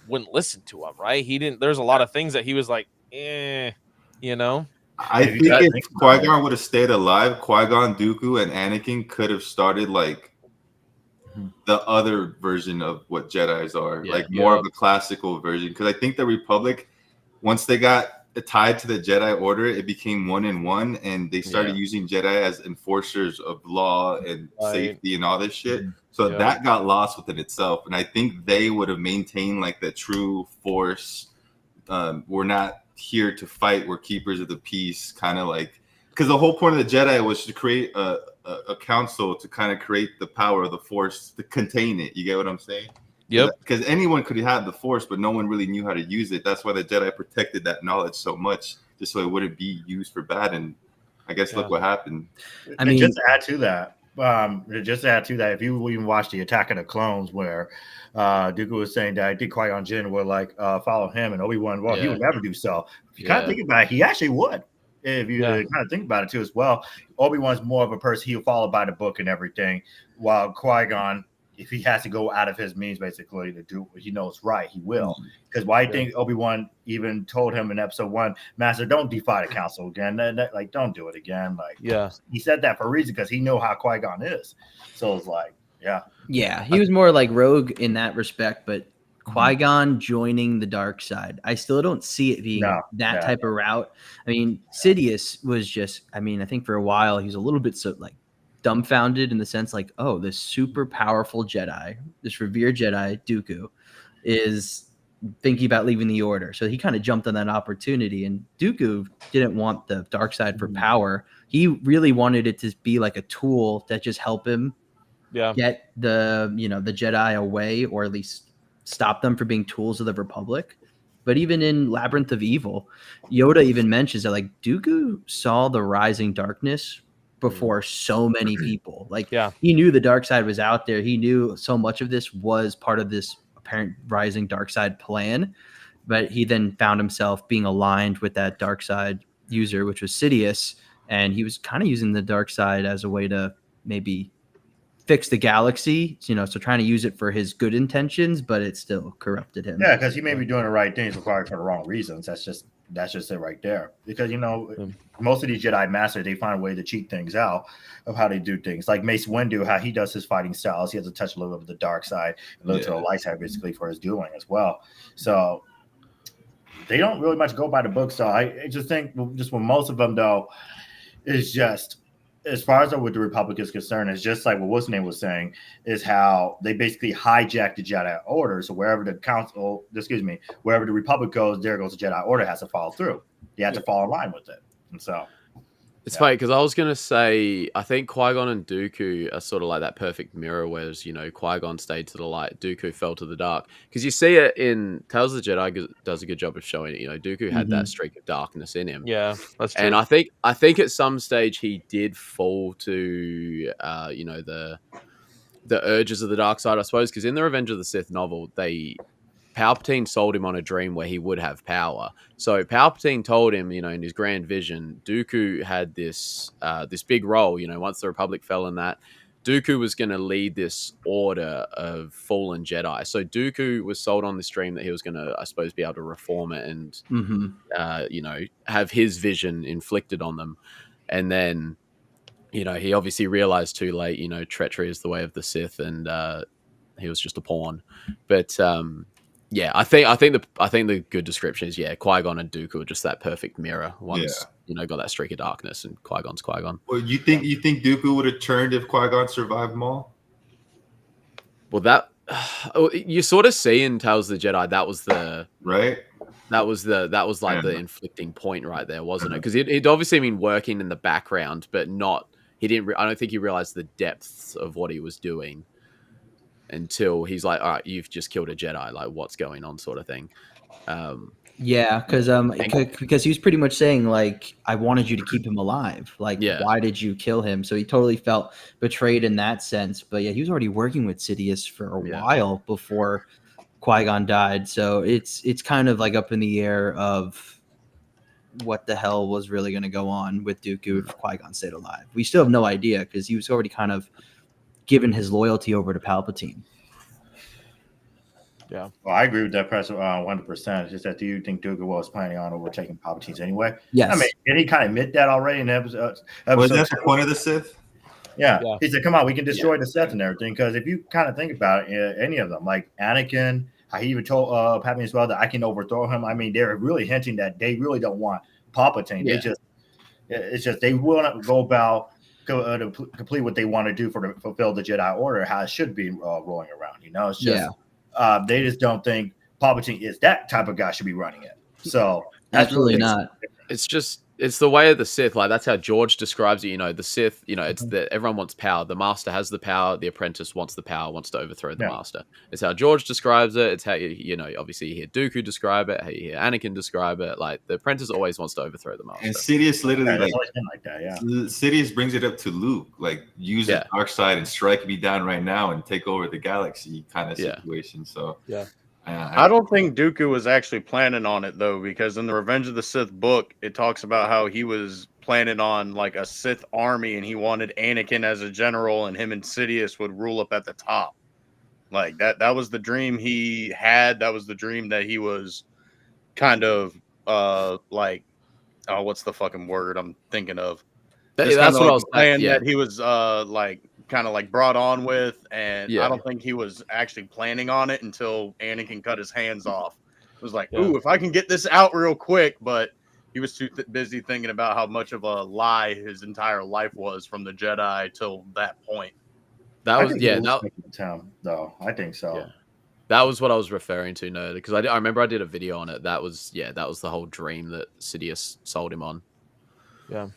wouldn't listen to him, right? He didn't. There's a lot of things that he was like, you know. I think if Qui-Gon would have stayed alive, Qui-Gon, Dooku, and Anakin could have started like the other version of what Jedis are, like more of a classical version. Because I think the Republic, once they got tied to the Jedi Order, it became 1-in-1, and they started using Jedi as enforcers of law and safety and all this shit. So that got lost within itself, and I think they would have maintained like the true Force. We're not here to fight, we're keepers of the peace, kind of like, because the whole point of the Jedi was to create a council to kind of create the power of the Force to contain it. You get what I'm saying? Yep. Because anyone could have the Force, but no one really knew how to use it. That's why the Jedi protected that knowledge so much, just so it wouldn't be used for bad. And I guess look what happened. I mean, just to add to that, if you even watch the Attack of the Clones, where Dooku was saying that I think Qui-Gon Jinn would like follow him, and Obi-Wan, he would never do so. If you kind of think about it, he actually would. If you kind of think about it too as well, Obi-Wan's more of a person, he'll follow by the book and everything, while Qui-Gon, if he has to go out of his means basically to do what he knows right, he will. Because why I think Obi-Wan even told him in episode 1, Master, don't defy the council again. Like, don't do it again. Like, he said that for a reason, because he knew how Qui-Gon is. So it's like, yeah, he was more like Rogue in that respect, but Qui-Gon joining the dark side, I still don't see it being that type of route. I mean, Sidious was just, I mean, I think for a while he was a little bit so like dumbfounded in the sense like, oh, this super powerful Jedi, this revered Jedi, Dooku, is thinking about leaving the Order. So he kind of jumped on that opportunity, and Dooku didn't want the dark side for power. He really wanted it to be like a tool that just help him get the, the Jedi away, or at least stop them from being tools of the Republic. But even in Labyrinth of Evil, Yoda even mentions that like Dooku saw the rising darkness before so many people. Like he knew the dark side was out there. He knew so much of this was part of this apparent rising dark side plan. But he then found himself being aligned with that dark side user, which was Sidious, and he was kind of using the dark side as a way to maybe fix the galaxy, so trying to use it for his good intentions, but it still corrupted him. Yeah, because he may be doing the right things required for the wrong reasons. That's just it right there. Because most of these Jedi masters, they find a way to cheat things out of how they do things. Like Mace Windu, how he does his fighting styles, he has to touch a little of the dark side, a little to the light side, basically, for his doing as well. So they don't really much go by the book. So I just think, just with most of them, though, is just, as far as what the Republic is concerned, it's just like what what's name was saying, is how they basically hijack the Jedi Order. So wherever the wherever the Republic goes, there goes the Jedi Order, has to follow through. You have to fall in line with it. And so it's funny because I was gonna say I think Qui-Gon and Dooku are sort of like that perfect mirror, whereas Qui-Gon stayed to the light, Dooku fell to the dark. Because you see it in Tales of the Jedi, does a good job of showing it. Dooku had that streak of darkness in him. Yeah, that's true. And I think at some stage he did fall to the urges of the dark side, I suppose. Because in the Revenge of the Sith novel, Palpatine sold him on a dream where he would have power. So Palpatine told him, in his grand vision, Dooku had this big role. Once the Republic fell in that, Dooku was going to lead this order of fallen Jedi. So Dooku was sold on this dream that he was going to, I suppose, be able to reform it and, have his vision inflicted on them. And then, he obviously realized too late, treachery is the way of the Sith, and he was just a pawn. But yeah, I think the good description is Qui-Gon and Dooku are just that perfect mirror. Once got that streak of darkness, and Qui-Gon's Qui-Gon. Well, you think Dooku would have turned if Qui-Gon survived Maul? Well, You sort of see in Tales of the Jedi that was the right. That was like the inflicting point right there, wasn't it? Because he'd obviously been working in the background, but not. He didn't. I don't think he realized the depths of what he was doing until he's like, "All right, you've just killed a Jedi. Like, what's going on?" Sort of thing. Yeah, because he was pretty much saying like, I wanted you to keep him alive. Like, why did you kill him? So he totally felt betrayed in that sense. But yeah, he was already working with Sidious for a while before Qui-Gon died. So it's kind of like up in the air of what the hell was really going to go on with Dooku if Qui-Gon stayed alive. We still have no idea because he was already kind of given his loyalty over to Palpatine. Yeah. Well, I agree with that press 100%. It's just that, do you think Dooku was planning on overtaking Palpatine's anyway? Yes. I mean, did he kind of admit that already in episode Was that the point of the Sith? Yeah. He said, come on, we can destroy the Sith and everything. Because if you kind of think about it, any of them, like Anakin, how he even told Palpatine as well that I can overthrow him. I mean, they're really hinting that they really don't want Palpatine. It's just they want to go about to complete what they want to do to fulfill the Jedi Order, how it should be rolling around. It's just they just don't think Palpatine is that type of guy should be running it. So that's absolutely not. It's the way of the Sith. Like that's how George describes it. The Sith. It's that everyone wants power. The Master has the power. The apprentice wants the power. Wants to overthrow the Master. It's how George describes it. It's how obviously you hear Dooku describe it. How you hear Anakin describe it. Like the apprentice always wants to overthrow the Master. And Sidious literally like that. Yeah. Sidious brings it up to Luke, like use the dark side and strike me down right now and take over the galaxy kind of situation. So I don't think Dooku was actually planning on it though, because in the Revenge of the Sith book, it talks about how he was planning on like a Sith army, and he wanted Anakin as a general, and him and Sidious would rule up at the top. Like that was the dream he had. That was the dream that he was kind of like, oh, what's the fucking word I'm thinking of? That's what I was saying. That he was like kind of like brought on with, and I don't think he was actually planning on it until Anakin cut his hands off. It was like, ooh, if I can get this out real quick, but he was too busy thinking about how much of a lie his entire life was from the Jedi till that point. That was though. I think so. Yeah. That was what I was referring to, no, because I remember I did a video on it. That was the whole dream that Sidious sold him on. Yeah.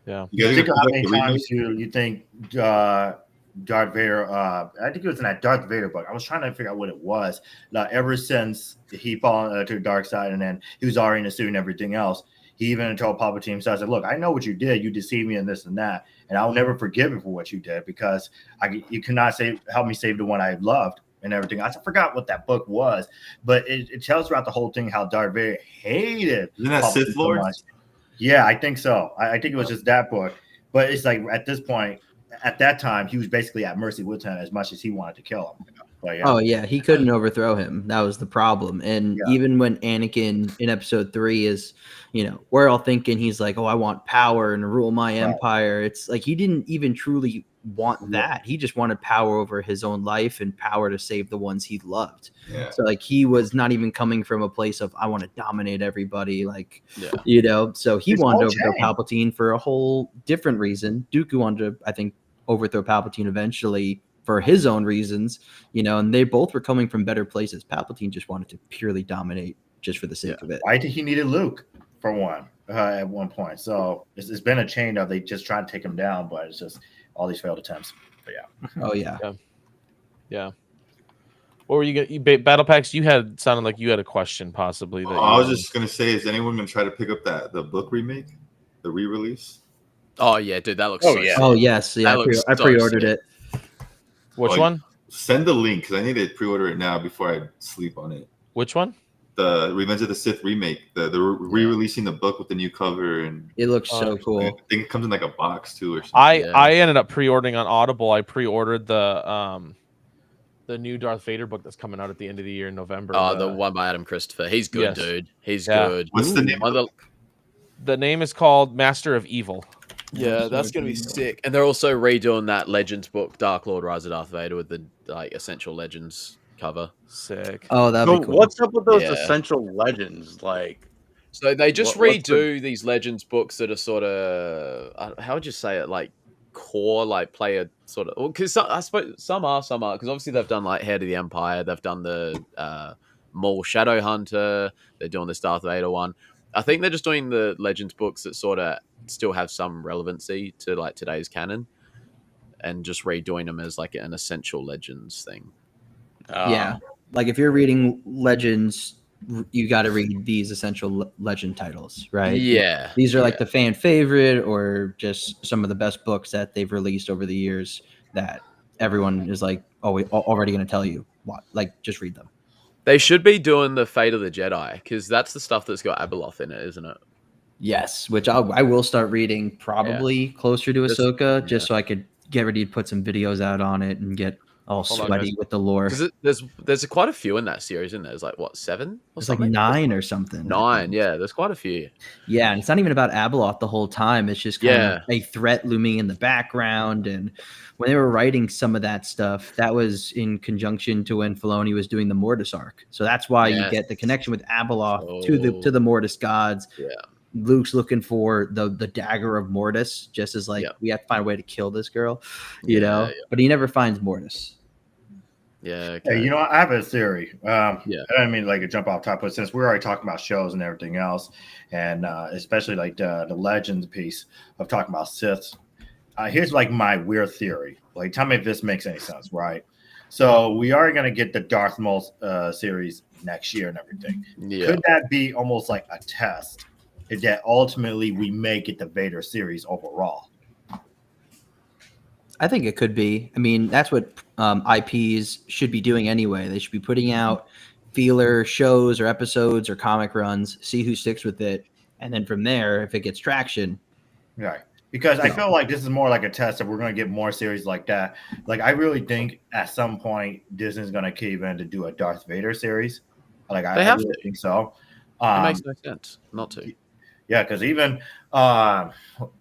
Yeah. You think how many times you think Darth Vader? I think it was in that Darth Vader book. I was trying to figure out what it was. Ever since he fallen to the dark side, and then he was already in the suit and everything else, he even told Palpatine himself, "Look, I know what you did. You deceived me and this and that, and I'll never forgive you for what you did because you cannot help me save the one I loved." And everything. I forgot what that book was, but it tells throughout the whole thing how Darth Vader hated. Isn't that Sith Lord? Yeah, I think so. I think it was just that book. But it's like at this point, at that time, he was basically at mercy with him as much as he wanted to kill him. But, Oh yeah, he couldn't overthrow him. That was the problem. And even when Anakin in episode 3 is, we're all thinking he's like, oh, I want power and rule my empire. It's like he didn't even truly want that. He just wanted power over his own life and power to save the ones he loved. Yeah. So like he was not even coming from a place of I want to dominate everybody. Like so he wanted to overthrow Palpatine for a whole different reason. Dooku wanted to, I think, overthrow Palpatine eventually for his own reasons, and they both were coming from better places. Palpatine just wanted to purely dominate just for the sake of it. I think he needed Luke for one at one point. So it's been a chain of they just trying to take him down, but it's just all these failed attempts. But Oh yeah. Yeah. What were you Battle Packs? Sounded like you had a question possibly. That I was just gonna say, is anyone gonna try to pick up the book remake, the re-release? Oh yeah, dude, that looks. Oh yes, yeah. I pre-ordered it. Which one? Send the link because I need to pre-order it now before I sleep on it. Which one? The Revenge of the Sith remake. The re-releasing the book with the new cover, and it looks so cool. I think it comes in like a box too or something. I ended up pre-ordering on Audible. I pre-ordered the new Darth Vader book that's coming out at the end of the year in November. Oh, the one by Adam Christopher. He's good, dude. He's good. What's the name? The name is called Master of Evil. Yeah, that's gonna be sick. And they're also redoing that Legends book, Dark Lord: Rise of Darth Vader, with the Essential Legends cover. Sick. Oh, that'd be cool. What's up with those Essential Legends? So they just redo these Legends books that are sort of, how would you say it? Like core like player sort of, because I suppose some are because obviously they've done like Head of the Empire, they've done the Maul Shadow Hunter, they're doing this Darth Vader one. I think they're just doing the Legends books that sort of still have some relevancy to like today's canon, and just redoing them as like an essential Legends thing. Yeah, like if you're reading Legends, you got to read these essential legend titles, right? Yeah, These are like the fan favorite or just some of the best books that they've released over the years that everyone is like already going to tell you what, like just read them. They should be doing the Fate of the Jedi, because that's the stuff that's got Abeloth in it, isn't it? Yes, which I will start reading probably closer to Ahsoka, just so I could get ready to put some videos out on it and get all sweaty with the lore. Because there's quite a few in that series, isn't there? There's like what, 7 or There's something? like 9 or something. 9, yeah. There's quite a few. Yeah, and it's not even about Abeloth the whole time. It's just kind of a threat looming in the background. And when they were writing some of that stuff, that was in conjunction to when Filoni was doing the Mortis arc. So that's why you get the connection with Abeloth to the Mortis gods. Yeah. Luke's looking for the dagger of Mortis, just as like we have to find a way to kill this girl, you know. But he never finds Mortis. Yeah. Hey, you know, I have a theory. I don't mean like to jump off top, but since we're already talking about shows and everything else, and especially like the Legends piece of talking about Sith, here's like my weird theory. Like, tell me if this makes any sense, right? So we are going to get the Darth Maul series next year and everything. Yeah. Could that be almost like a test? Is that ultimately we may get the Vader series overall? I think it could be. I mean, that's what IPs should be doing anyway. They should be putting out feeler shows or episodes or comic runs, see who sticks with it, and then from there, if it gets traction. Right. Because I feel like this is more like a test that we're going to get more series like that. Like, I really think at some point Disney's going to cave in to do a Darth Vader series. Like, I really think so. It makes no sense not to. Yeah, because even let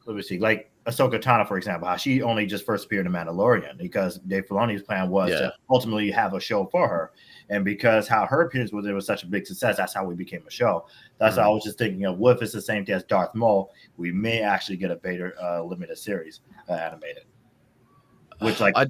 me see, like Ahsoka Tano, for example, how she only just first appeared in Mandalorian because Dave Filoni's plan was to ultimately have a show for her, and because how her appearance was such a big success, that's how we became a show. That's how I was just thinking of. What if it's the same thing as Darth Maul? We may actually get a Vader limited series animated. Which, like, I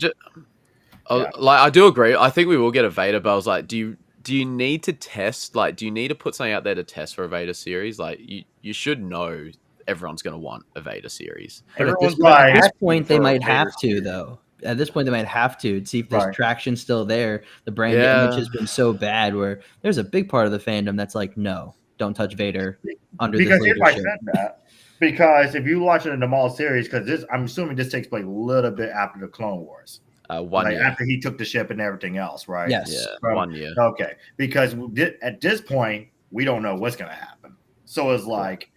do agree. I think we will get a Vader, but I was like, do you need to test? Like, do you need to put something out there to test for a Vader series? Like, you should know everyone's going to want a Vader series. But at this point, they might have to, though. At this point, they might have to see if there's traction still there. The brand image has been so bad where there's a big part of the fandom that's like, no, don't touch Vader under this leadership. Because if you watch it in the Maul series, because I'm assuming this takes place a little bit after the Clone Wars. 1 year. After he took the ship and everything else, right? Yes. Yeah, 1 year. Okay. Because at this point, we don't know what's going to happen. So it's like,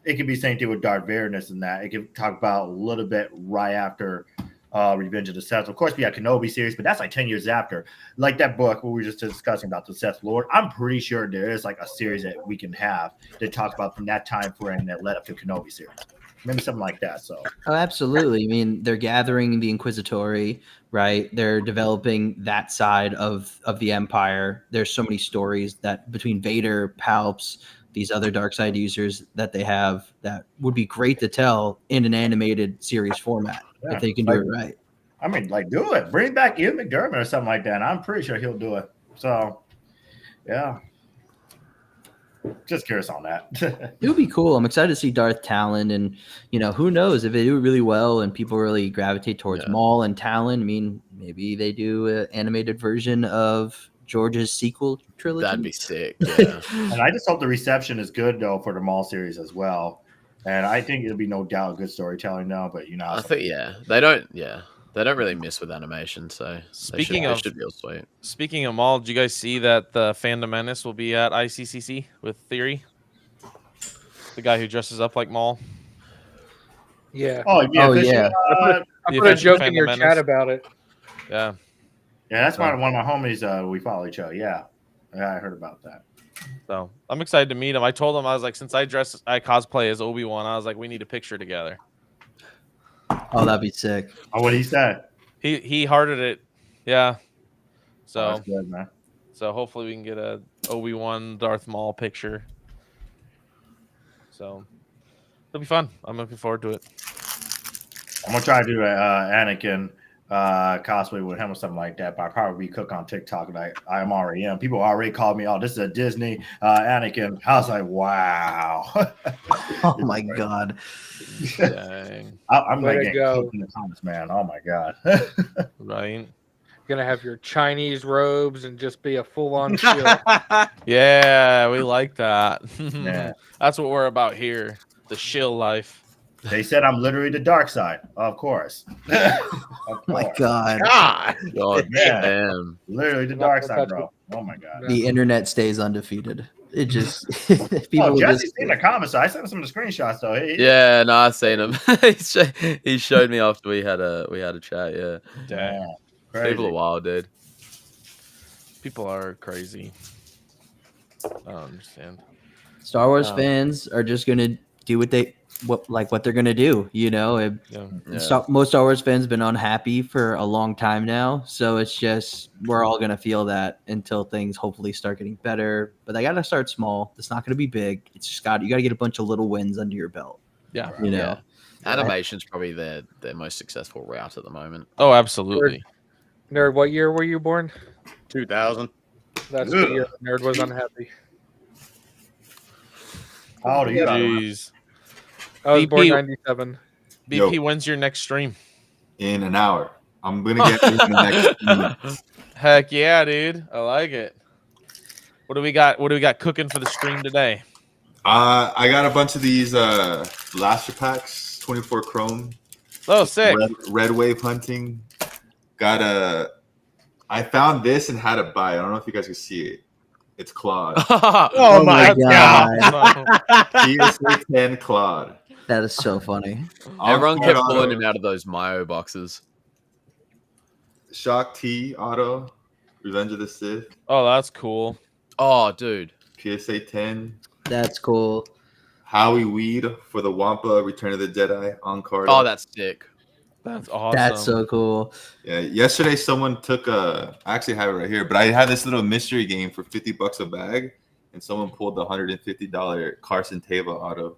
it could be the same thing with Darth Vader and that. It could talk about a little bit right after Revenge of the Sith. Of course, we had Kenobi series, but that's like 10 years after. Like that book we were just discussing about the Sith Lord. I'm pretty sure there is like a series that we can have that talks about from that time frame that led up to Kenobi series. Maybe something like that. So, oh, absolutely. I mean, they're gathering the Inquisitori, right? They're developing that side of the Empire. There's so many stories that between Vader, Palps, these other dark side users that they have that would be great to tell in an animated series format if they can do it right. I mean, like, do it. Bring back Ian McDermott or something like that. I'm pretty sure he'll do it. So, yeah. Just curious on that. It would be cool. I'm excited to see Darth Talon, and who knows if they do it really well and people really gravitate towards Maul and Talon. I mean, maybe they do an animated version of George's sequel trilogy. That'd be sick. Yeah. And I just hope the reception is good though for the Maul series as well. And I think it'll be no doubt good storytelling now. But I think they don't really miss with animation. So speaking of, should be all sweet. Speaking of Maul, did you guys see that the Fandom Menace will be at ICCC with Theory? The guy who dresses up like Maul. Yeah. Oh yeah. I put a joke in your chat about it. Yeah. Yeah, that's one of my homies. We follow each other. Yeah, I heard about that. So I'm excited to meet him. I told him, I was like, since I cosplay as Obi-Wan, I was like, we need a picture together. Oh, that'd be sick. Oh, what he said? He hearted it. Yeah. So that's good, man. So hopefully we can get a Obi-Wan Darth Maul picture. So it'll be fun. I'm looking forward to it. I'm gonna try to do a Anakin cosplay with him or something like that. But I probably be cook on TikTok like I am already am. People already called me, "Oh, this is a Disney Anakin." I was like, "Wow." Oh my god. Dang. I'm Way like to getting go. cooked in the comments, man. Oh my god. Right. Gonna have your Chinese robes and just be a full-on shill. Yeah, we like that. Yeah. That's what we're about here. The shill life. They said I'm literally the dark side, of course. Oh my god. God. God Yeah. damn. Literally the Not dark gonna side, touch bro. Oh my god. The internet stays undefeated. It just people Oh, will Jesse's just in the comments. So I sent him some of the screenshots though. Yeah, no, I seen him. He showed me after we had a chat. Yeah, Dang. Crazy. people are wild, dude. People are crazy. I don't understand. Star Wars Um, fans are just gonna do what they're gonna do. You know, Yeah. most Star Wars fans have been unhappy for a long time now, so it's just we're all gonna feel that until things hopefully start getting better. But they gotta start small. It's not gonna be big. It's just you gotta get a bunch of little wins under your belt. Yeah. You know, Yeah. Animation's probably their most successful route at the moment. Oh, absolutely. Nerd, what year were you born? 2000. That's the year Nerd was unhappy. How old are you? Jeez. I was born BP 97. BP, when's your next stream? In an hour. I'm gonna get in the next few minutes. Heck yeah, dude. I like it. What do we got? What do we got cooking for the stream today? I got a bunch of these blaster packs, 24 chrome. Oh, sick. Red wave hunting. I found this and had to buy it. I don't know if you guys can see it. It's Claude. Oh my god. PSA 10 Claude. that is so funny. Everyone kept Auto, pulling him out of those Mayo boxes. Shock T Auto. Revenge of the Sith. Oh, that's cool. Oh, dude. PSA 10. That's cool. Howie Weed for the Wampa Return of the Jedi on card. Oh, that's sick. That's awesome. That's so cool. Yeah, yesterday someone took I actually have it right here, but I had this little mystery game for $50 a bag, and someone pulled the $150 Carson Teva auto.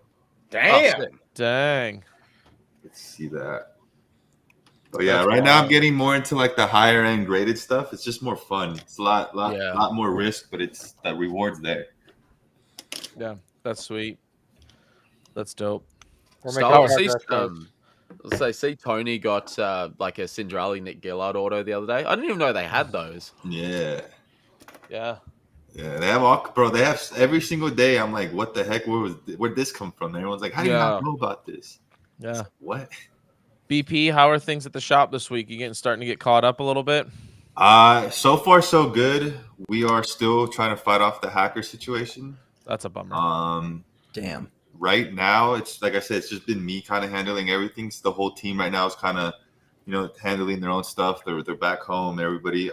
Damn. Oh, Dang. Let's see that. But yeah, right now I'm getting more into like the higher end graded stuff. It's just more fun. It's a lot more risk, but it's the rewards there. Yeah, that's sweet. That's dope. See, Tony got like a Cinderella Nick Gillard auto the other day. I didn't even know they had those. Yeah. Yeah. Yeah, they have all, bro. They have every single day. I'm like, what the heck? Where'd this come from? And everyone's like, how do you not know about this? Yeah. Like, what? BP, how are things at the shop this week? You starting to get caught up a little bit? So far so good. We are still trying to fight off the hacker situation. That's a bummer. Damn. Right now, it's like I said, it's just been me kind of handling everything. So the whole team right now is kind of, handling their own stuff. They're back home. Everybody.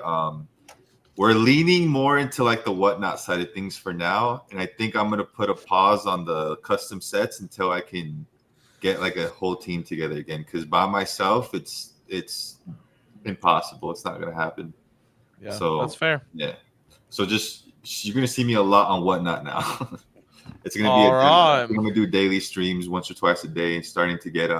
We're leaning more into like the whatnot side of things for now, and I think I'm gonna put a pause on the custom sets until I can get like a whole team together again. Because by myself, it's impossible. It's not gonna happen. Yeah, so that's fair. Yeah. So you're gonna see me a lot on whatnot now. It's gonna be I'm gonna do daily streams once or twice a day, and starting to get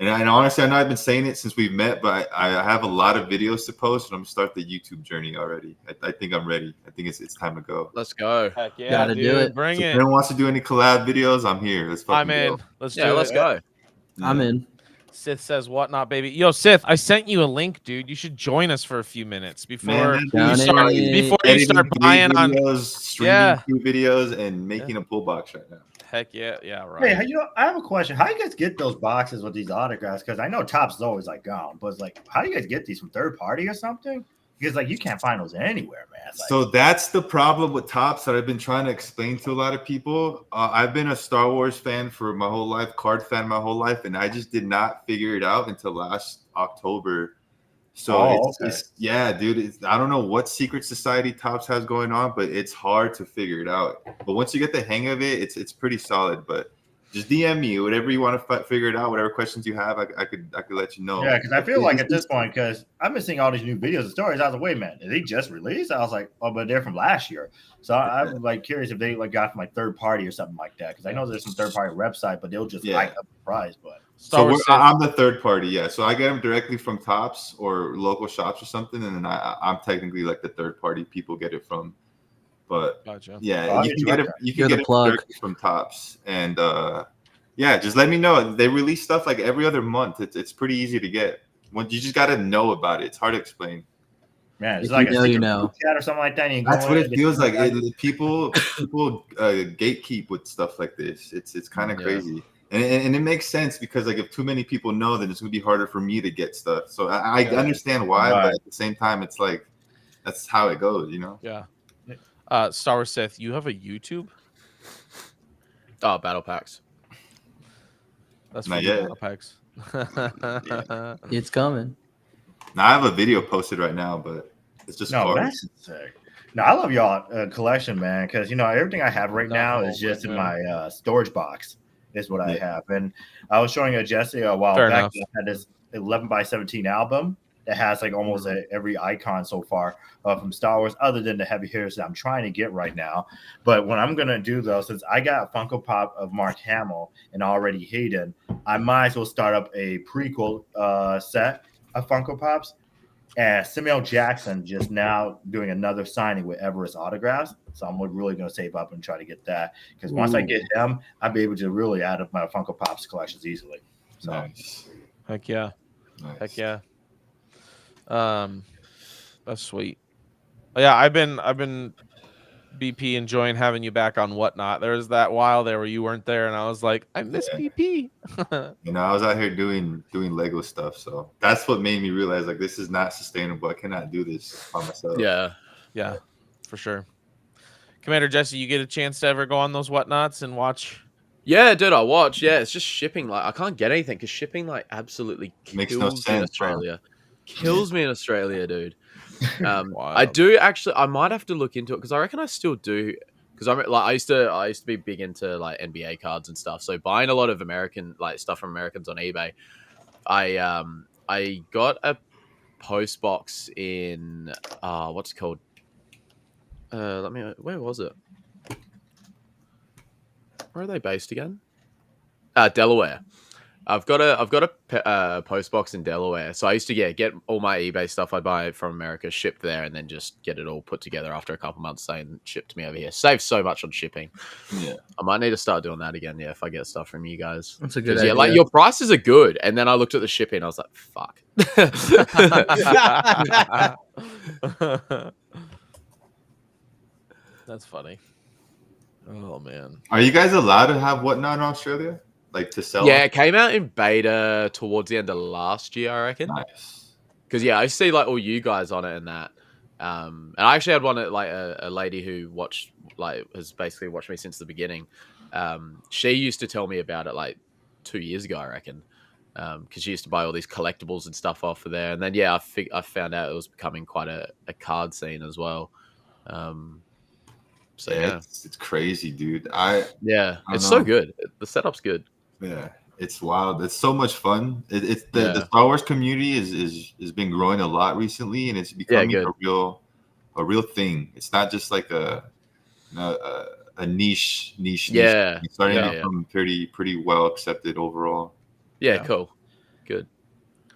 and honestly, I know I've been saying it since we've met, but I have a lot of videos to post, and I'm gonna start the YouTube journey already. I think I'm ready. I think it's time to go. Let's go. Heck yeah, Gotta do it. Bring So it. if anyone wants to do any collab videos, I'm here. Let's fucking I'm in. go. Let's do it. Let's go. I'm in. Sith says whatnot, baby. Yo, Sith, I sent you a link, dude. You should join us for a few minutes before you start buying on streaming videos and making a pull box right now. Heck yeah, yeah, right. Hey, I have a question. How do you guys get those boxes with these autographs? Because I know Topps is always like gone, but it's like, how do you guys get these from third party or something? Because like you can't find those anywhere, man. Like, so that's the problem with Topps that I've been trying to explain to a lot of people. I've been a Star Wars fan for my whole life, card fan my whole life, and I just did not figure it out until last October. So yeah, dude. I don't know what secret society Topps has going on, but it's hard to figure it out. But once you get the hang of it, it's pretty solid. But just DM me whatever you want to figure it out. Whatever questions you have, I could let you know. Yeah, because I feel like at this point, because I've been seeing all these new videos and stories. I was like, wait a minute, did they just release? I was like, oh, but they're from last year. So I'm like curious if they like got from like third party or something like that. Because I know there's some third party website, but they'll just hike up the price. But Star Wars Sith. I'm the third party, yeah. So I get them directly from Tops or local shops or something, and then I'm technically like the third party people get it from. But Gotcha. yeah, you can get it. You can You're the get it plug. directly from Tops, and yeah, just let me know. They release stuff like every other month. It's pretty easy to get. You just got to know about it. It's hard to explain. Man, it's If like you a know, you secret know. group chat or something like that. And you go That's what in it and feels like. it's- People gatekeep with stuff like this. It's kind of Yeah. crazy, and it makes sense because like if too many people know, then it's gonna be harder for me to get stuff. So I understand why, but at the same time, it's like that's how it goes, you know? Yeah. Star Wars Sith, you have a YouTube? Oh, battle packs. That's Not for yet. battle packs. It's coming. Now I have a video posted right now, but it's just No, cards. that's sick. No, I love y'all collection, man, because you know everything I have right now is just in my storage box. Is what I have, and I was showing Jesse a while Fair back. enough. I had this 11x17 album that has like almost every icon so far from Star Wars, other than the heavy hitters that I'm trying to get right now. But what I'm gonna do though, since I got a Funko Pop of Mark Hamill and already Hayden, I might as well start up a prequel set of Funko Pops. And Samuel Jackson just now doing another signing with Everest Autographs. So I'm really going to save up and try to get that. Because once I get him, I'll be able to really add up my Funko Pops collections easily. So. Nice. Heck yeah. Nice. Heck yeah. That's sweet. Yeah, I've been BP enjoying having you back on Whatnot. There was that while there where you weren't there, and I was like, I miss BP. You know, I was out here doing Lego stuff, so that's what made me realize like this is not sustainable. I cannot do this by myself. Yeah, for sure. Commander Jesse, you get a chance to ever go on those Whatnots and watch? Yeah, dude, I watch. Yeah, it's just shipping. Like, I can't get anything because shipping like absolutely Makes kills no me in sense, Australia. Kills me in Australia, dude. I Wild. do actually. I might have to look into it because I reckon I still do. Because I'm like I used to be big into like NBA cards and stuff. So buying a lot of American like stuff from Americans on eBay. I got a post box in what's it called? Where was it? Where are they based again? Delaware. I've got a post box in Delaware. So I used to get all my eBay stuff I buy from America shipped there, and then just get it all put together after a couple months, saying shipped to me over here. Saves so much on shipping. Yeah, I might need to start doing that again. Yeah, if I get stuff from you guys. That's a good 'Cause, idea. yeah, like your prices are good, and then I looked at the shipping. I was like, fuck. That's funny. Oh man. Are you guys allowed to have Whatnot in Australia? Like to sell? Yeah, it came out in beta towards the end of last year, I reckon. Nice. Because yeah, I see like all you guys on it and that. And I actually had one at like a lady who has basically watched me since the beginning. She used to tell me about it like 2 years ago, I reckon. Because she used to buy all these collectibles and stuff off of there. And then yeah, I found out it was becoming quite a card scene as well. So yeah, it's crazy, dude. It's so good. The setup's good. Yeah, it's wild. It's so much fun. The Star Wars community is been growing a lot recently, and it's becoming a real thing. It's not just like a niche. Yeah, it's starting to become pretty well accepted overall. Yeah, cool, good.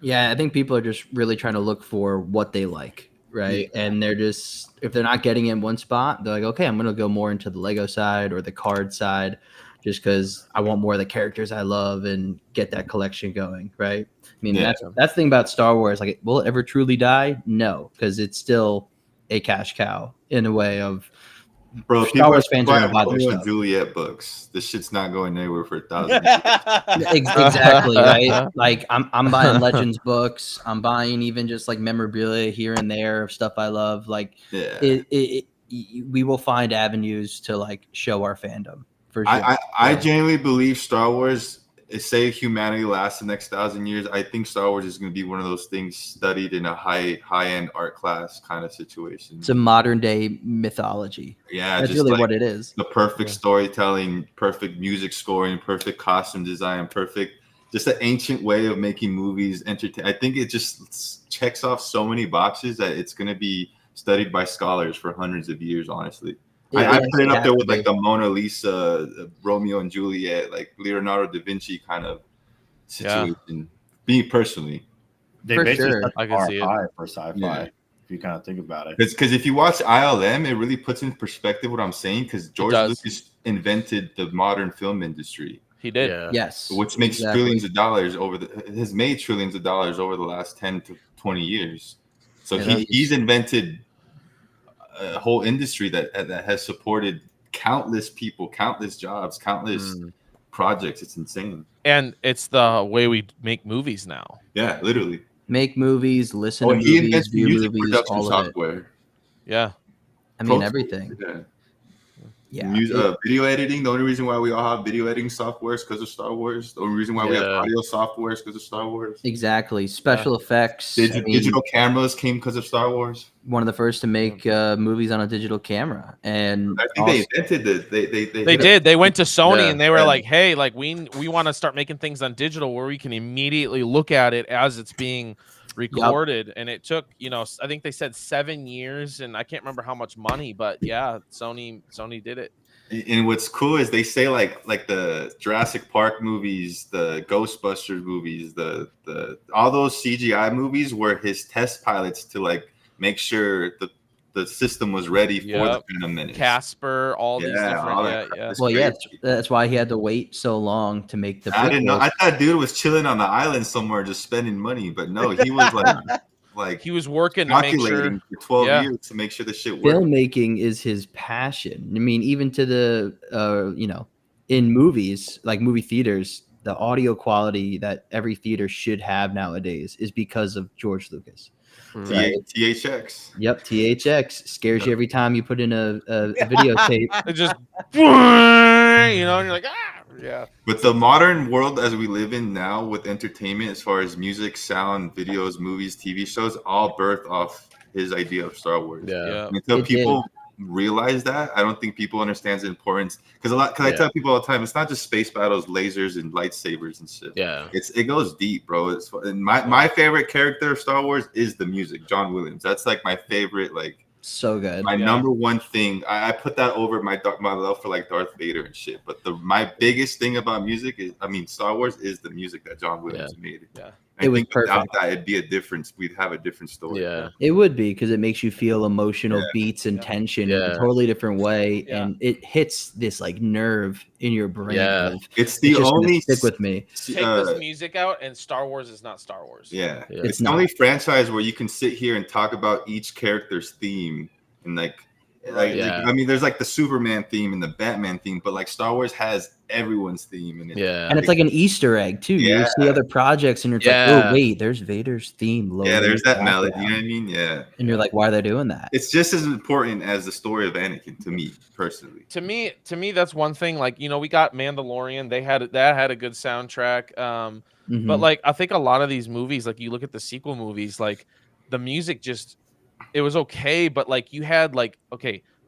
Yeah, I think people are just really trying to look for what they like, right? Yeah. And they're just, if they're not getting in one spot, they're like, okay, I'm going to go more into the Lego side or the card side, just because I want more of the characters I love and get that collection going, right? I mean, that's the thing about Star Wars. Like, will it ever truly die? No, because it's still a cash cow in a way of. Bro, Star Wars fans are going to buy their Romeo stuff. and Juliet books. This shit's not going anywhere for 1,000 years. Exactly, right? Like I'm buying Legends books. I'm buying even just like memorabilia here and there of stuff I love. Like we will find avenues to like show our fandom for sure. I genuinely believe Star Wars. Say humanity lasts the next 1,000 years. I think Star Wars is going to be one of those things studied in a high-end art class kind of situation. It's a modern day mythology. Yeah, that's just really like what it is. The perfect storytelling, perfect music scoring, perfect costume design, just an ancient way of making movies entertain. I think it just checks off so many boxes that it's going to be studied by scholars for hundreds of years. Honestly. I put it up there with like the Mona Lisa, Romeo and Juliet, like Leonardo da Vinci kind of situation. Me personally, They For basically sure. set the I can bar see it. high for sci-fi. Yeah. If you kind of think about it, because if you watch ILM, it really puts in perspective what I'm saying. Because George does. Lucas invented the modern film industry, He did. Yeah. Yes. which makes exactly. trillions of dollars has made trillions of dollars over the last 10 to 20 years. So Yeah, he's invented a whole industry that has supported countless people, countless jobs, countless projects. It's insane. And it's the way we make movies now. Yeah, literally. Make movies, listen Oh, to he movies, invented view music movies, production all of it. software. Yeah. I mean, Pro- everything. Yeah. Yeah. Video editing. The only reason why we all have video editing software is because of Star Wars. The only reason why we have audio software is because of Star Wars. Exactly. Special effects. Digital cameras came because of Star Wars. One of the first to make movies on a digital camera, and I think they invented They did. They went to Sony and they were like, "Hey, like we want to start making things on digital where we can immediately look at it as it's being recorded." And it took, I think they said 7 years, and I can't remember how much money, but yeah, Sony did it. And what's cool is they say like the Jurassic Park movies, the Ghostbusters movies, the all those CGI movies were his test pilots to like make sure the system was ready for the Phantom Menace. Casper, all these different, Well, yeah, that's why he had to wait so long to make the. I didn't know. I thought dude was chilling on the island somewhere just spending money, but no, he was like he was working to make sure for 12 years to make sure the shit worked. Filmmaking is his passion. I mean, even to the in movies, like movie theaters, the audio quality that every theater should have nowadays is because of George Lucas. Right? THX. Yep, THX scares you every time you put in a videotape. It just, and you're like, yeah. But the modern world as we live in now with entertainment, as far as music, sound, videos, movies, TV shows, all birthed off his idea of Star Wars. Yeah. Until people realize that, I don't think people understand the importance. Because I tell people all the time, it's not just space battles, lasers, and lightsabers and shit. Yeah. It goes deep, bro. And my favorite character of Star Wars is the music, John Williams. That's like my favorite, like so good. My number one thing, I put that over my love for like Darth Vader and shit. But my biggest thing about music is, Star Wars is the music that John Williams made. Yeah. It was perfect. That, it'd be a difference. We'd have a different story. Yeah, it would be, because it makes you feel emotional beats and tension in a totally different way, and it hits this like nerve in your brain. Yeah, it's the only stick with me. Take this music out, and Star Wars is not Star Wars. Yeah, it's the only franchise where you can sit here and talk about each character's theme and like there's like the Superman theme and the Batman theme, but like Star Wars has everyone's theme, and and it's like an Easter egg too. You see other projects, and you're like, oh wait, there's Vader's theme. There's that melody. You know what I mean? Yeah. And you're like, why are they doing that? It's just as important as the story of Anakin to me personally. To me, that's one thing. Like, we got Mandalorian. That had a good soundtrack. But like, I think a lot of these movies, like you look at the sequel movies, like the music just. It was okay, but like you had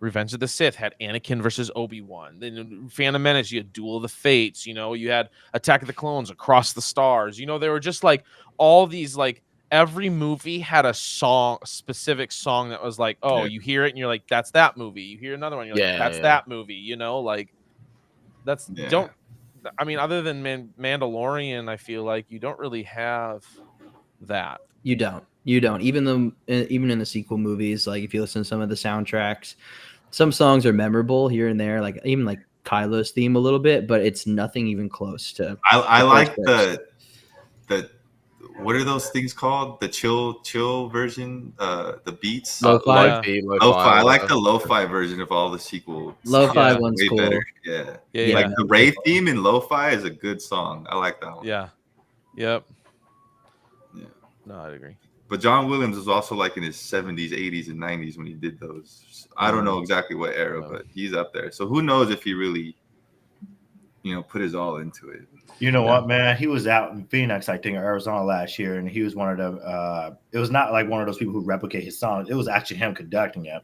Revenge of the Sith had Anakin versus Obi-Wan. Then Phantom Menace, you had Duel of the Fates. You had Attack of the Clones, Across the Stars. They were just like all these like every movie had a specific song that was like, oh, you hear it and you're like, that's that movie. You hear another one, you're like, that's that movie. Like that's other than Mandalorian, I feel like you don't really have that. You don't. Even in the sequel movies, like if you listen to some of the soundtracks, some songs are memorable here and there, like even like Kylo's theme a little bit, but it's nothing even close to. I like the what are those things called? The chill version, the beats. Lo-fi. I like the lo-fi version of all the sequels. Lo-fi one's way cool. better. Yeah. Like the Rave theme in lo-fi is a good song. I like that one. Yeah. Yep. Yeah. No, I'd agree. But John Williams was also like in his 70s, 80s, and 90s when he did those. I don't know exactly what era, but he's up there. So who knows if he really, put his all into it. You know what, man? He was out in Phoenix, I think, or Arizona last year, and he was one of them. It was not like one of those people who replicate his songs. It was actually him conducting it.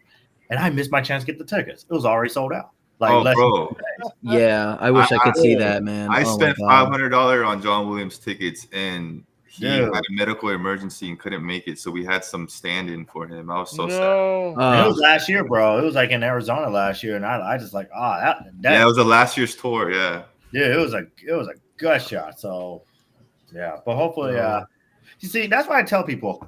And I missed my chance to get the tickets. It was already sold out. Bro. Yeah, I wish I could see that, man. I spent $500 on John Williams tickets, and he had a medical emergency and couldn't make it, so we had some stand-in for him. I was so sad. It was last year, bro. It was like in Arizona last year, and I just like, that it was a last year's tour, yeah. Yeah, it was a gut shot. So Yeah, but hopefully, you see, that's why I tell people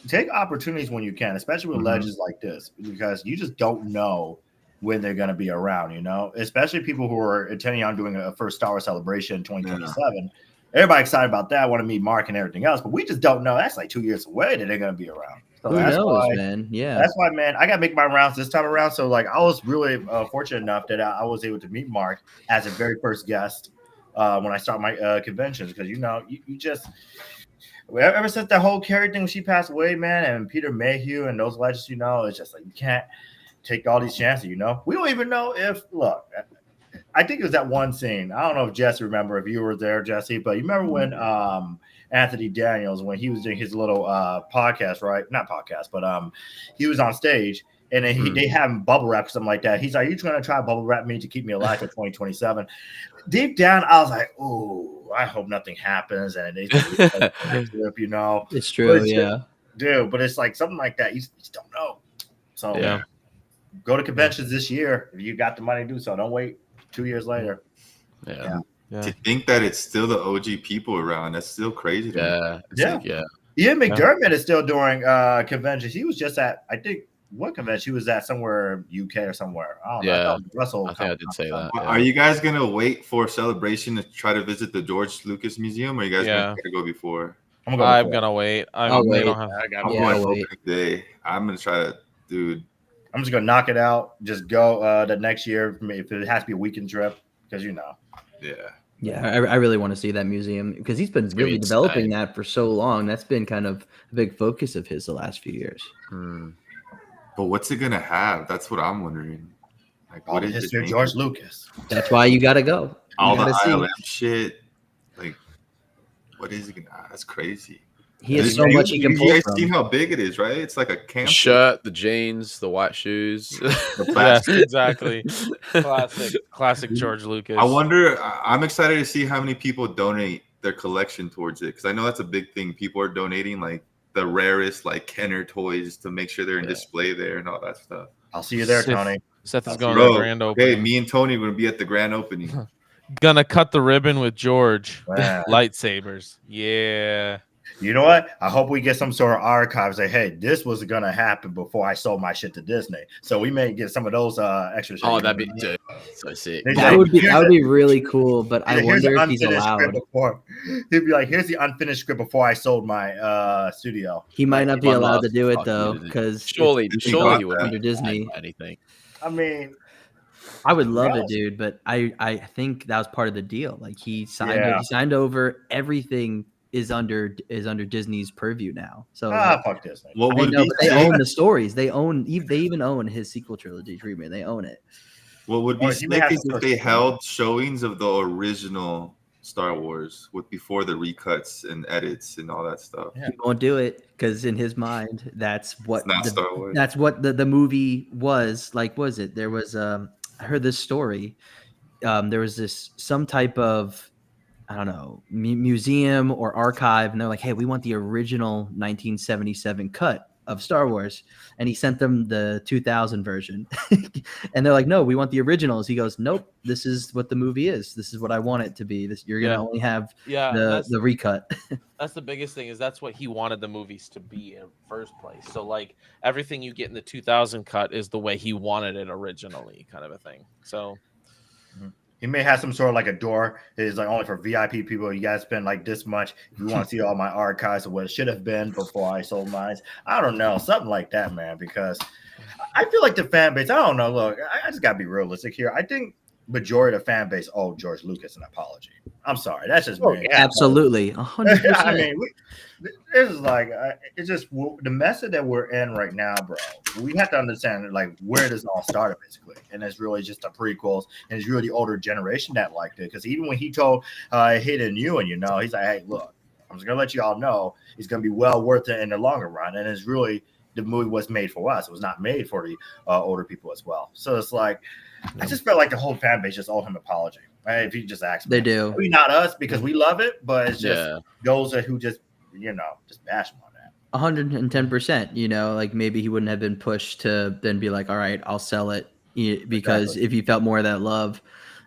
take opportunities when you can, especially with legends like this, because you just don't know when they're going to be around, you know, especially people who are intending on doing a first Star Wars celebration in 2027. Everybody excited about that, want to meet Mark and everything else, but we just don't know. That's like 2 years away that they're going to be around. So Who that's knows, why, man? Yeah. That's why, man, I got to make my rounds this time around. So, like, I was really fortunate enough that I was able to meet Mark as a very first guest when I start my conventions, because, you know, you just – ever since that whole Carrie thing when she passed away, man, and Peter Mayhew and those legends, you know, it's just like you can't take all these chances, you know. We don't even know if look. I think it was that one scene. I don't know if Jesse remember if you were there, Jesse, but you remember when Anthony Daniels, when he was doing his little podcast, right? Not podcast, but he was on stage. And then they have him bubble wrap or something like that. He's like, "Are you trying to try bubble wrap me to keep me alive till 2027?" Deep down, I was like, "Oh, I hope nothing happens." And they you know, it's true, yeah, dude. But it's like something like that. You just don't know. So go to conventions this year if you got the money to do so. Don't wait 2 years later. Yeah. To think that it's still the OG people around, that's still crazy. To me. Ian McDermott is still doing conventions. He was just at, I think, what convention he was at, somewhere UK or somewhere. I don't know. Russell, I think I did say that. Are you guys gonna wait for Celebration to try to visit the George Lucas Museum, or are you guys gonna try to go before? I'm gonna wait. I'll wait. I'm going opening day. I'm gonna try to, dude. I'm just gonna knock it out. Just go the next year if it has to be a weekend trip, because you know. Yeah, I really want to see that museum because he's been really developing that for so long. That's been kind of a big focus of his the last few years. But what's it gonna have? That's what I'm wondering. Like, all the history of George Lucas. That's why you got to go. All the ILM shit. Like, what is it gonna? That's crazy. He has so much he can pull from. You guys seen how big it is, right? It's like a camp. The shirt, the jeans, the white shoes. Yes, exactly. Classic George Lucas. I wonder. I'm excited to see how many people donate their collection towards it, because I know that's a big thing. People are donating like the rarest, like Kenner toys to make sure they're in display there and all that stuff. I'll see you there, Tony. Seth is going to the grand opening. Hey, me and Tony are going to be at the grand opening. Gonna cut the ribbon with George. Lightsabers. Yeah. You know what? I hope we get some sort of archives. Like, hey, this was gonna happen before I sold my shit to Disney. So we may get some of those extra shit. Oh, that'd be so sick. That would be really cool. But I wonder if he's allowed. He'd be like, "Here's the unfinished script before I sold my studio." He might not be allowed to do it though, because surely he would under Disney. Anything. I mean, I would love it, dude. But I think that was part of the deal. Like he signed over everything. Is under Disney's purview now. So fuck Disney. They own the stories. They even own his sequel trilogy treatment. They own it. What would be sick is if they held showings of the original Star Wars before the recuts and edits and all that stuff. He won't do it because in his mind, that's what Star Wars. That's what the movie was like. Was it? There was I heard this story. There was some type of, I don't know, museum or archive, and they're like, "Hey, we want the original 1977 cut of Star Wars," and he sent them the 2000 version, and they're like, "No, we want the originals." He goes, "Nope, this is what the movie is. This is what I want it to be. You're gonna only have the recut." That's the biggest thing, is that's what he wanted the movies to be in the first place. So like everything you get in the 2000 cut is the way he wanted it originally, kind of a thing. So. He may have some sort of like a door that is like only for VIP people. You guys spend like this much if you want to see all my archives of what it should have been before I sold mine. I don't know, something like that, man. Because I feel like the fan base. I don't know. Look, I just gotta be realistic here. I think majority of the fan base owe George Lucas an apology. I'm sorry, that's just me. Absolutely, 100%. I mean, this is like it's just the message that we're in right now, bro. We have to understand like where this all started, basically, and it's really just the prequels, and it's really the older generation that liked it. Because even when he told Hayden Ewan, you know, he's like, "Hey, look, I'm just gonna let you all know it's gonna be well worth it in the longer run," and it's really the movie was made for us. It was not made for the older people as well. So it's like I just felt like the whole fan base just owed him an apology. Right? If you just ask me, they do. Maybe not us because we love it, but it's just those who just just bash him on that. 110%. You know, like maybe he wouldn't have been pushed to then be like, "All right, I'll sell it," because if he felt more of that love,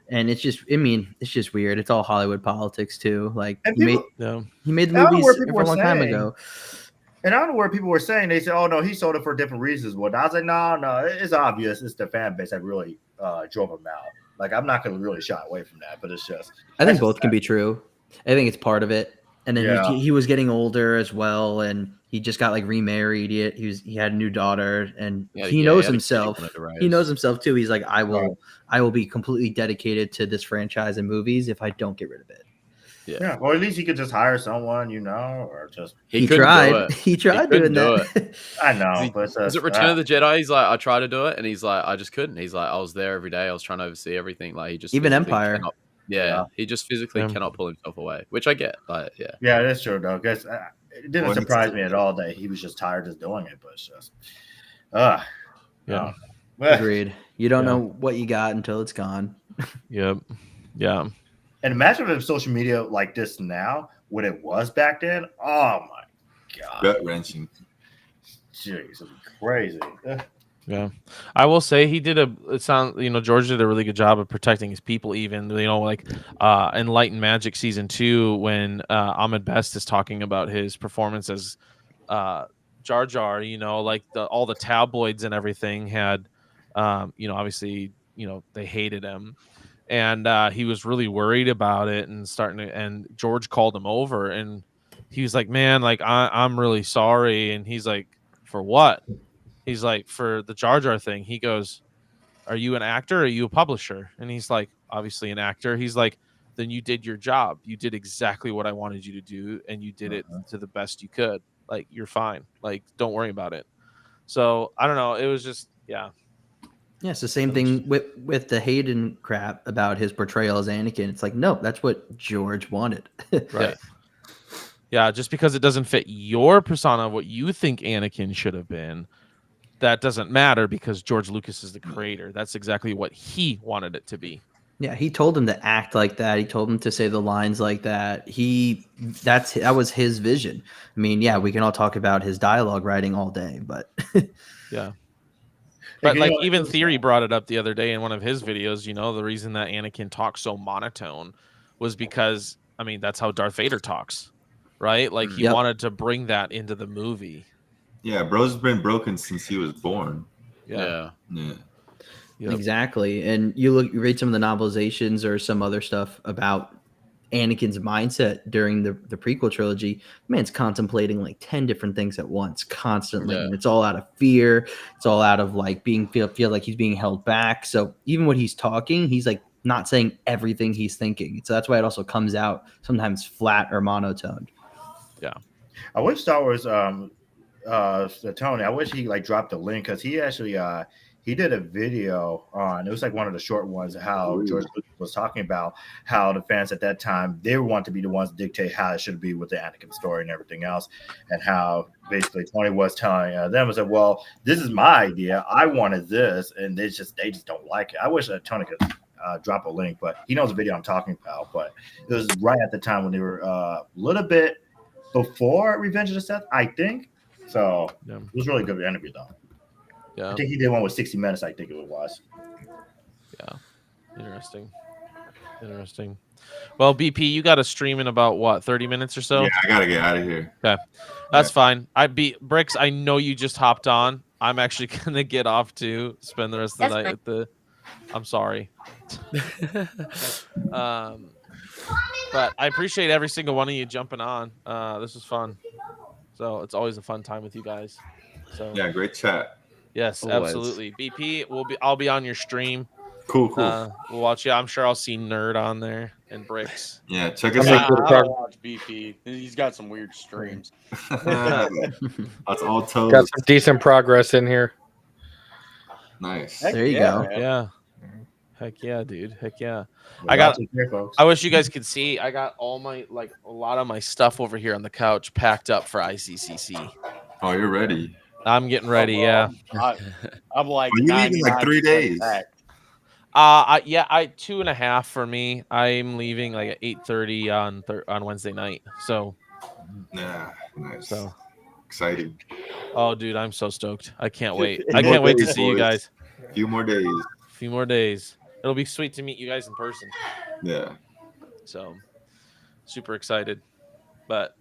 And it's just, I mean, it's just weird. It's all Hollywood politics too. Like And he people, made the I don't know movies where people for a were long time saying, ago. and I don't know where people were saying they said, "Oh no, he sold it for different reasons." Well, I was like, "No, it's obvious. It's the fan base that really drove him out." Like I'm not going to really shy away from that, but it's just. I think both can be true. I think it's part of it. And then Yeah. he was getting older as well, and he just got like remarried. He had a new daughter, and he knows himself. He knows himself too. He's like, I will be completely dedicated to this franchise and movies if I don't get rid of it. Yeah. Or at least he could just hire someone, or just. He tried. He tried doing that. I know, but was it Return of the Jedi? He's like, I tried to do it, and he's like, I just couldn't. He's like, I was there every day. I was trying to oversee everything. Like he just even Empire. He just physically cannot pull himself away, which I get. But yeah, that's true though. Because it didn't surprise me at all that he was just tired of doing it. But it's just, agreed. You don't know what you got until it's gone. Yep. Yeah. And imagine if social media like this now, what it was back then. Oh my god, gut wrenching. Jeez, it's crazy. Yeah, I will say he did George did a really good job of protecting his people. Even like Enlightened Magic season 2, when Ahmed Best is talking about his performance as Jar Jar. Like all the tabloids and everything had, obviously they hated him, and he was really worried about it and George called him over and he was like, man, like I'm really sorry. And he's like, for what? He's like, for the Jar Jar thing. He goes, are you an actor or are you a publisher? And he's like, obviously an actor. He's like, then you did your job. You did exactly what I wanted you to do, and you did it to the best you could. Like, you're fine. Like, don't worry about it. So I don't know. It was just, yeah. Yeah, it's the same thing with the Hayden crap about his portrayal as Anakin. It's like, no, that's what George wanted. Right. Yeah, just because it doesn't fit your persona, what you think Anakin should have been, that doesn't matter because George Lucas is the creator. That's exactly what he wanted it to be. Yeah, he told him to act like that. He told him to say the lines like that. That was his vision. I mean, yeah, we can all talk about his dialogue writing all day, but yeah. But like even Theory brought it up the other day in one of his videos. The reason that Anakin talks so monotone was because, I mean, that's how Darth Vader talks, right? Like he wanted to bring that into the movie. Yeah, bro's been broken since he was born. Yeah. Yep. Exactly. And you read some of the novelizations or some other stuff about Anakin's mindset during the prequel trilogy. Man's contemplating like 10 different things at once constantly. And it's all out of fear. It's all out of like feel like he's being held back. So even when he's talking, he's like not saying everything he's thinking. So that's why it also comes out sometimes flat or monotone. Yeah. I wish Star Wars Tony, I wish he like dropped a link because he actually he did a video on, it was like one of the short ones, how George Lucas was talking about how the fans at that time, they want to be the ones to dictate how it should be with the Anakin story and everything else, and how basically Tony was telling them, was like, well, this is my idea, I wanted this, and they just don't like it. I wish that Tony could drop a link, but he knows the video I'm talking about. But it was right at the time when they were a little bit before Revenge of the Sith, I think. So it was really good interview though. Yeah, I think he did one with 60 Minutes. I think it was. Yeah, interesting. Well, BP, you got to stream in about what, 30 minutes or so? Yeah, I gotta get out of here. Okay, that's fine. Bricks, I know you just hopped on. I'm actually gonna get off to spend the rest of the night with the. I'm sorry. But I appreciate every single one of you jumping on. This was fun. So it's always a fun time with you guys. So yeah, great chat. Yes, absolutely. BP, I'll be on your stream. Cool. We'll watch you. I'm sure I'll see Nerd on there and Bricks. Yeah, check us I out. watch BP. He's got some weird streams. That's all toes. Got some decent progress in here. Nice. There you go. Man. Yeah. Heck yeah, dude. Heck yeah. I wish you guys could see. I got all my a lot of my stuff over here on the couch packed up for ICCC. Oh, you're ready. I'm getting ready. Yeah. I'm like, you leave in like 3 days. Back. 2.5 for me. I'm leaving like at 8:30 on Wednesday night. So. Yeah. Nice. So. Exciting. Oh, dude, I'm so stoked. I can't wait. I can't wait to see you guys. A few more days. it'll be sweet to meet you guys in person. Yeah. So super excited. But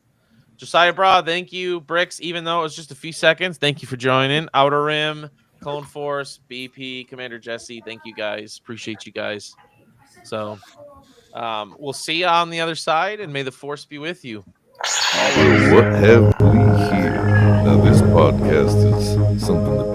Josiah Bra, thank you. Bricks, even though it was just a few seconds, thank you for joining. Outer Rim, Clone Force, BP, Commander Jesse, thank you guys. Appreciate you guys. So we'll see you on the other side, and may the Force be with you. So what have we here? Now this podcast is something that